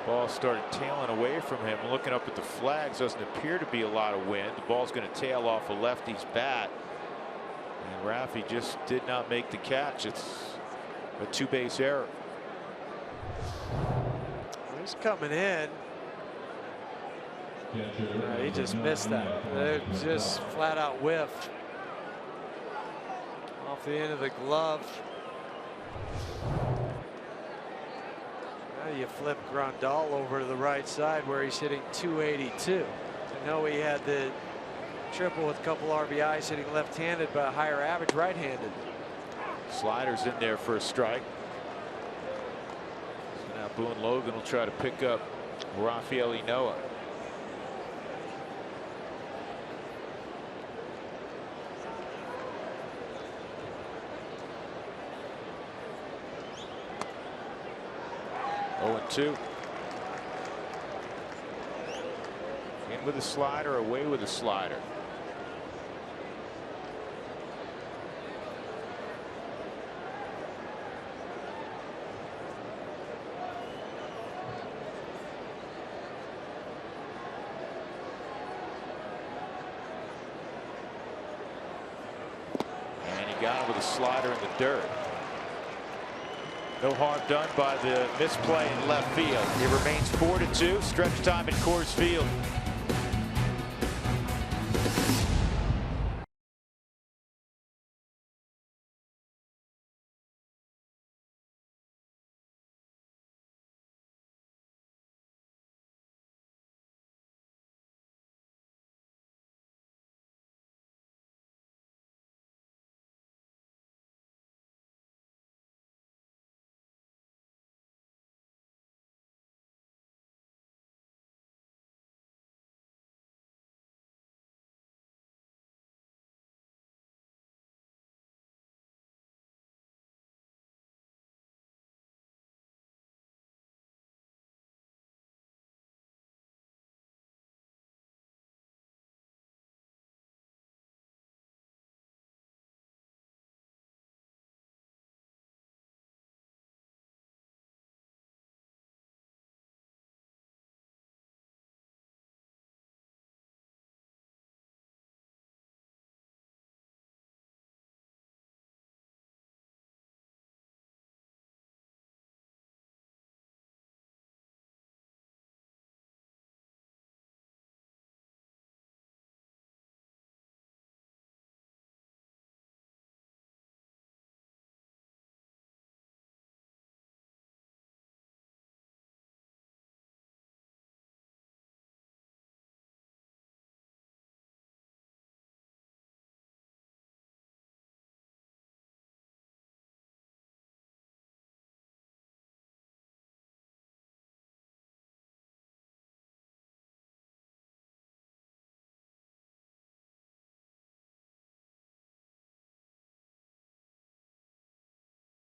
Speaker 1: Ball started tailing away from him. Looking up at the flags, doesn't appear to be a lot of wind. The ball's going to tail off a lefty's bat. And Raffy just did not make the catch. It's a two-base error.
Speaker 3: He's coming in. He just missed that. Just flat out whiff off the end of the glove. Now you flip Grandal over to the right side where he's hitting 282. I know he had the triple with a couple RBIs hitting left-handed, but a higher average right-handed.
Speaker 1: Sliders in there for a strike. So now Boone Logan will try to pick up Raffaele Noah. Oh, 2. In with a slider, away with a slider. And he got him with a slider in the dirt. No harm done by the misplay in left field. It remains 4-2. Stretch time at Coors Field.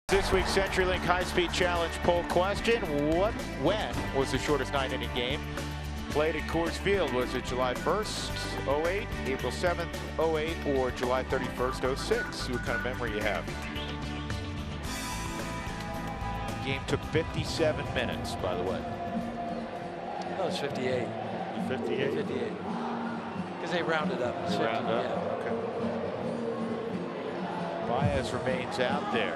Speaker 1: This week's CenturyLink High-Speed Challenge poll question: when was the shortest 9-inning game played at Coors Field? Was it July 1st, 08, April 7th, 08, or July 31st, 06? See what kind of memory you have. The game took 57 minutes, by the way.
Speaker 3: That was 58.
Speaker 1: 58?
Speaker 3: 58. Because they rounded up.
Speaker 1: They rounded up?
Speaker 3: Yeah.
Speaker 1: Okay. Baez remains out there.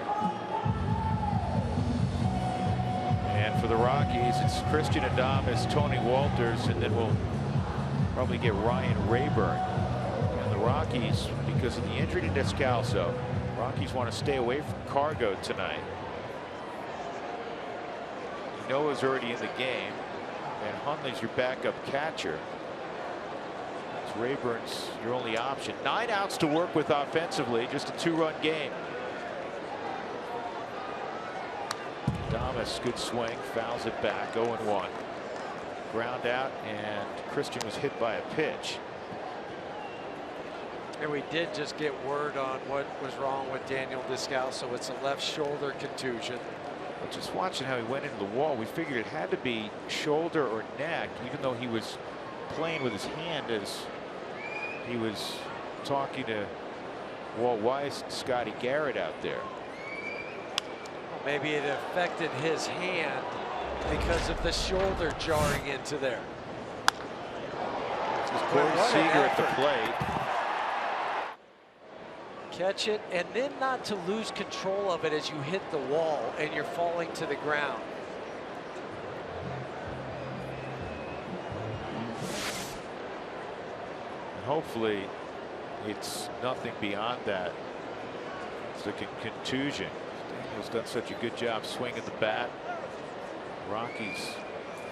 Speaker 1: And for the Rockies, it's Christian Adames, Tony Walters, and then we'll probably get Ryan Rayburn. And the Rockies, because of the injury to Descalso, Rockies want to stay away from Cargo tonight. Noah's already in the game, And Hundley's your backup catcher. Rayburn's your only option. 9 outs to work with offensively, just a 2-run game. Damas, good swing, fouls it back, 0-1. Ground out, and Christian was hit by a pitch.
Speaker 3: And we did just get word on what was wrong with Daniel Descalso. It's a left shoulder contusion.
Speaker 1: But just watching how he went into the wall, we figured it had to be shoulder or neck, even though he was playing with his hand as he was talking to Walt Weiss and Scotty Garrett out there.
Speaker 3: Well, maybe it affected his hand because of the shoulder jarring into there.
Speaker 1: This is Corey Seager at the plate.
Speaker 3: Catch it, and then not to lose control of it as you hit the wall and you're falling to the ground.
Speaker 1: Hopefully it's nothing beyond that. It's a contusion. Daniel's done such a good job swinging the bat. Rockies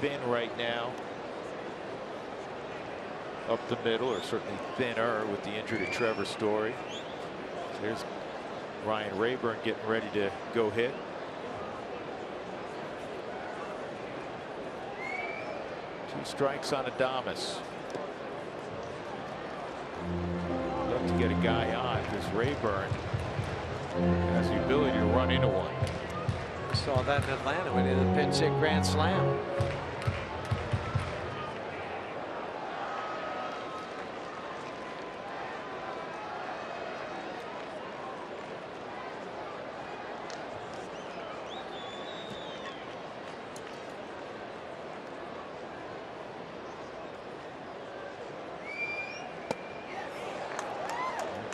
Speaker 1: thin right now. Up the middle, or certainly thinner with the injury to Trevor Story. So there's Ryan Rayburn getting ready to go hit. Two strikes on Adames. Love to get a guy on because Rayburn has the ability to run into one.
Speaker 3: Saw that in Atlanta when he hit a pinch hit grand slam.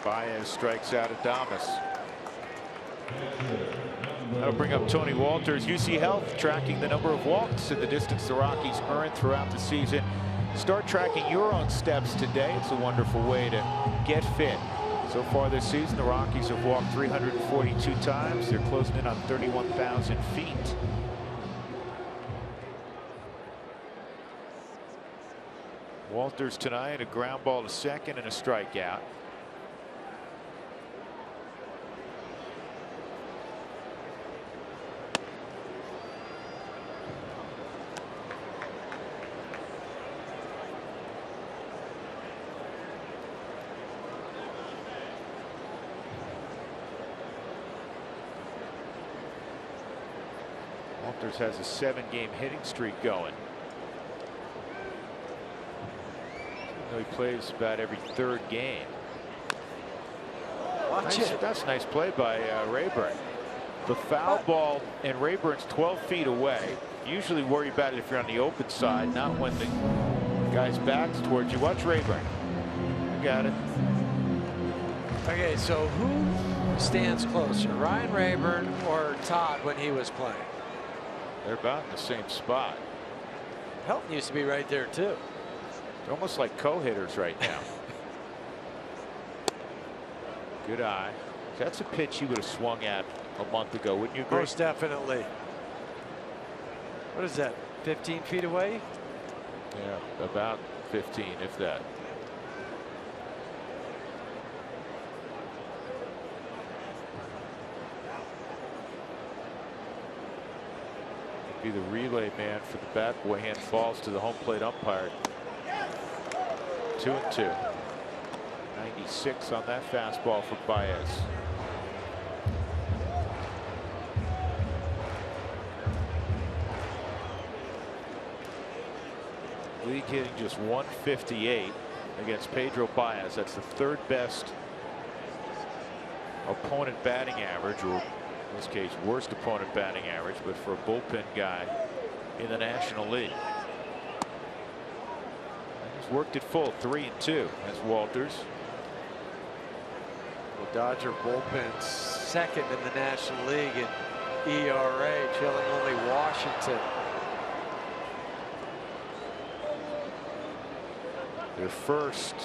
Speaker 1: Baez strikes out Adames. That'll bring up Tony Walters. UC Health tracking the number of walks and the distance the Rockies earn throughout the season. Start tracking your own steps today. It's a wonderful way to get fit. So far this season, the Rockies have walked 342 times. They're closing in on 31,000 feet. Walters tonight, a ground ball to second and a strikeout. Walters has a 7-game hitting streak going. He plays about every 3rd game.
Speaker 3: Watch it.
Speaker 1: That's a nice play by Rayburn. The foul ball, and Rayburn's 12 feet away. Usually worry about it if you're on the open side, not when the guy's back's towards you. Watch Rayburn. I got it.
Speaker 3: Okay, so who stands closer, Ryan Rayburn or Todd when he was playing?
Speaker 1: They're about in the same spot.
Speaker 3: Helton used to be right there too.
Speaker 1: They're almost like co-hitters right now. Good eye. That's a pitch he would have swung at a month ago, wouldn't you agree?
Speaker 3: Most definitely. What is that, 15 feet away?
Speaker 1: Yeah, about 15, if that. Be the relay man for the bat boy. Hand falls to the home plate umpire. 2-2. 96 on that fastball for Baez. League hitting just 158 against Pedro Baez. That's the 3rd best opponent batting average, or in this case worst opponent batting average, but for a bullpen guy in the National League. He's worked it full, 3-2 as Walters.
Speaker 3: The Dodger bullpen's 2nd in the National League in ERA, trailing only Washington.
Speaker 1: Their first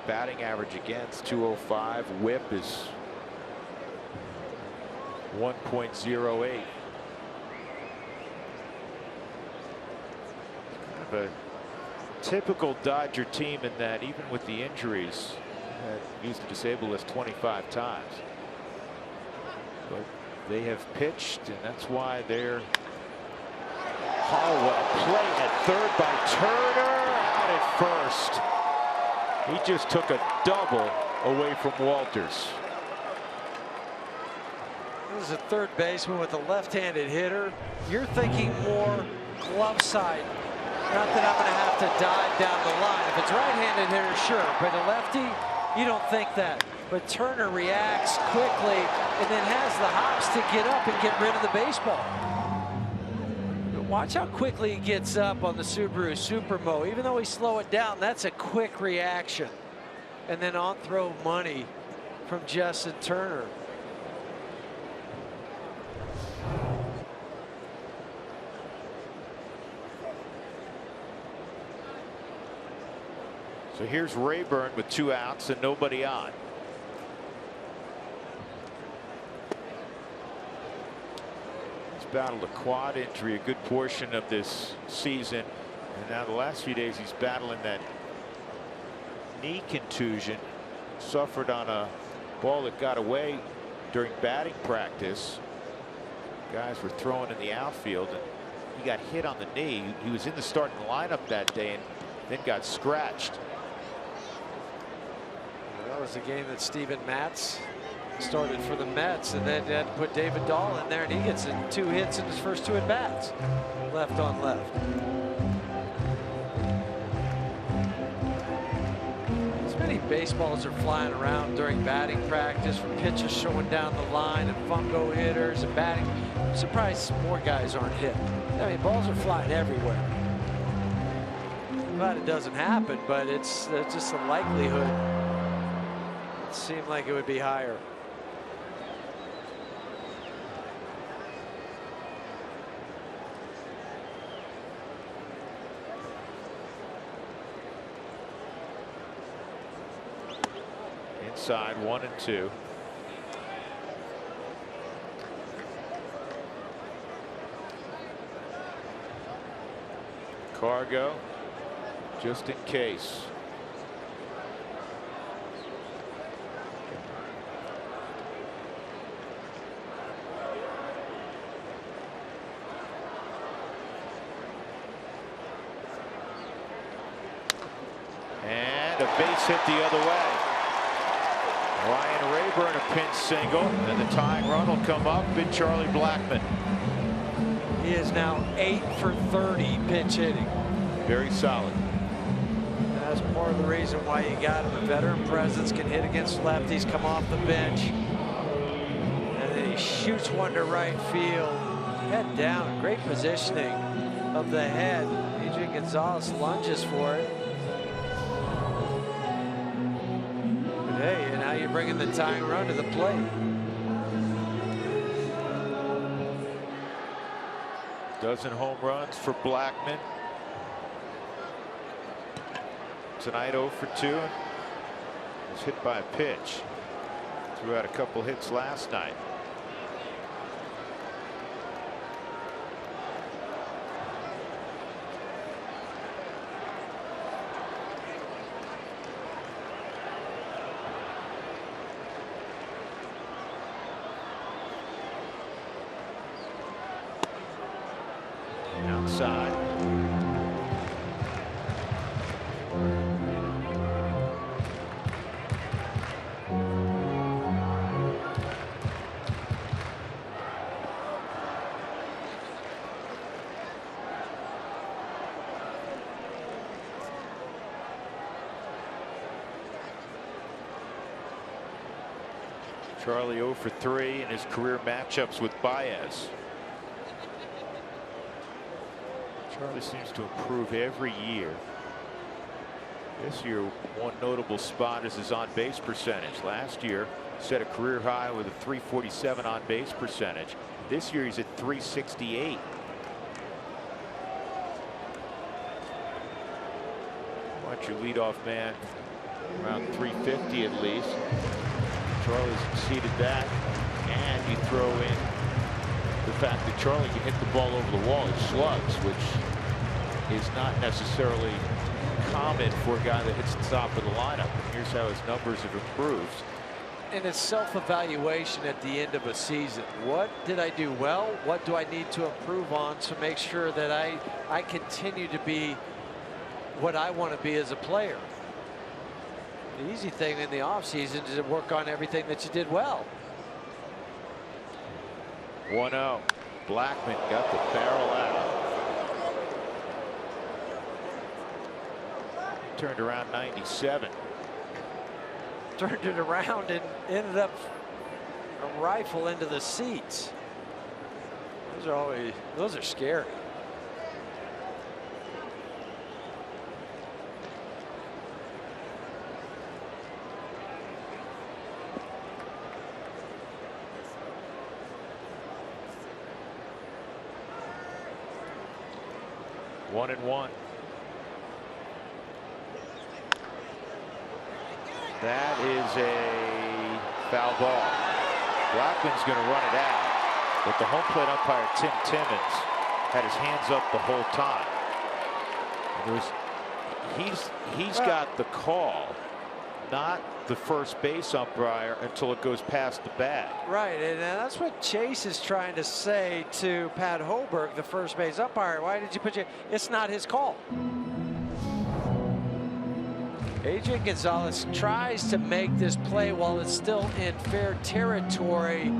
Speaker 1: batting average against 205. Whip is 1.08. of a typical Dodger team in that even with the injuries, used the disabled list 25 times. But they have pitched, and that's why they're. Oh, what a play at third by Turner, out at first. He just took a double away from Walters.
Speaker 3: This is a third baseman with a left-handed hitter. You're thinking more glove side. Not that I'm going to have to dive down the line. If it's right-handed hitter, sure. But a lefty, you don't think that. But Turner reacts quickly and then has the hops to get up and get rid of the baseball. Watch how quickly he gets up on the Subaru Supermo. Even though he slow it down, that's a quick reaction. And then on throw money from Justin Turner.
Speaker 1: So here's Rayburn with 2 outs and nobody on. Battled a quad injury a good portion of this season, and now the last few days he's battling that knee contusion suffered on a ball that got away during batting practice. Guys were throwing in the outfield and he got hit on the knee. He was in the starting lineup that day and then got scratched.
Speaker 3: That was the game that Steven Matz started for the Mets, and then had to put David Dahl in there, and he gets 2 hits in his first 2 at bats, left on left. As many baseballs are flying around during batting practice from pitchers showing down the line and fungo hitters and batting. I'm surprised more guys aren't hit. I mean, balls are flying everywhere. Glad it doesn't happen, but it's just a likelihood. It seemed like it would be higher.
Speaker 1: Inside 1-2. Cargo, just in case. And a base hit the other way. Ryan Rayburn a pinch single, and the tying run will come up in Charlie Blackmon.
Speaker 3: He is now 8 for 30 pinch hitting.
Speaker 1: Very solid.
Speaker 3: That's part of the reason why you got him. A veteran presence, can hit against lefties, come off the bench. And then he shoots one to right field. Head down, great positioning of the head. Adrian Gonzalez lunges for it. Hey, and now you're bringing the tying run to the plate.
Speaker 1: Dozen home runs for Blackmon. Tonight 0 for 2. Was hit by a pitch. Threw out a couple hits last night. Outside. Charlie 0 for 3 in his career matchups with Baez. Charlie seems to improve every year. This year, one notable spot is his on-base percentage. Last year, set a career high with a .347 on-base percentage. This year, he's at .368. Watch your leadoff man around .350 at least. Charlie's exceeded that, and you throw in the fact that Charlie can hit the ball over the wall in slugs, which is not necessarily common for a guy that hits the top of the lineup. And here's how his numbers have improved.
Speaker 3: And it's self-evaluation at the end of a season. What did I do well? What do I need to improve on to make sure that I continue to be what I want to be as a player? The easy thing in the offseason is to work on everything that you did well.
Speaker 1: 1-0. Blackman got the barrel out. Turned around 97.
Speaker 3: Turned it around and ended up a rifle into the seats. Those are scary.
Speaker 1: One and one. That is a foul ball. Blackman's going to run it out, but the home plate umpire Tim Timmons had his hands up the whole time. He's got the call, not the first base umpire until it goes past the bag.
Speaker 3: Right, and that's what Chase is trying to say to Pat Hoberg, the first base umpire. Why did you put your? It's not his call. Adrian Gonzalez tries to make this play while it's still in fair territory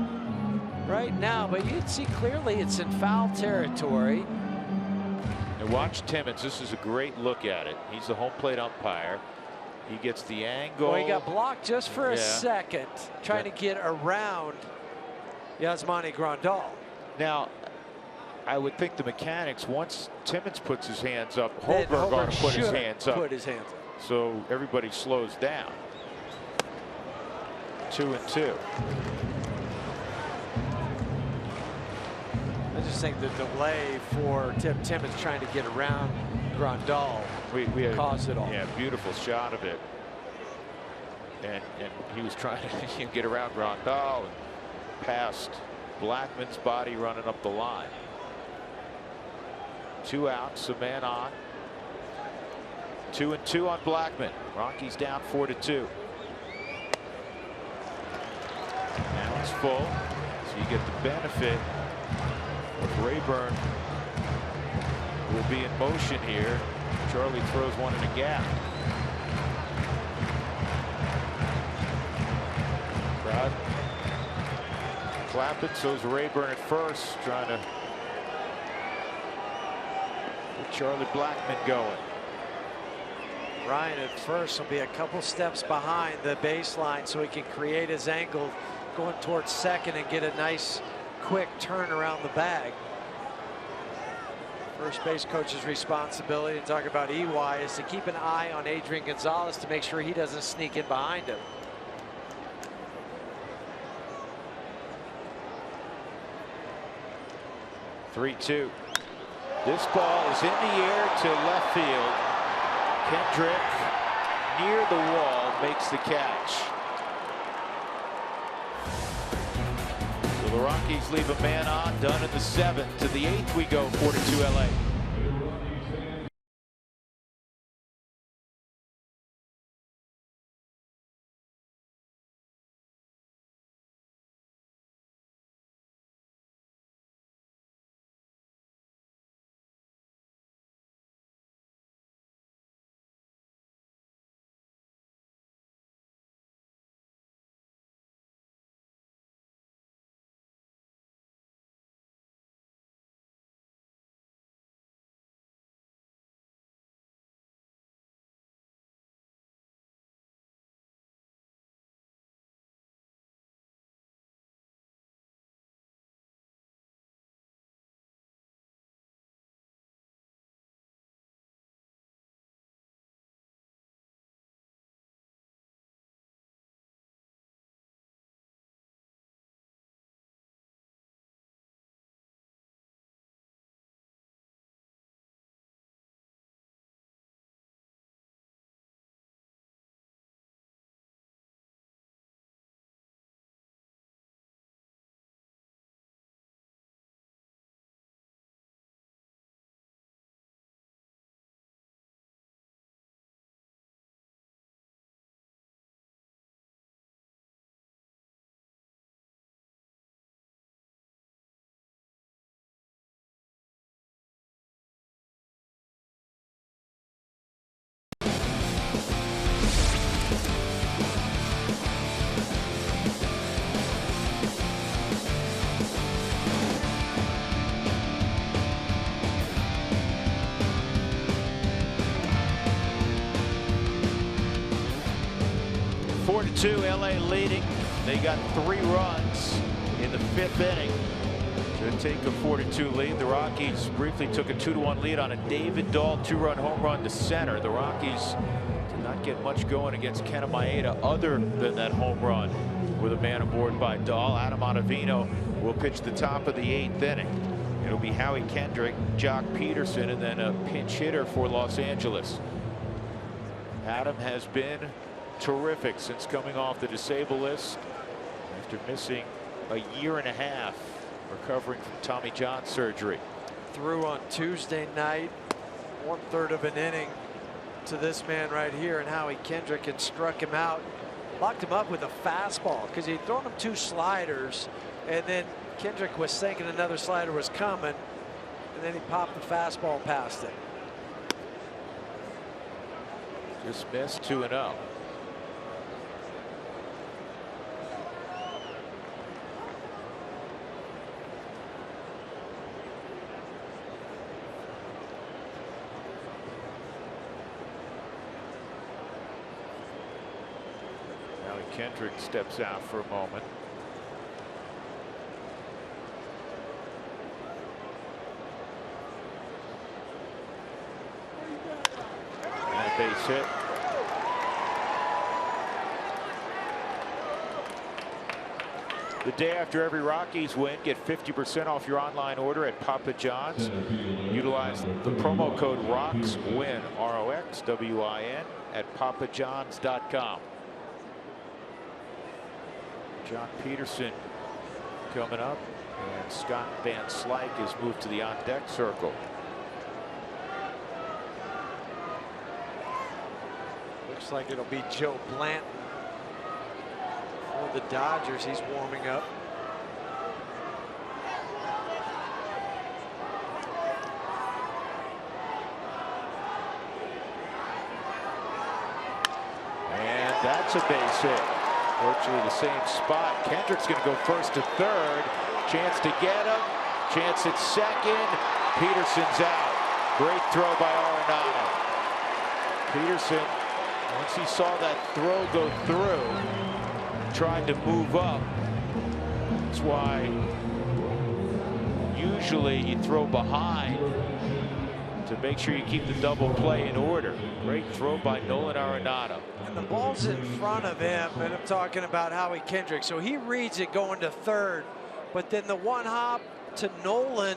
Speaker 3: right now, but you can see clearly it's in foul territory.
Speaker 1: And watch Timmons. This is a great look at it. He's the home plate umpire. He gets the angle.
Speaker 3: Well, he got blocked just for a second, trying to get around Yasmani Grandal.
Speaker 1: Now, I would think the mechanics, once Timmons puts his hands up, Hoberg ought to put his hands up. So everybody slows down. 2-2.
Speaker 3: I just think the delay for Tim Timmons trying to get around Grandal caused it all.
Speaker 1: Yeah, beautiful shot of it. And he was trying to get around Grandal and past Blackman's body running up the line. 2 outs, a man on. 2-2 on Blackman. Rockies down 4-2. Now it's full, so you get the benefit of Rayburn will be in motion here. Charlie throws one in a gap. Crowd clapping, so is Rayburn at first, trying to get Charlie Blackman going.
Speaker 3: Ryan at first will be a couple steps behind the baseline so he can create his angle going towards second and get a nice quick turn around the bag. First base coach's responsibility, and talk about EY, is to keep an eye on Adrian Gonzalez to make sure he doesn't sneak in behind him.
Speaker 1: Three-two. This ball is in the air to left field. Kendrick near the wall makes the catch. So the Rockies leave a man on, done in the 7th. To the 8th we go, 4-2 LA. 4-2, LA leading. They got 3 runs in the 5th inning to take a 4-2 lead. The Rockies briefly took a 2-1 lead on a David Dahl 2-run home run to center. The Rockies did not get much going against Kenta Maeda other than that home run with a man aboard by Dahl. Adam Ottavino will pitch the top of the 8th inning. It'll be Howie Kendrick, Jock Peterson, and then a pinch hitter for Los Angeles. Adam has been terrific since coming off the disabled list after missing a year and a half recovering from Tommy John surgery.
Speaker 3: Threw on Tuesday night, 1/3 of an inning to this man right here, and Howie Kendrick, and struck him out. Locked him up with a fastball because he'd thrown him 2 sliders, and then Kendrick was thinking another slider was coming, and then he popped the fastball past it.
Speaker 1: Just missed 2-0. Kendrick steps out for a moment. And a base hit. The day after every Rockies win, get 50% off your online order at Papa John's. Utilize the promo code ROXWIN, ROXWIN, at papajohns.com. John Peterson coming up, and Scott Van Slyke has moved to the on-deck circle.
Speaker 3: Looks like it'll be Joe Blanton for the Dodgers. He's warming up.
Speaker 1: And that's a base hit. Virtually the same spot. Kendrick's going to go first to third. Chance to get him. Chance at second. Peterson's out. Great throw by Arenado. Peterson, once he saw that throw go through, tried to move up. That's why usually you throw behind to make sure you keep the double play in order. Great throw by Nolan Arenado.
Speaker 3: And the ball's in front of him, and I'm talking about Howie Kendrick. So he reads it going to third, but then the one hop to Nolan,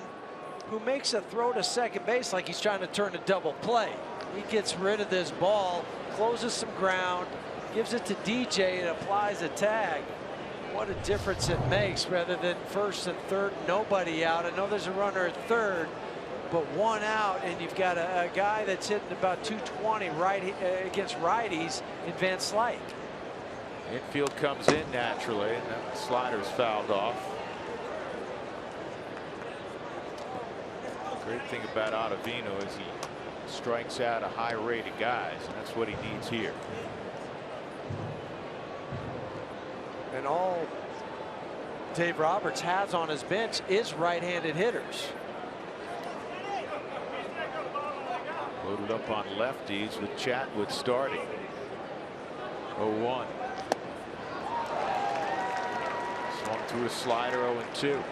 Speaker 3: who makes a throw to second base like he's trying to turn a double play. He gets rid of this ball, closes some ground, gives it to DJ, and applies a tag. What a difference it makes, rather than first and third, nobody out. I know there's a runner at third, but 1 out, and you've got a guy that's hitting about 220 against righties in Van Slyke.
Speaker 1: Infield comes in naturally, and that slider's fouled off. Great thing about Ottavino is he strikes out a high rate of guys, and that's what he needs here.
Speaker 3: And all Dave Roberts has on his bench is right-handed hitters.
Speaker 1: Loaded up on lefties with Chatwood starting. 0-1. Swung through a slider. 0-2.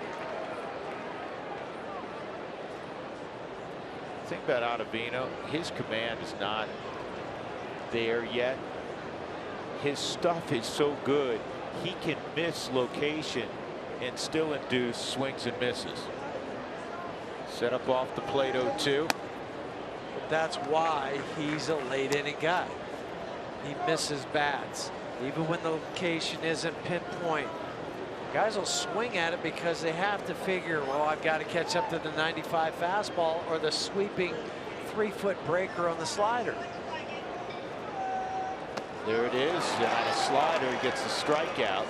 Speaker 1: The thing about Ottavino, his command is not there yet. His stuff is so good, he can miss location and still induce swings and misses. Set up off the plate. 0-2.
Speaker 3: That's why he's a late inning guy. He misses bats, even when the location isn't pinpoint. Guys will swing at it because they have to figure, well, I've got to catch up to the 95 fastball or the sweeping 3-foot breaker on the slider.
Speaker 1: There it is, and on a slider, he gets the strikeout.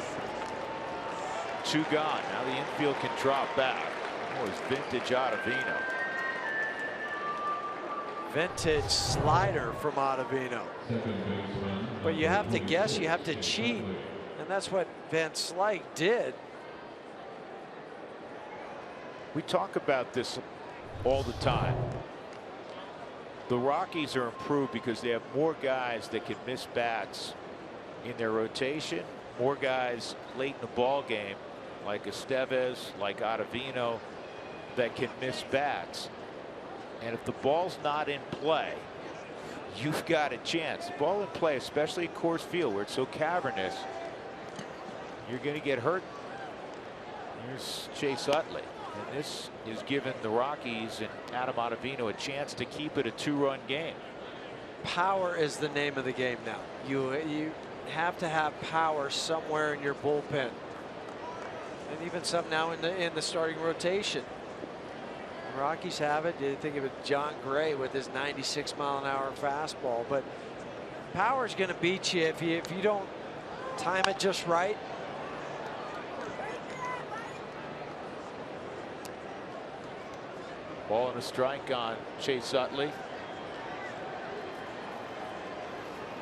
Speaker 1: 2 gone. Now the infield can drop back. Oh, it's vintage Ottavino.
Speaker 3: Vintage slider from Ottavino. But you have to guess, you have to cheat, and that's what Van Slyke did.
Speaker 1: We talk about this all the time. The Rockies are improved because they have more guys that can miss bats in their rotation. More guys late in the ball game, like Estevez, like Ottavino, that can miss bats. And if the ball's not in play, you've got a chance. The ball in play, especially at Coors Field, where it's so cavernous, you're going to get hurt. Here's Chase Utley. And this is giving the Rockies and Adam Ottavino a chance to keep it a 2-run game.
Speaker 3: Power is the name of the game now. You have to have power somewhere in your bullpen, and even some now in the starting rotation. The Rockies have it. You think of it, John Gray with his 96-mile-an-hour fastball, but power is going to beat you if you don't time it just right.
Speaker 1: Ball and a strike on Chase Utley.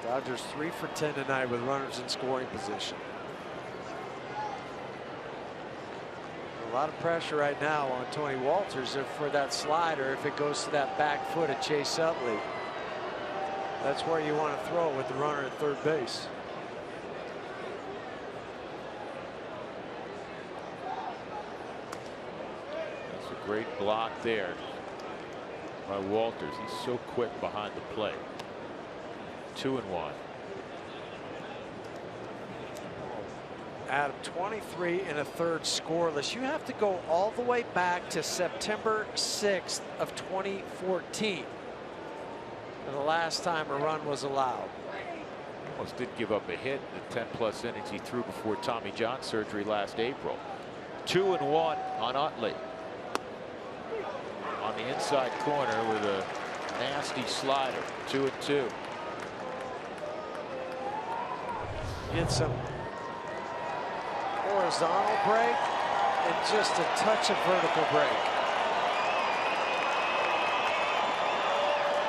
Speaker 3: Dodgers 3 for 10 tonight with runners in scoring position. A lot of pressure right now on Tony Walters for that slider. If it goes to that back foot of Chase Utley, that's where you want to throw with the runner at third base.
Speaker 1: That's a great block there by Walters. He's so quick behind the plate. 2-1.
Speaker 3: Adam, 23 1/3 scoreless. You have to go all the way back to September 6th of 2014 for the last time a run was allowed.
Speaker 1: Almost did give up a hit in the 10+ innings he threw before Tommy John surgery last April. 2-1 on Utley. On the inside corner with a nasty slider. 2-2.
Speaker 3: Get some horizontal break and just a touch of vertical break.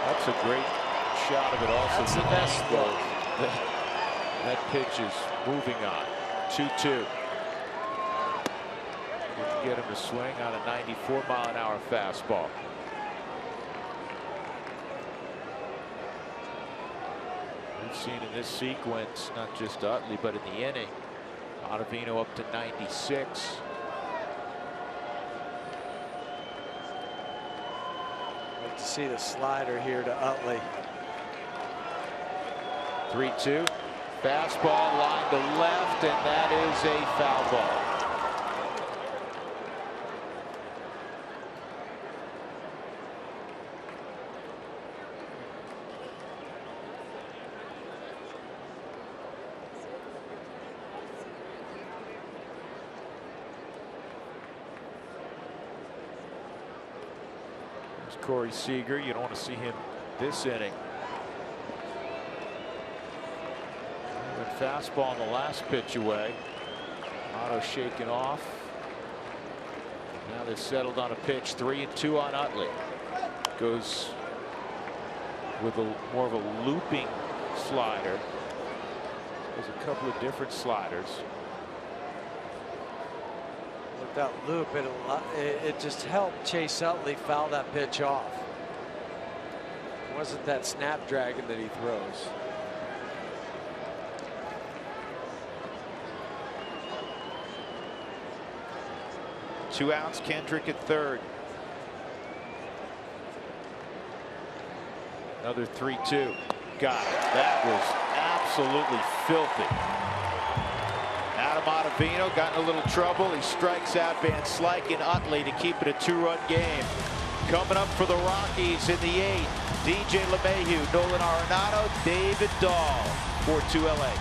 Speaker 1: That's a great shot of it also.
Speaker 3: That's the best look.
Speaker 1: That pitch is moving on. 2-2. Didn't get him to swing on a 94-mile-an-hour fastball. We've seen in this sequence, not just Utley, but in the inning, Ottavino up to 96.
Speaker 3: Like to see the slider here to Utley.
Speaker 1: 3-2. Fastball line to left, and that is a foul ball. Corey Seager, you don't want to see him this inning. Good fastball on the last pitch away. Otto shaken off. Now they've settled on a pitch. 3-2 on Utley. Goes with more of a looping slider. There's a couple of different sliders.
Speaker 3: With that loop, it just helped Chase Utley foul that pitch off. It wasn't that snapdragon that he throws.
Speaker 1: Two outs, Kendrick at third. Another 3-2. Got it. That was absolutely filthy. Adam Ottavino got in a little trouble. He strikes out Van Slyke and Utley to keep it a 2-run game. Coming up for the Rockies in the 8th, DJ LeMahieu, Nolan Arenado, David Dahl, 4-2 LA.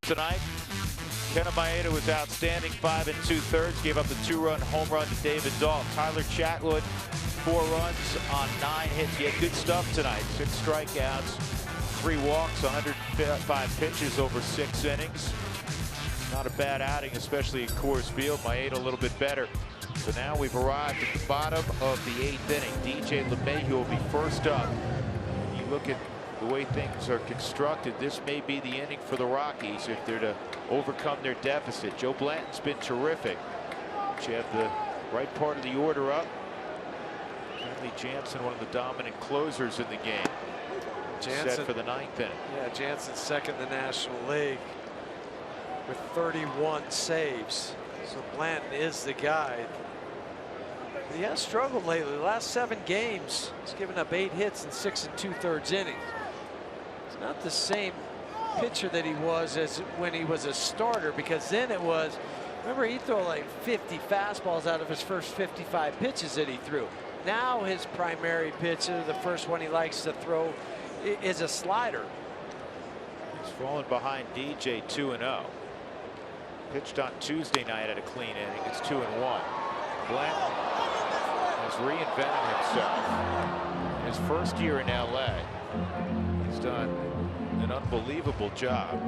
Speaker 1: tonight. Kenta Maeda was outstanding, 5 2/3, gave up the 2-run home run to David Dahl. Tyler Chatwood, 4 runs on 9 hits. He had good stuff tonight. 6 strikeouts, 3 walks, 105 pitches over 6 innings. Not a bad outing, especially at Coors Field. Maeda a little bit better. So now we've arrived at the bottom of the 8th inning. DJ LeMahieu will be first up. You look at the way things are constructed, this may be the inning for the Rockies if they're to overcome their deficit. Joe Blanton's been terrific. You have the right part of the order up. Kenley Jansen, one of the dominant closers in the game. Jansen set for the 9th inning.
Speaker 3: Yeah, Jansen's second in the National League with 31 saves. So Blanton is the guy. He has struggled lately. The last 7 games, he's given up 8 hits in 6 2/3 innings. It's not the same pitcher that he was as when he was a starter, because then it was, remember, he threw like 50 fastballs out of his first 55 pitches that he threw. Now his primary pitcher, the first one he likes to throw, is a slider.
Speaker 1: He's fallen behind DJ 2-0. Pitched on Tuesday night at a clean inning. It's 2-1. Blanton has reinvented himself. His first year in LA, he's done an unbelievable job.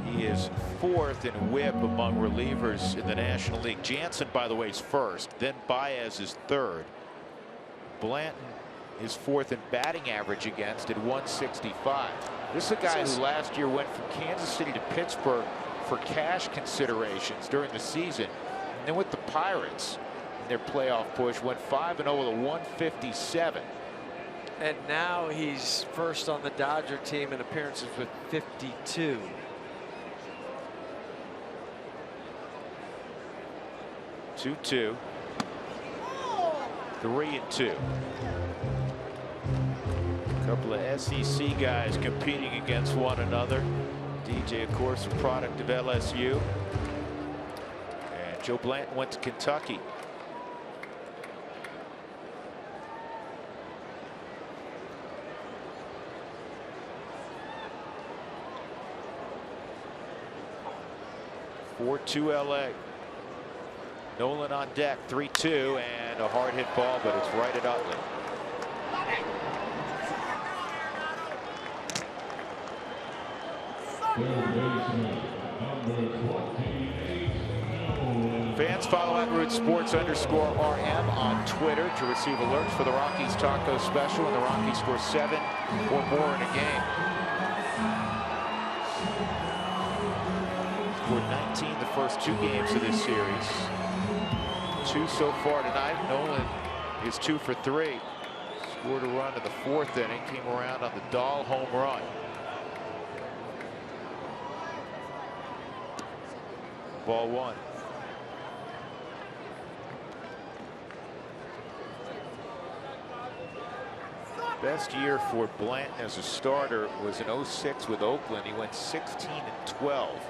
Speaker 1: He is 4th in WHIP among relievers in the National League. Jansen, by the way, is 1st. Then Baez is 3rd. Blanton is 4th in batting average against at 165. This is a guy who last year went from Kansas City to Pittsburgh for cash considerations during the season. And then with the Pirates in their playoff push, went 5-0 with a 157.
Speaker 3: And now he's first on the Dodger team in appearances with 52.
Speaker 1: Two-two. 3-2. A couple of SEC guys competing against one another. DJ, of course, a product of LSU. And Joe Blanton went to Kentucky. (4-2) LA. Nolan on deck, 3-2, and a hard hit ball, but it's right at Utley. Fans follow @RootSports_RM on Twitter to receive alerts for the Rockies Taco Special when the Rockies score 7 or more in a game. Scored 19 the first 2 games of this series. 2 so far tonight. Nolan is 2 for 3. Scored a run in the 4th inning. Came around on the Dahl home run. Ball 1. Best year for Blanton as a starter was in 06 with Oakland. He went 16-12.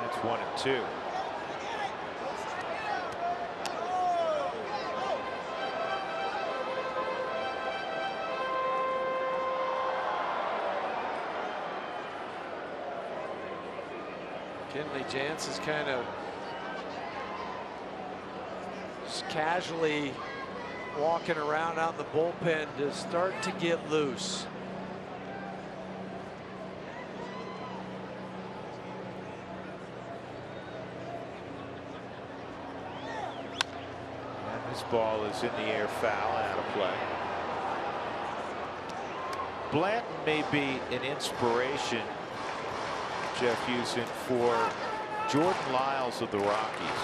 Speaker 1: That's 1-2.
Speaker 3: Kenley Jansen's kind of just casually walking around out in the bullpen to start to get loose.
Speaker 1: And this ball is in the air, foul and out of play. Blanton may be an inspiration, Jeff Houston, for Jordan Lyles of the Rockies.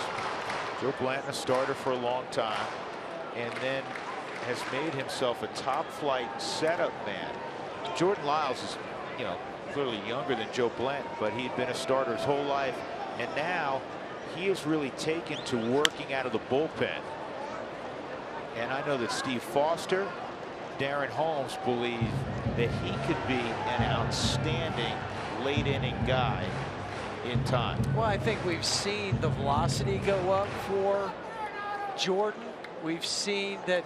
Speaker 1: Joe Blanton, a starter for a long time, and then has made himself a top flight setup man. Jordan Lyles is, clearly younger than Joe Blanton, but he'd been a starter his whole life, and now he has really taken to working out of the bullpen. And I know that Steve Foster, Darren Holmes believe that he could be an outstanding late inning guy in time.
Speaker 3: Well, I think we've seen the velocity go up for Jordan. We've seen that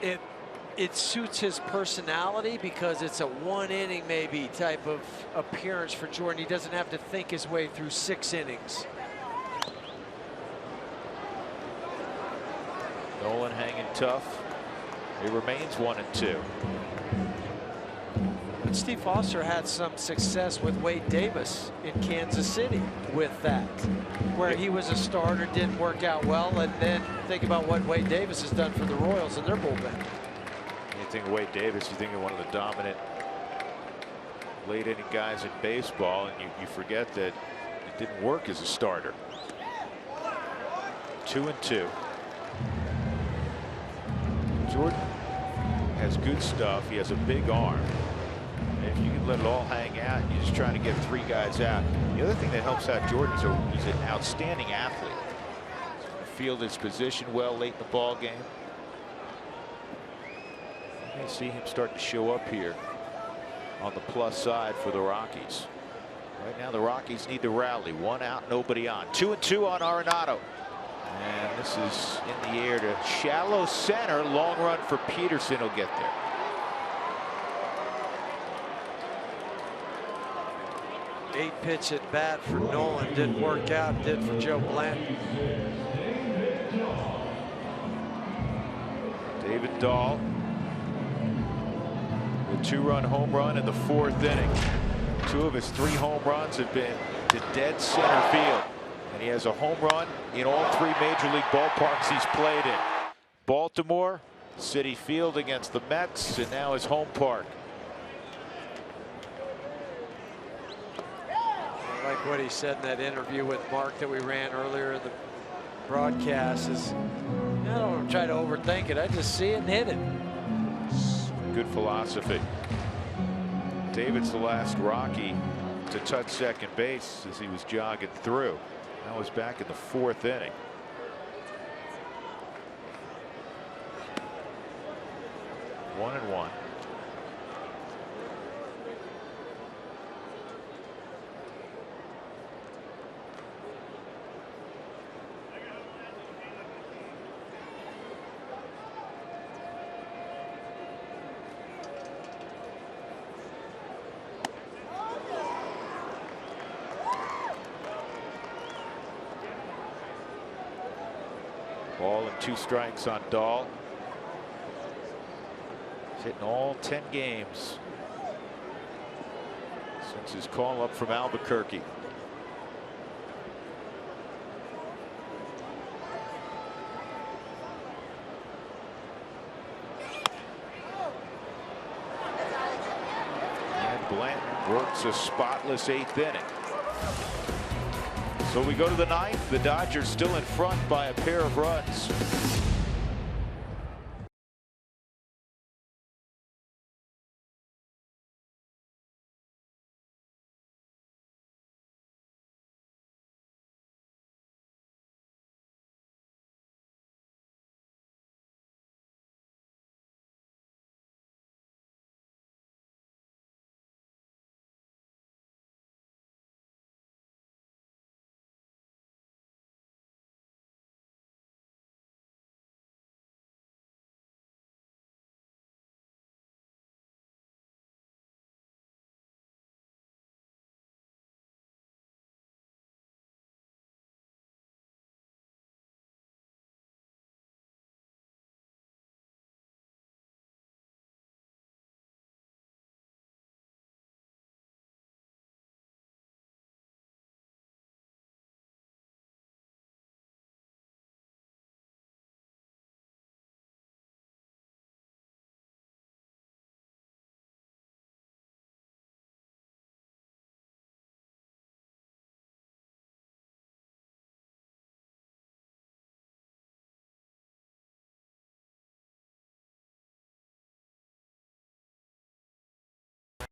Speaker 3: it suits his personality because it's a 1 inning maybe type of appearance for Jordan. He doesn't have to think his way through 6 innings.
Speaker 1: Nolan hanging tough. He remains 1-2.
Speaker 3: But Steve Foster had some success with Wade Davis in Kansas City with that, where he was a starter, didn't work out well, and then think about what Wade Davis has done for the Royals in their bullpen.
Speaker 1: You think of Wade Davis, you think of one of the dominant late inning guys in baseball, and you forget that it didn't work as a starter. 2-2. Jordan has good stuff. He has a big arm. And if you can let it all hang out, you're just trying to get 3 guys out. The other thing that helps out Jordan is he's an outstanding athlete. Field his position well late in the ball game. You may see him start to show up here on the plus side for the Rockies. Right now the Rockies need to rally. 1 out, nobody on. 2-2 on Arenado. And this is in the air to shallow center. Long run for Peterson. Will get there.
Speaker 3: Eight-pitch at bat for Nolan didn't work out. Did for Joe Blanton.
Speaker 1: David Dahl with 2-run home run in the 4th inning. 2 of his 3 home runs have been to dead center field. And he has a home run in all 3 major league ballparks he's played in. Baltimore, Citi Field against the Mets, and now his home park.
Speaker 3: I like what he said in that interview with Mark that we ran earlier in the broadcast is, I don't try to overthink it. I just see it and hit it.
Speaker 1: Good philosophy. David's the last Rocky to touch second base as he was jogging through. Now he's back in the 4th inning. One and one. Ball and 2 strikes on Dahl. He's hitting all 10 games since his call up from Albuquerque. And Blanton works a spotless 8th inning. So we go to the 9th. The Dodgers still in front by a pair of runs.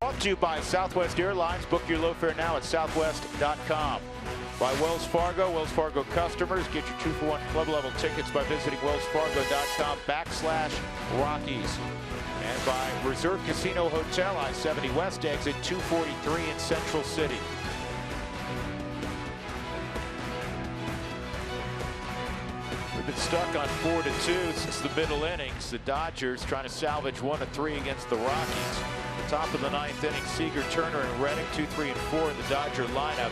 Speaker 1: Brought to you by Southwest Airlines. Book your low fare now at southwest.com. By Wells Fargo. Wells Fargo customers get your 2-for-1 club level tickets by visiting wellsfargo.com/Rockies. And by Reserve Casino Hotel, I-70 West, exit 243 in Central City. We've been stuck on 4-2 since the middle innings. The Dodgers trying to salvage 1-3 against the Rockies. Top of the 9th inning, Seager, Turner, and Reddick, 2, 3, and 4 in the Dodger lineup.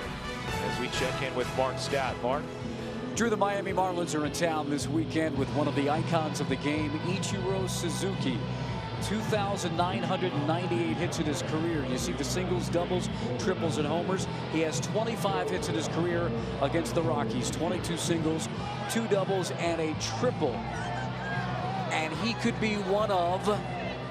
Speaker 1: As we check in with Mark Stott. Mark?
Speaker 2: Drew, the Miami Marlins are in town this weekend with one of the icons of the game, Ichiro Suzuki. 2,998 hits in his career. You see the singles, doubles, triples, and homers. He has 25 hits in his career against the Rockies. 22 singles, 2 doubles, and a triple. And he could be one of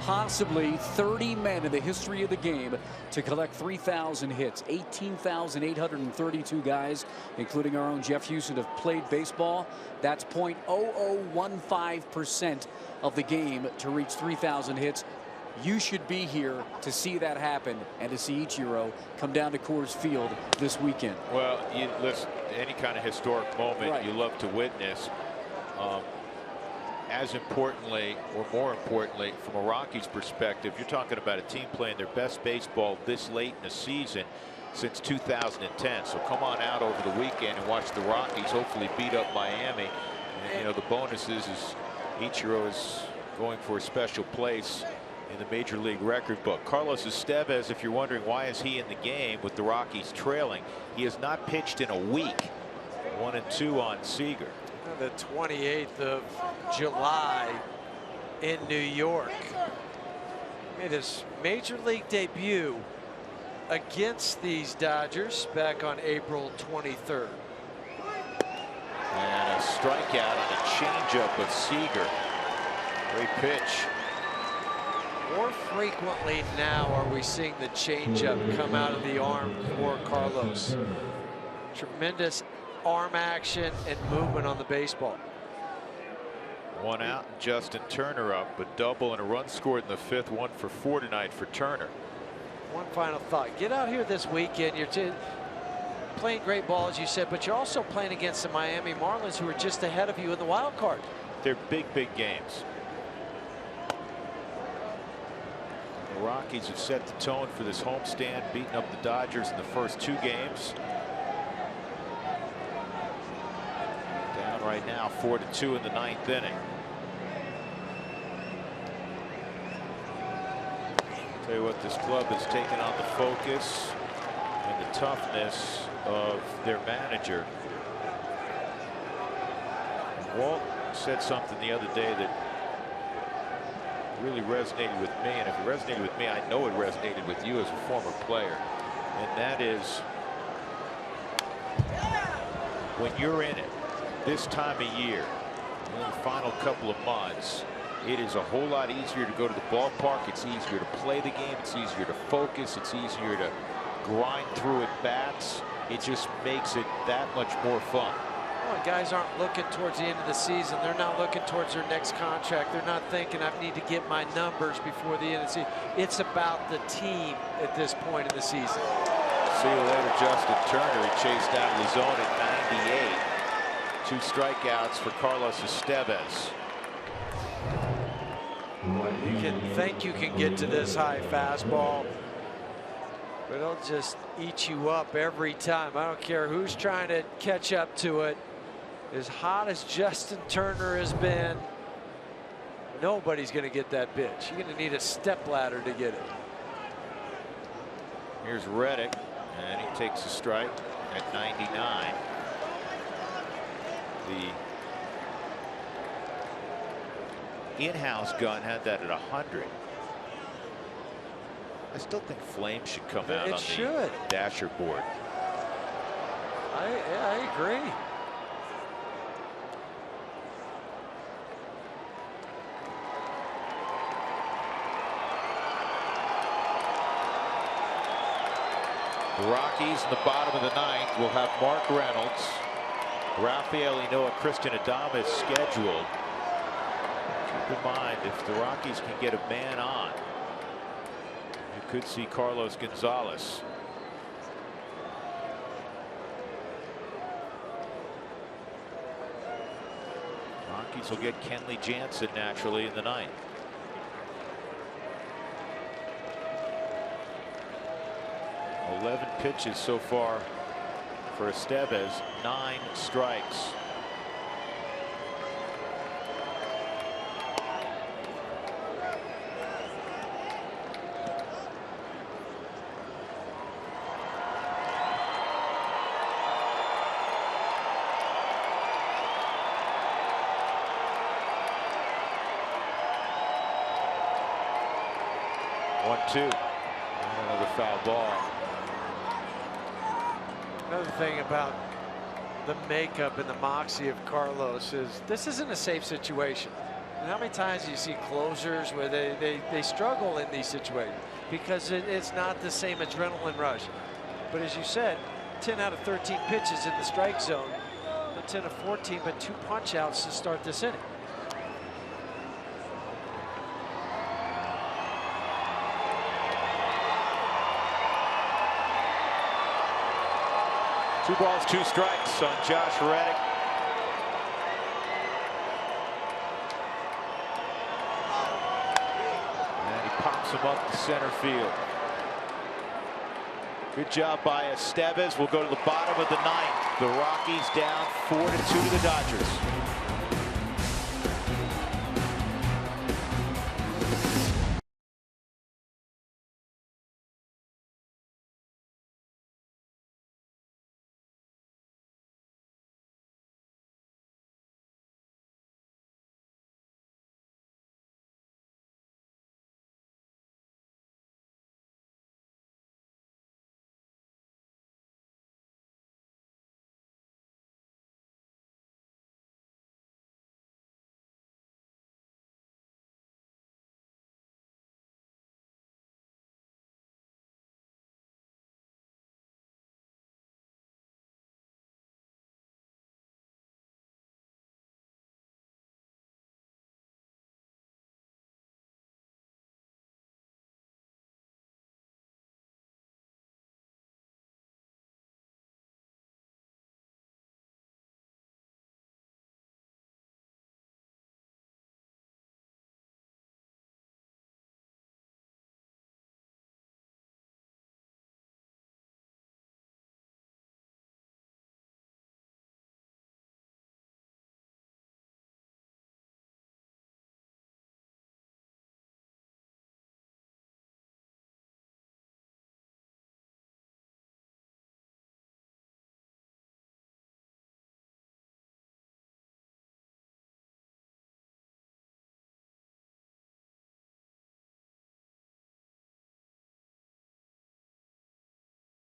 Speaker 2: possibly 30 men in the history of the game to collect 3,000 hits. 18,832 guys, including our own Jeff Houston, have played baseball. That's 0.0015% of the game to reach 3,000 hits. You should be here to see that happen and to see Ichiro come down to Coors Field this weekend.
Speaker 1: Well, you listen, any kind of historic moment, right, you love to witness. As importantly, or more importantly, from a Rockies perspective, you're talking about a team playing their best baseball this late in the season since 2010. So come on out over the weekend and watch the Rockies hopefully beat up Miami. And, you know, the bonus is Ichiro is going for a special place in the Major League record book. Carlos Estevez, if you're wondering why is he in the game with the Rockies trailing, he has not pitched in a week. 1-2 on Seager.
Speaker 3: The 28th of July in New York. Made his Major League debut against these Dodgers back on April 23rd.
Speaker 1: And a strikeout on a changeup of Seager. Great pitch.
Speaker 3: More frequently now are we seeing the changeup come out of the arm for Carlos. Tremendous arm action and movement on the baseball.
Speaker 1: 1 out, and Justin Turner up, a double and a run scored in the 5th. 1 for 4 tonight for Turner.
Speaker 3: One final thought. Get out here this weekend. You're playing great ball, as you said, but you're also playing against the Miami Marlins, who are just ahead of you in the wild card.
Speaker 1: They're big games. The Rockies have set the tone for this homestand, beating up the Dodgers in the first 2 games. Down right now 4-2 in the 9th inning. Tell you what, this club has taken on the focus and the toughness of their manager. Walt said something the other day that really resonated with me, and if it resonated with me, I know it resonated with you as a former player, and that is when you're in it this time of year, in the final couple of months, it is a whole lot easier to go to the ballpark. It's easier to play the game. It's easier to focus. It's easier to grind through at bats. It just makes it that much more fun.
Speaker 3: Well, guys aren't looking towards the end of the season. They're not looking towards their next contract. They're not thinking I need to get my numbers before the end of the season. It's about the team at this point in the season.
Speaker 1: See you later, Justin Turner. He chased out of the zone at 98. 2 strikeouts for Carlos Estevez.
Speaker 3: You can think you can get to this high fastball, but it'll just eat you up every time. I don't care who's trying to catch up to it. As hot as Justin Turner has been, nobody's going to get that pitch. You're going to need a stepladder to get it.
Speaker 1: Here's Reddick, and he takes a strike at 99. The in-house gun had that at 100. I still think Flame should come out on the dasher board.
Speaker 3: I agree.
Speaker 1: The Rockies in the bottom of the 9th will have Mark Reynolds, Rafael Ynoa, Christian Adames scheduled. Keep in mind, if the Rockies can get a man on, you could see Carlos Gonzalez. Rockies will get Kenley Jansen naturally in the ninth. Pitches so far for Estevez, 9 strikes. One, two. Another foul ball.
Speaker 3: Another thing about the makeup and the moxie of Carlos is this isn't a safe situation. And how many times do you see closers where they struggle in these situations because it's not the same adrenaline rush. But as you said, 10 out of 13 pitches in the strike zone, but 10 of 14, but 2 punch outs to start this inning.
Speaker 1: Two balls, 2 strikes on Josh Reddick. And he pops him up to center field. Good job by Estevez. We'll go to the bottom of the ninth. The Rockies down 4-2 to the Dodgers.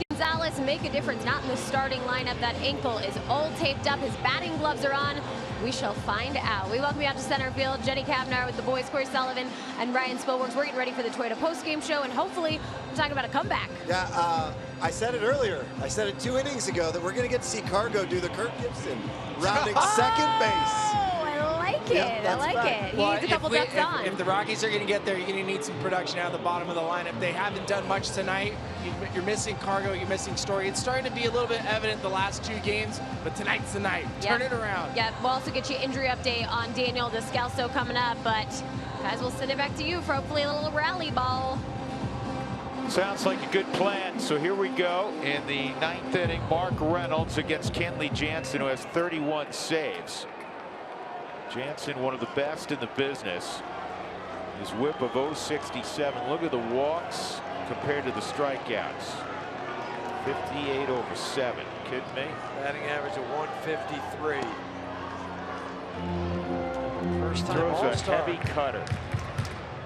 Speaker 7: Gonzalez make a difference, not in the starting lineup. That ankle is all taped up. His batting gloves are on. We shall find out. We welcome you out to center field. Jenny Kavnar with the boys, Corey Sullivan and Ryan Spilworks. We're getting ready for the Toyota postgame show, and hopefully we're talking about a comeback.
Speaker 8: Yeah, I said it earlier. I said it 2 innings ago that we're going to get to see Cargo do the Kirk Gibson, rounding second base.
Speaker 7: I like it.
Speaker 8: Yep,
Speaker 7: I like it. He needs a couple ducks on.
Speaker 9: If the Rockies are going to get there, you're going to need some production out of the bottom of the lineup. They haven't done much tonight. You're missing Cargo. You're missing Story. It's starting to be a little bit evident the last 2 games, but tonight's the night. Turn it around.
Speaker 7: Yeah, we'll also get you injury update on Daniel Descalso coming up, but guys, we'll send it back to you for hopefully a little rally ball.
Speaker 1: Sounds like a good plan. So here we go in the 9th inning. Mark Reynolds against Kenley Jansen, who has 31 saves. Jansen, one of the best in the business. His whip of 0.67. Look at the walks compared to the strikeouts. 58 over 7. Kidding me?
Speaker 3: Batting average of 153. First time
Speaker 1: Throws
Speaker 3: All-Star.
Speaker 1: a heavy cutter.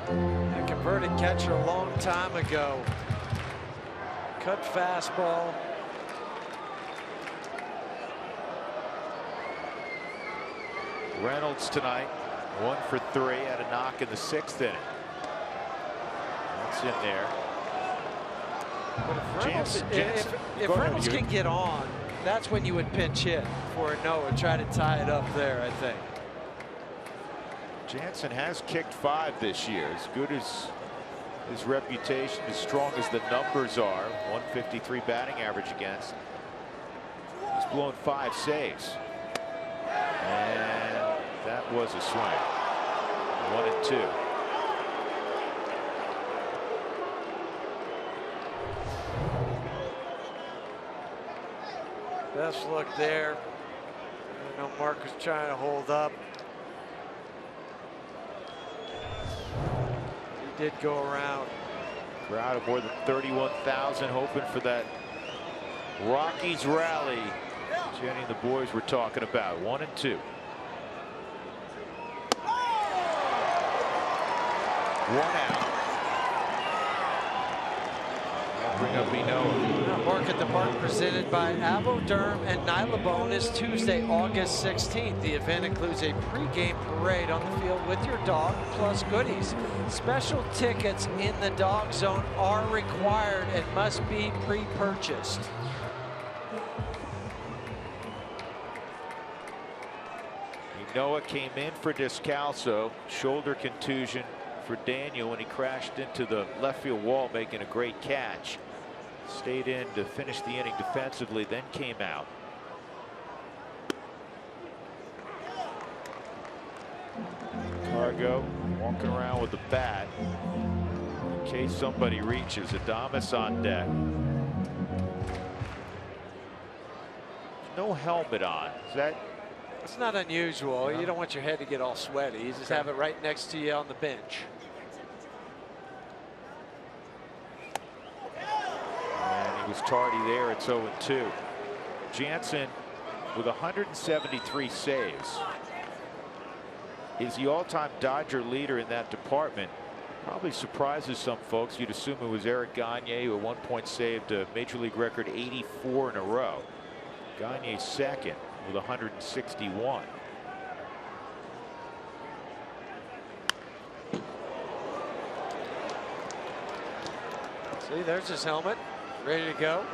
Speaker 3: A converted catcher a long time ago. Cut fastball.
Speaker 1: Reynolds tonight, 1 for 3, had a knock in the 6th inning. That's in there.
Speaker 3: If Reynolds can get on, that's when you would pinch hit for a no and try to tie it up there, I think.
Speaker 1: Jansen has kicked 5 this year, as good as his reputation, as strong as the numbers are, 153 batting average against. He's blown 5 saves. And that was a swing. 1-2.
Speaker 3: Best look there. I know Mark was trying to hold up. He did go around.
Speaker 1: Crowd of more than 31,000 hoping for that Rockies rally Jenny and the boys were talking about. 1-2. 1 out. Bring up Eno.
Speaker 3: Mark at the Park presented by Avoderm and Nylabone is Tuesday, August 16th. The event includes a pregame parade on the field with your dog, plus goodies. Special tickets in the dog zone are required and must be pre-purchased.
Speaker 1: Noah came in for Descalso. Shoulder contusion for Daniel when he crashed into the left field wall, making a great catch. Stayed in to finish the inning defensively, then came out. Cargo walking around with the bat in case somebody reaches. Adames on deck. No helmet on. Is that?
Speaker 3: It's not unusual. You don't want your head to get all sweaty. You just have it right next to you on the bench.
Speaker 1: And he was tardy there. It's 0-2. Jansen with 173 saves is the all-time Dodger leader in that department. Probably surprises some folks. You'd assume it was Eric Gagne, who at one point saved a major league record 84 in a row. Gagne's second with 161.
Speaker 3: See, there's his helmet, ready to go.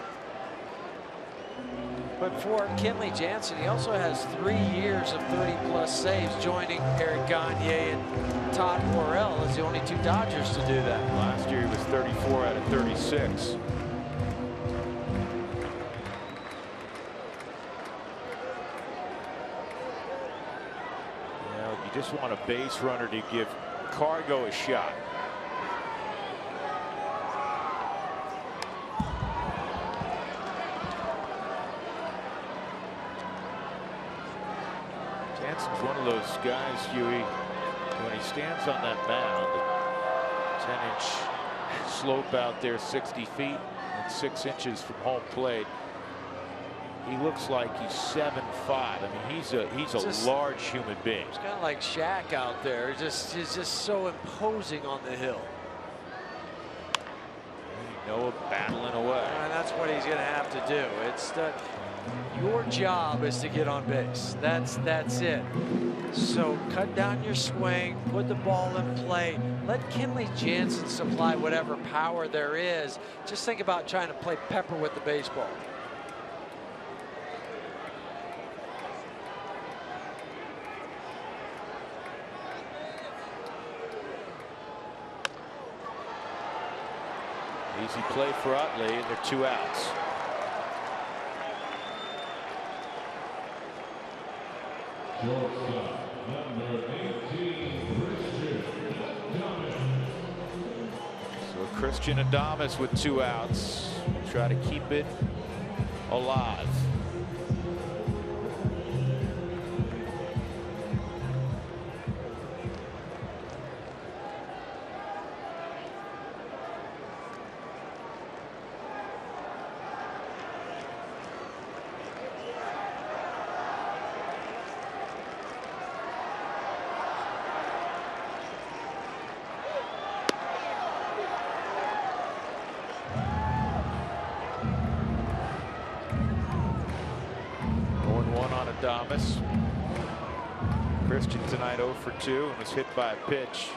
Speaker 3: But for Kenley Jansen, he also has 3 years of 30+ saves, joining Eric Gagne and Todd Worrell as the only 2 Dodgers to do that.
Speaker 1: Last year he was 34 out of 36. You just want a base runner to give Cargo a shot. Jansen's one of those guys, Huey, when he stands on that mound, 10-inch slope out there, 60 feet and 6 inches from home plate. He looks like he's 7'5". I mean, he's a large human being.
Speaker 3: He's kind of like Shaq out there. He's just so imposing on the hill.
Speaker 1: Noah battling away.
Speaker 3: And that's what he's going to have to do. It's your job is to get on base. That's it. So cut down your swing, put the ball in play. Let Kenley Jansen supply whatever power there is. Just think about trying to play pepper with the baseball.
Speaker 1: Easy play for Utley, and they're 2 outs. So Christian Adames with 2 outs. Try to keep it alive. Adames. Christian tonight 0 for 2 and was hit by a pitch.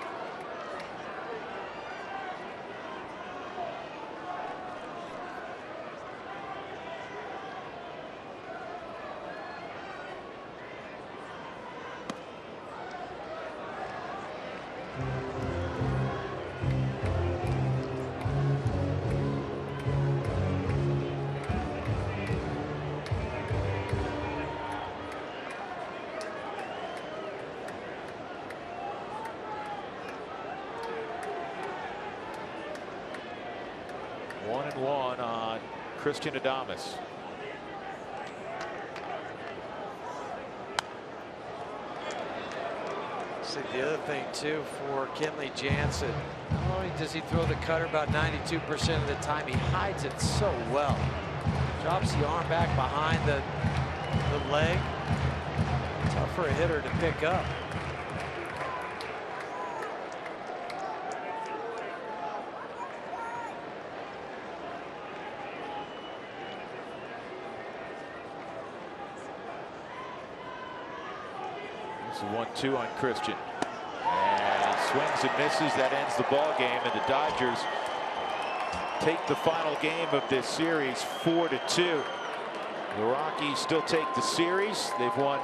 Speaker 1: 1-1 on Christian Adames.
Speaker 3: See, the other thing too for Kenley Jansen, not only does he throw the cutter about 92% of the time, he hides it so well. Drops the arm back behind the leg. Tough for a hitter to pick up.
Speaker 1: It's a 1-2 on Christian. And he swings and misses. That ends the ball game, and the Dodgers take the final game of this series 4-2. The Rockies still take the series. They've won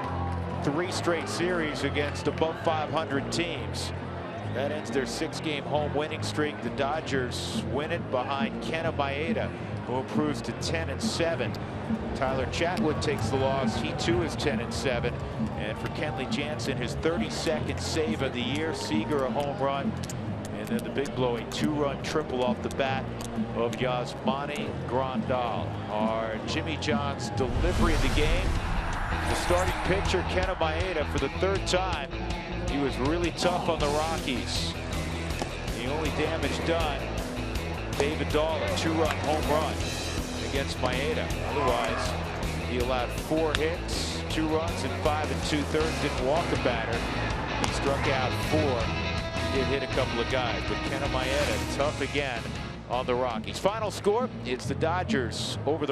Speaker 1: 3 straight series against above 500 teams. That ends their 6-game home winning streak. The Dodgers win it behind Kenta Maeda, who improves to 10-7. Tyler Chatwood takes the loss. He too is 10-7. And for Kenley Jansen, his 32nd save of the year. Seager a home run. And then the big blow, a 2-run triple off the bat of Yasmani Grandal. Our Jimmy John's delivery of the game. The starting pitcher, Kenta Maeda, for the 3rd time. He was really tough on the Rockies. The only damage done, David Dahl, a 2-run home run against Maeda. Otherwise, he allowed 4 hits, 2 runs, and 5 2/3. Didn't walk a batter. He struck out 4. He did hit a couple of guys, but Kenta Maeda tough again on the Rockies. Final score, it's the Dodgers over the